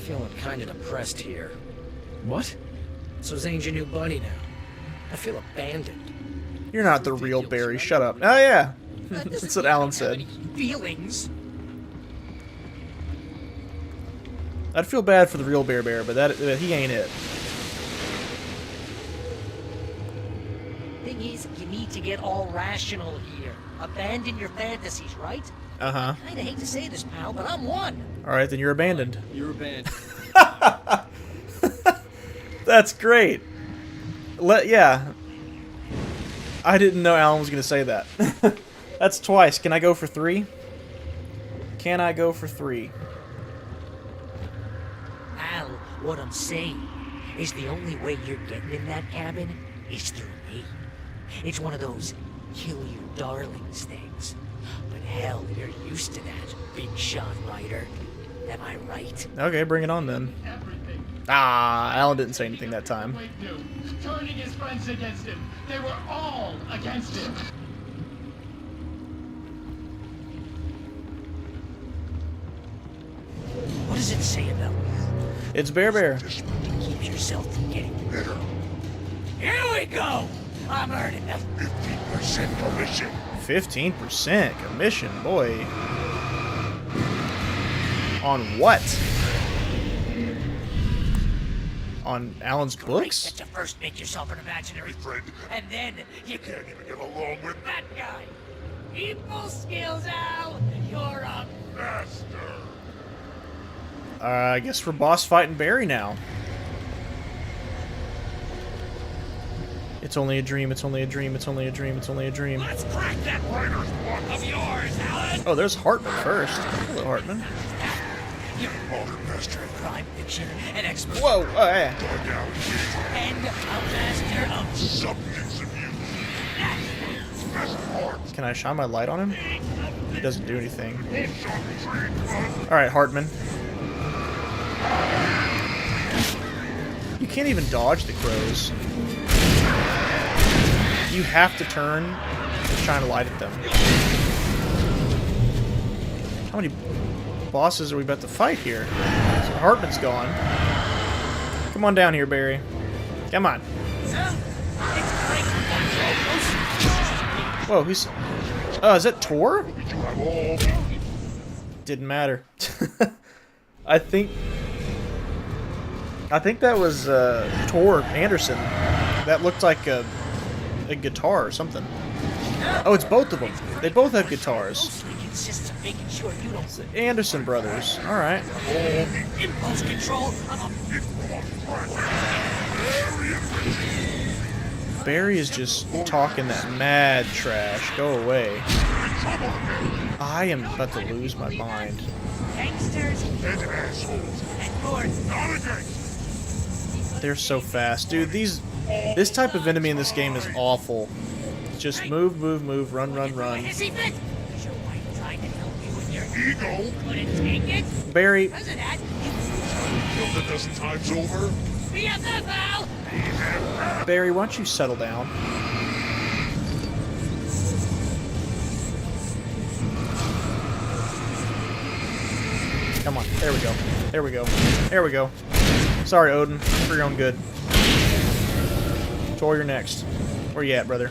S9: Feeling kind of depressed here.
S1: What?
S9: So Zane's your new buddy now. I feel abandoned.
S3: You're not the real Barry. Shut up. Oh, yeah. That's what Alan said.
S9: Feelings?
S3: I'd feel bad for the real Bear, but he ain't it.
S9: Thing is, you need to get all rational here. Abandon your fantasies, right?
S3: Uh-huh.
S9: I kinda hate to say this, pal, but I'm one.
S3: Alright, then you're abandoned.
S11: You're abandoned.
S3: That's great. Yeah. I didn't know Alan was going to say that. That's twice. Can I go for 3? Can I go for 3?
S9: Al, what I'm saying is the only way you're getting in that cabin is through me. It's one of those kill your darlings things. But hell, you're used to that, big shot writer. Am I right?
S3: Okay, bring it on then. Ah, Alan didn't say anything that time.
S5: Wake knew, turning his friends against him. They were all against him.
S9: What does it say about you?
S3: It's Bear.
S9: Keep yourself from getting bitter. Here we go! I'm earning a 50% commission.
S3: 15% commission, boy. On what? On Alan's books?
S9: That you first make yourself an imaginary friend, and then you can't even get along with that guy. People skills, Al. You're a master.
S3: I guess we're boss fighting Barry now. It's only a dream, it's only a dream, it's only a dream, it's only a dream.
S9: Let's crack that writer's block of yours, Alan.
S3: Oh, there's Hartman first. Hello, Hartman.
S9: You're a modern master of crime fiction, an expert.
S3: Whoa, yeah.
S9: And a master of substance abuse.
S3: Can I shine my light on him? He doesn't do anything. Alright, Hartman. You can't even dodge the crows. You have to turn and shine a light at them. How many bosses are we about to fight here? So Hartman's gone. Come on down here, Barry. Come on. Whoa, who's... Oh, is that Tor? Didn't matter. I think that was Tor Anderson. That looked like a guitar or something. Oh, it's both of them. They both have guitars. The Anderson brothers. All right.
S9: Impulse control.
S3: Barry is just talking that mad trash. Go away. I am about to lose my mind.
S9: Gangsters and assholes and lords. Not a gangster.
S3: They're so fast, dude. This type of enemy in this game is awful. Just move, move, move, run, run, run.
S9: Is your wife trying to help you with your ego? Couldn't take it.
S3: Barry.
S9: Killed a dozen times over. BFF, Al.
S3: Barry, why don't you settle down? Come on. There we go. There we go. There we go. Sorry, Odin. For your own good. Tor, you're next. Where you at, brother?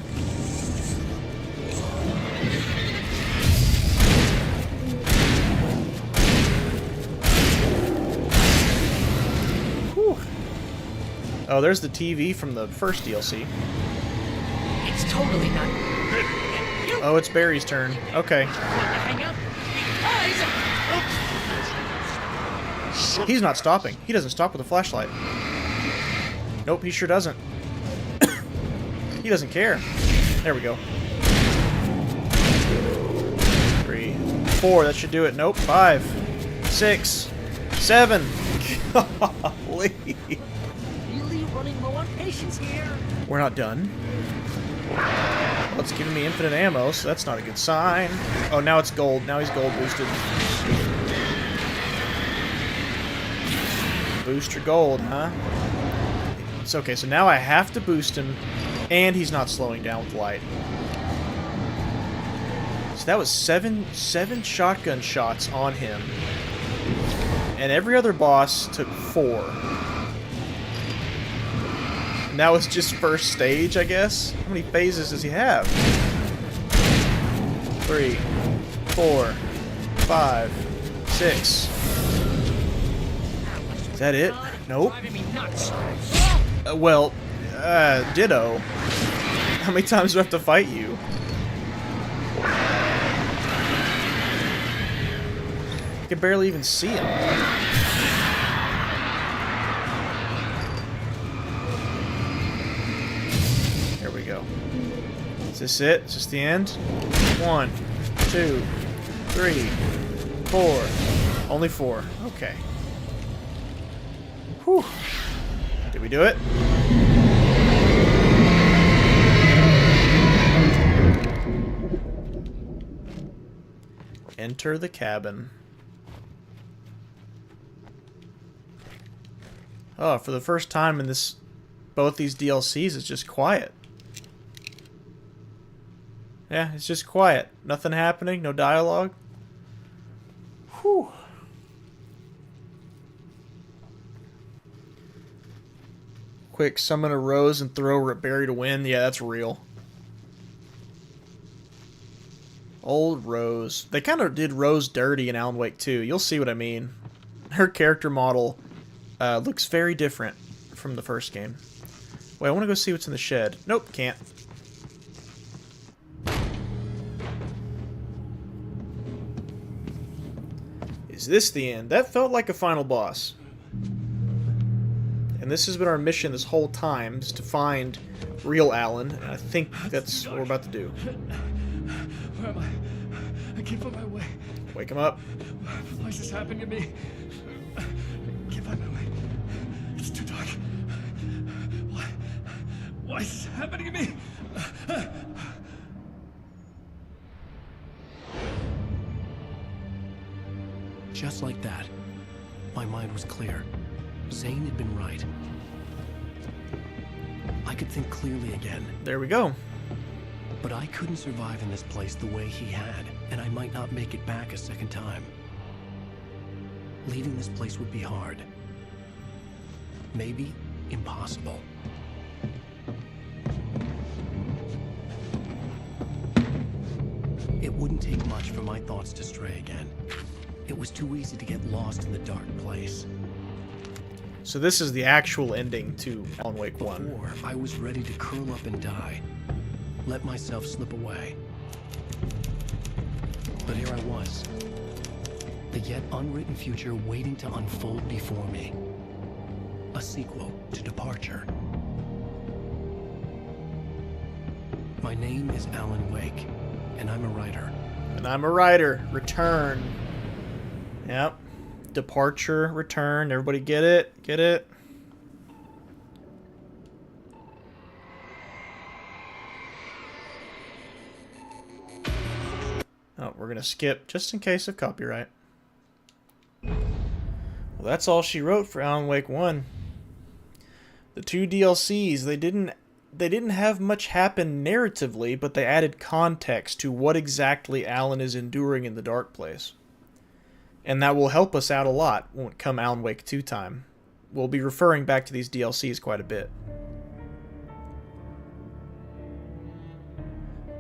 S3: Whew. Oh, there's the TV from the first DLC.
S9: It's totally not.
S3: Oh, it's Barry's turn. Okay.
S9: Hang up.
S3: He's not stopping. He doesn't stop with a flashlight. Nope, he sure doesn't. He doesn't care. There we go. 3, 4, that should do it. Nope, 5, 6, 7. Golly.
S9: Really running low on patience here.
S3: We're not done. Well, it's giving me infinite ammo, so that's not a good sign. Oh, now it's gold. Now he's gold boosted. Boost your gold, huh? It's okay, so now I have to boost him, and he's not slowing down with light. So that was seven shotgun shots on him. And every other boss took 4. And that was just first stage, I guess? How many phases does he have? 3, 4, 5, 6. Is that it? Nope. Well, ditto. How many times do I have to fight you? I can barely even see him. There we go. Is this it? Is this the end? 1, 2, 3, 4. Only 4. Okay. Whew. Did we do it? Enter the cabin. Oh, for the first time in both these DLCs, it's just quiet. Yeah, it's just quiet. Nothing happening, no dialogue. Whew. Quick, summon a Rose and throw Barry to win. Yeah, that's real. Old Rose. They kind of did Rose dirty in Alan Wake 2. You'll see what I mean. Her character model looks very different from the first game. Wait, I want to go see what's in the shed. Nope, can't. Is this the end? That felt like a final boss. And this has been our mission this whole time, is to find real Alan, and I think that's what we're about to do.
S6: Where am I? I can't find my way.
S3: Wake him up.
S6: Why is this happening to me? I can't find my way. It's too dark. Why is this happening to me?
S1: Just like that, my mind was clear. Zane had been right. I could think clearly again.
S3: There we go.
S1: But I couldn't survive in this place the way he had, and I might not make it back a second time. Leaving this place would be hard. Maybe impossible. It wouldn't take much for my thoughts to stray again. It was too easy to get lost in the dark place.
S3: So this is the actual ending to Alan Wake 1.
S1: Before, I was ready to curl up and die. Let myself slip away. But here I was. The yet unwritten future waiting to unfold before me. A sequel to Departure. My name is Alan Wake, and I'm a writer.
S3: And I'm a writer. Return. Yep. Departure, return. Everybody get it? Get it? Oh, we're going to skip just in case of copyright. Well, that's all she wrote for Alan Wake 1. The 2 DLCs, they didn't have much happen narratively, but they added context to what exactly Alan is enduring in the dark place. And that will help us out a lot when it come Alan Wake 2 time. We'll be referring back to these DLCs quite a bit.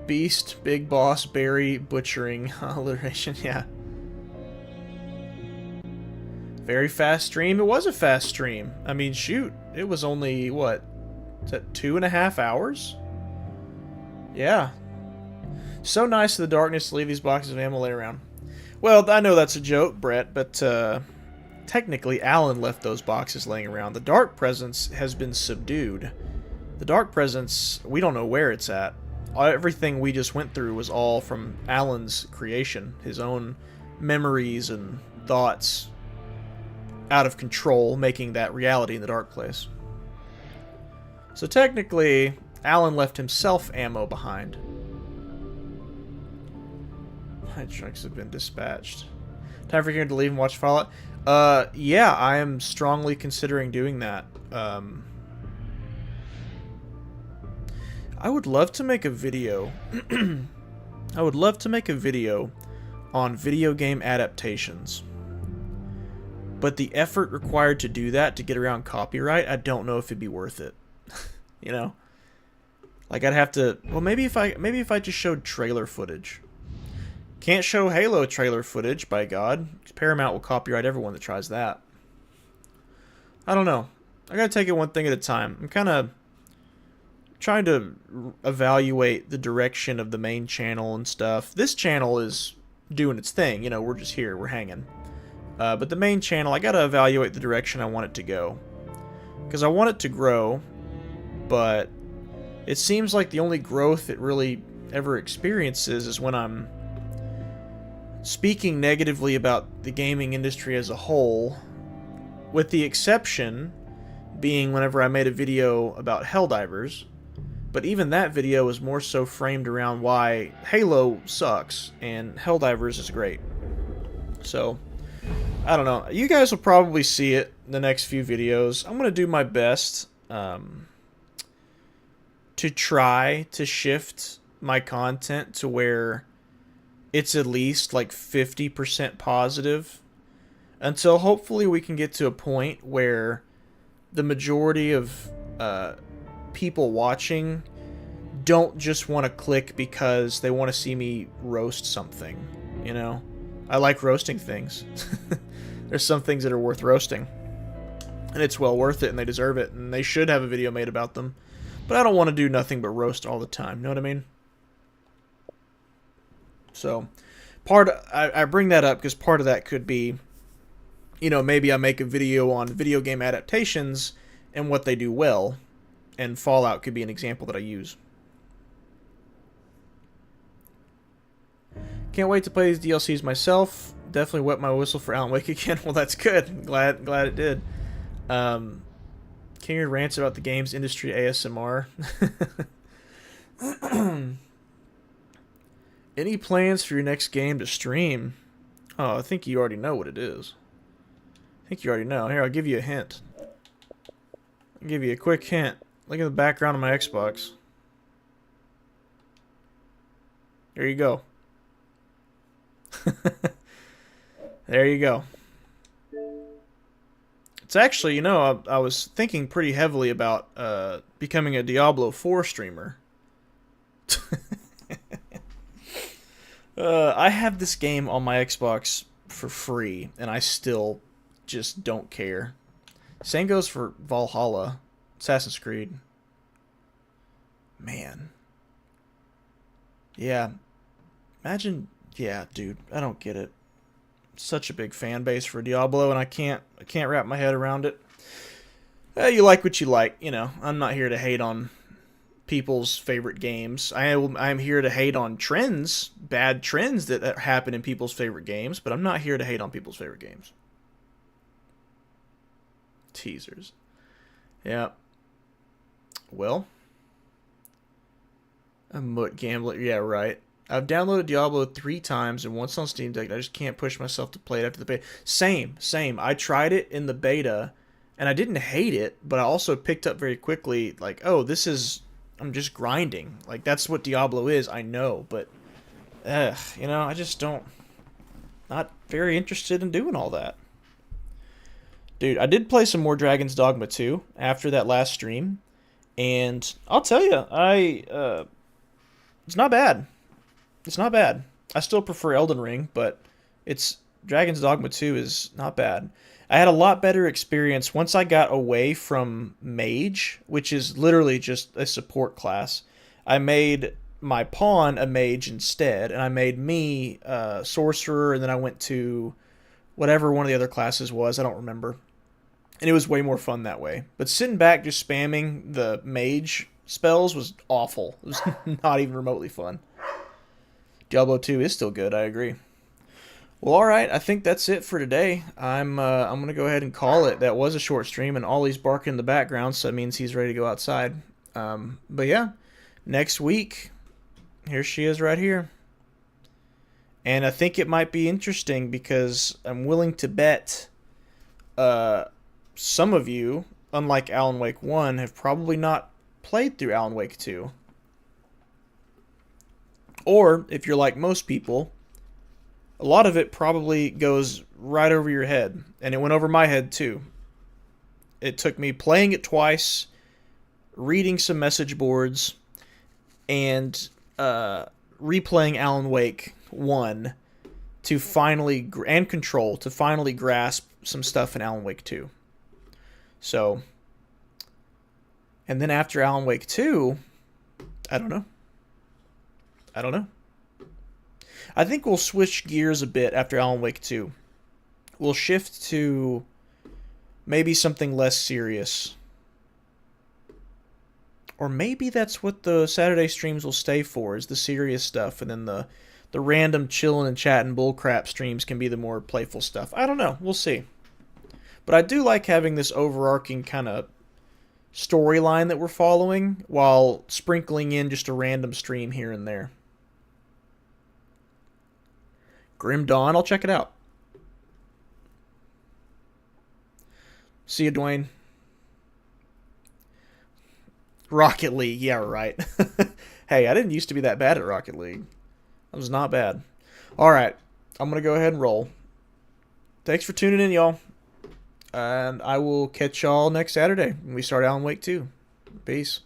S3: Beast, Big Boss, Barry, Butchering, alliteration, yeah. Very fast stream. It was a fast stream. I mean, shoot. It was only, what? Is that 2.5 hours? Yeah. So nice in the darkness to leave these boxes of ammo lay around. Well, I know that's a joke, Brett, but technically Alan left those boxes laying around. The Dark Presence has been subdued. The Dark Presence, we don't know where it's at. Everything we just went through was all from Alan's creation. His own memories and thoughts out of control, making that reality in the dark place. So technically, Alan left himself ammo behind. My trunks have been dispatched. Time for you to leave and watch Fallout? Yeah, I am strongly considering doing that. I would love to make a video. I would love to make a video on video game adaptations. But the effort required to do that, to get around copyright, I don't know if it'd be worth it. You know? Like, I'd have to... Well, maybe if I just showed trailer footage. Can't show Halo trailer footage, by God. Paramount will copyright everyone that tries that. I don't know. I gotta take it one thing at a time. I'm kind of trying to evaluate the direction of the main channel and stuff. This channel is doing its thing. You know, we're just here. We're hanging. But the main channel, I gotta evaluate the direction I want it to go. Because I want it to grow, but it seems like the only growth it really ever experiences is when I'm speaking negatively about the gaming industry as a whole, with the exception being whenever I made a video about Helldivers. But even that video was more so framed around why Halo sucks and Helldivers is great. So, I don't know. You guys will probably see it in the next few videos. I'm going to do my best to try to shift my content to where it's at least like 50% positive, until hopefully we can get to a point where the majority of people watching don't just want to click because they want to see me roast something, you know? I like roasting things. There's some things that are worth roasting, and it's well worth it, and they deserve it, and they should have a video made about them. But I don't want to do nothing but roast all the time, you know what I mean? So, I bring that up because part of that could be, you know, maybe I make a video on video game adaptations and what they do well, and Fallout could be an example that I use. Can't wait to play these DLCs myself. Definitely wet my whistle for Alan Wake again. Well, that's good. Glad it did. King rants about the games industry ASMR. Any plans for your next game to stream? Oh, I think you already know what it is. I think you already know. Here, I'll give you a hint. I'll give you a quick hint. Look at the background of my Xbox. There you go. There you go. It's actually, you know, I was thinking pretty heavily about becoming a Diablo 4 streamer. I have this game on my Xbox for free, and I still just don't care. Same goes for Valhalla, Assassin's Creed. Man. Yeah. Imagine, yeah, dude, I don't get it. Such a big fan base for Diablo, and I can't wrap my head around it. You like what you like, you know. I'm not here to hate on people's favorite games. I'm here to hate on trends, bad trends that happen in people's favorite games, but I'm not here to hate on people's favorite games. Teasers. Yeah. Well. A mutt gambler. Yeah, right. I've downloaded Diablo 3 times and once on Steam Deck. I just can't push myself to play it after the beta. Same. I tried it in the beta, and I didn't hate it, but I also picked up very quickly, like, oh, this is... I'm just grinding. Like, that's what Diablo is, I know, but... you know, I just don't... Not very interested in doing all that. Dude, I did play some more Dragon's Dogma 2 after that last stream, and I'll tell you, it's not bad. It's not bad. I still prefer Elden Ring, but Dragon's Dogma 2 is not bad. I had a lot better experience once I got away from Mage, which is literally just a support class. I made my pawn a mage instead, and I made me sorcerer, and then I went to whatever one of the other classes was. I don't remember. And it was way more fun that way. But sitting back just spamming the mage spells was awful. It was not even remotely fun. Diablo 2 is still good, I agree. Well, alright, I think that's it for today. I'm going to go ahead and call it. That was a short stream, and Ollie's barking in the background, so that means he's ready to go outside. But yeah, next week, here she is right here. And I think it might be interesting because I'm willing to bet some of you, unlike Alan Wake 1, have probably not played through Alan Wake 2. Or, if you're like most people, a lot of it probably goes right over your head. And it went over my head, too. It took me playing it twice, reading some message boards, and replaying Alan Wake 1 to finally, and Control, to finally grasp some stuff in Alan Wake 2. So, and then after Alan Wake 2, I don't know. I think we'll switch gears a bit after Alan Wake 2. We'll shift to maybe something less serious. Or maybe that's what the Saturday streams will stay for, is the serious stuff, and then the random chilling and chatting bullcrap streams can be the more playful stuff. I don't know. We'll see. But I do like having this overarching kind of storyline that we're following while sprinkling in just a random stream here and there. Grim Dawn, I'll check it out. See you, Dwayne. Rocket League, yeah, right. Hey, I didn't used to be that bad at Rocket League. I was not bad. Alright, I'm going to go ahead and roll. Thanks for tuning in, y'all. And I will catch y'all next Saturday when we start Alan Wake 2. Peace.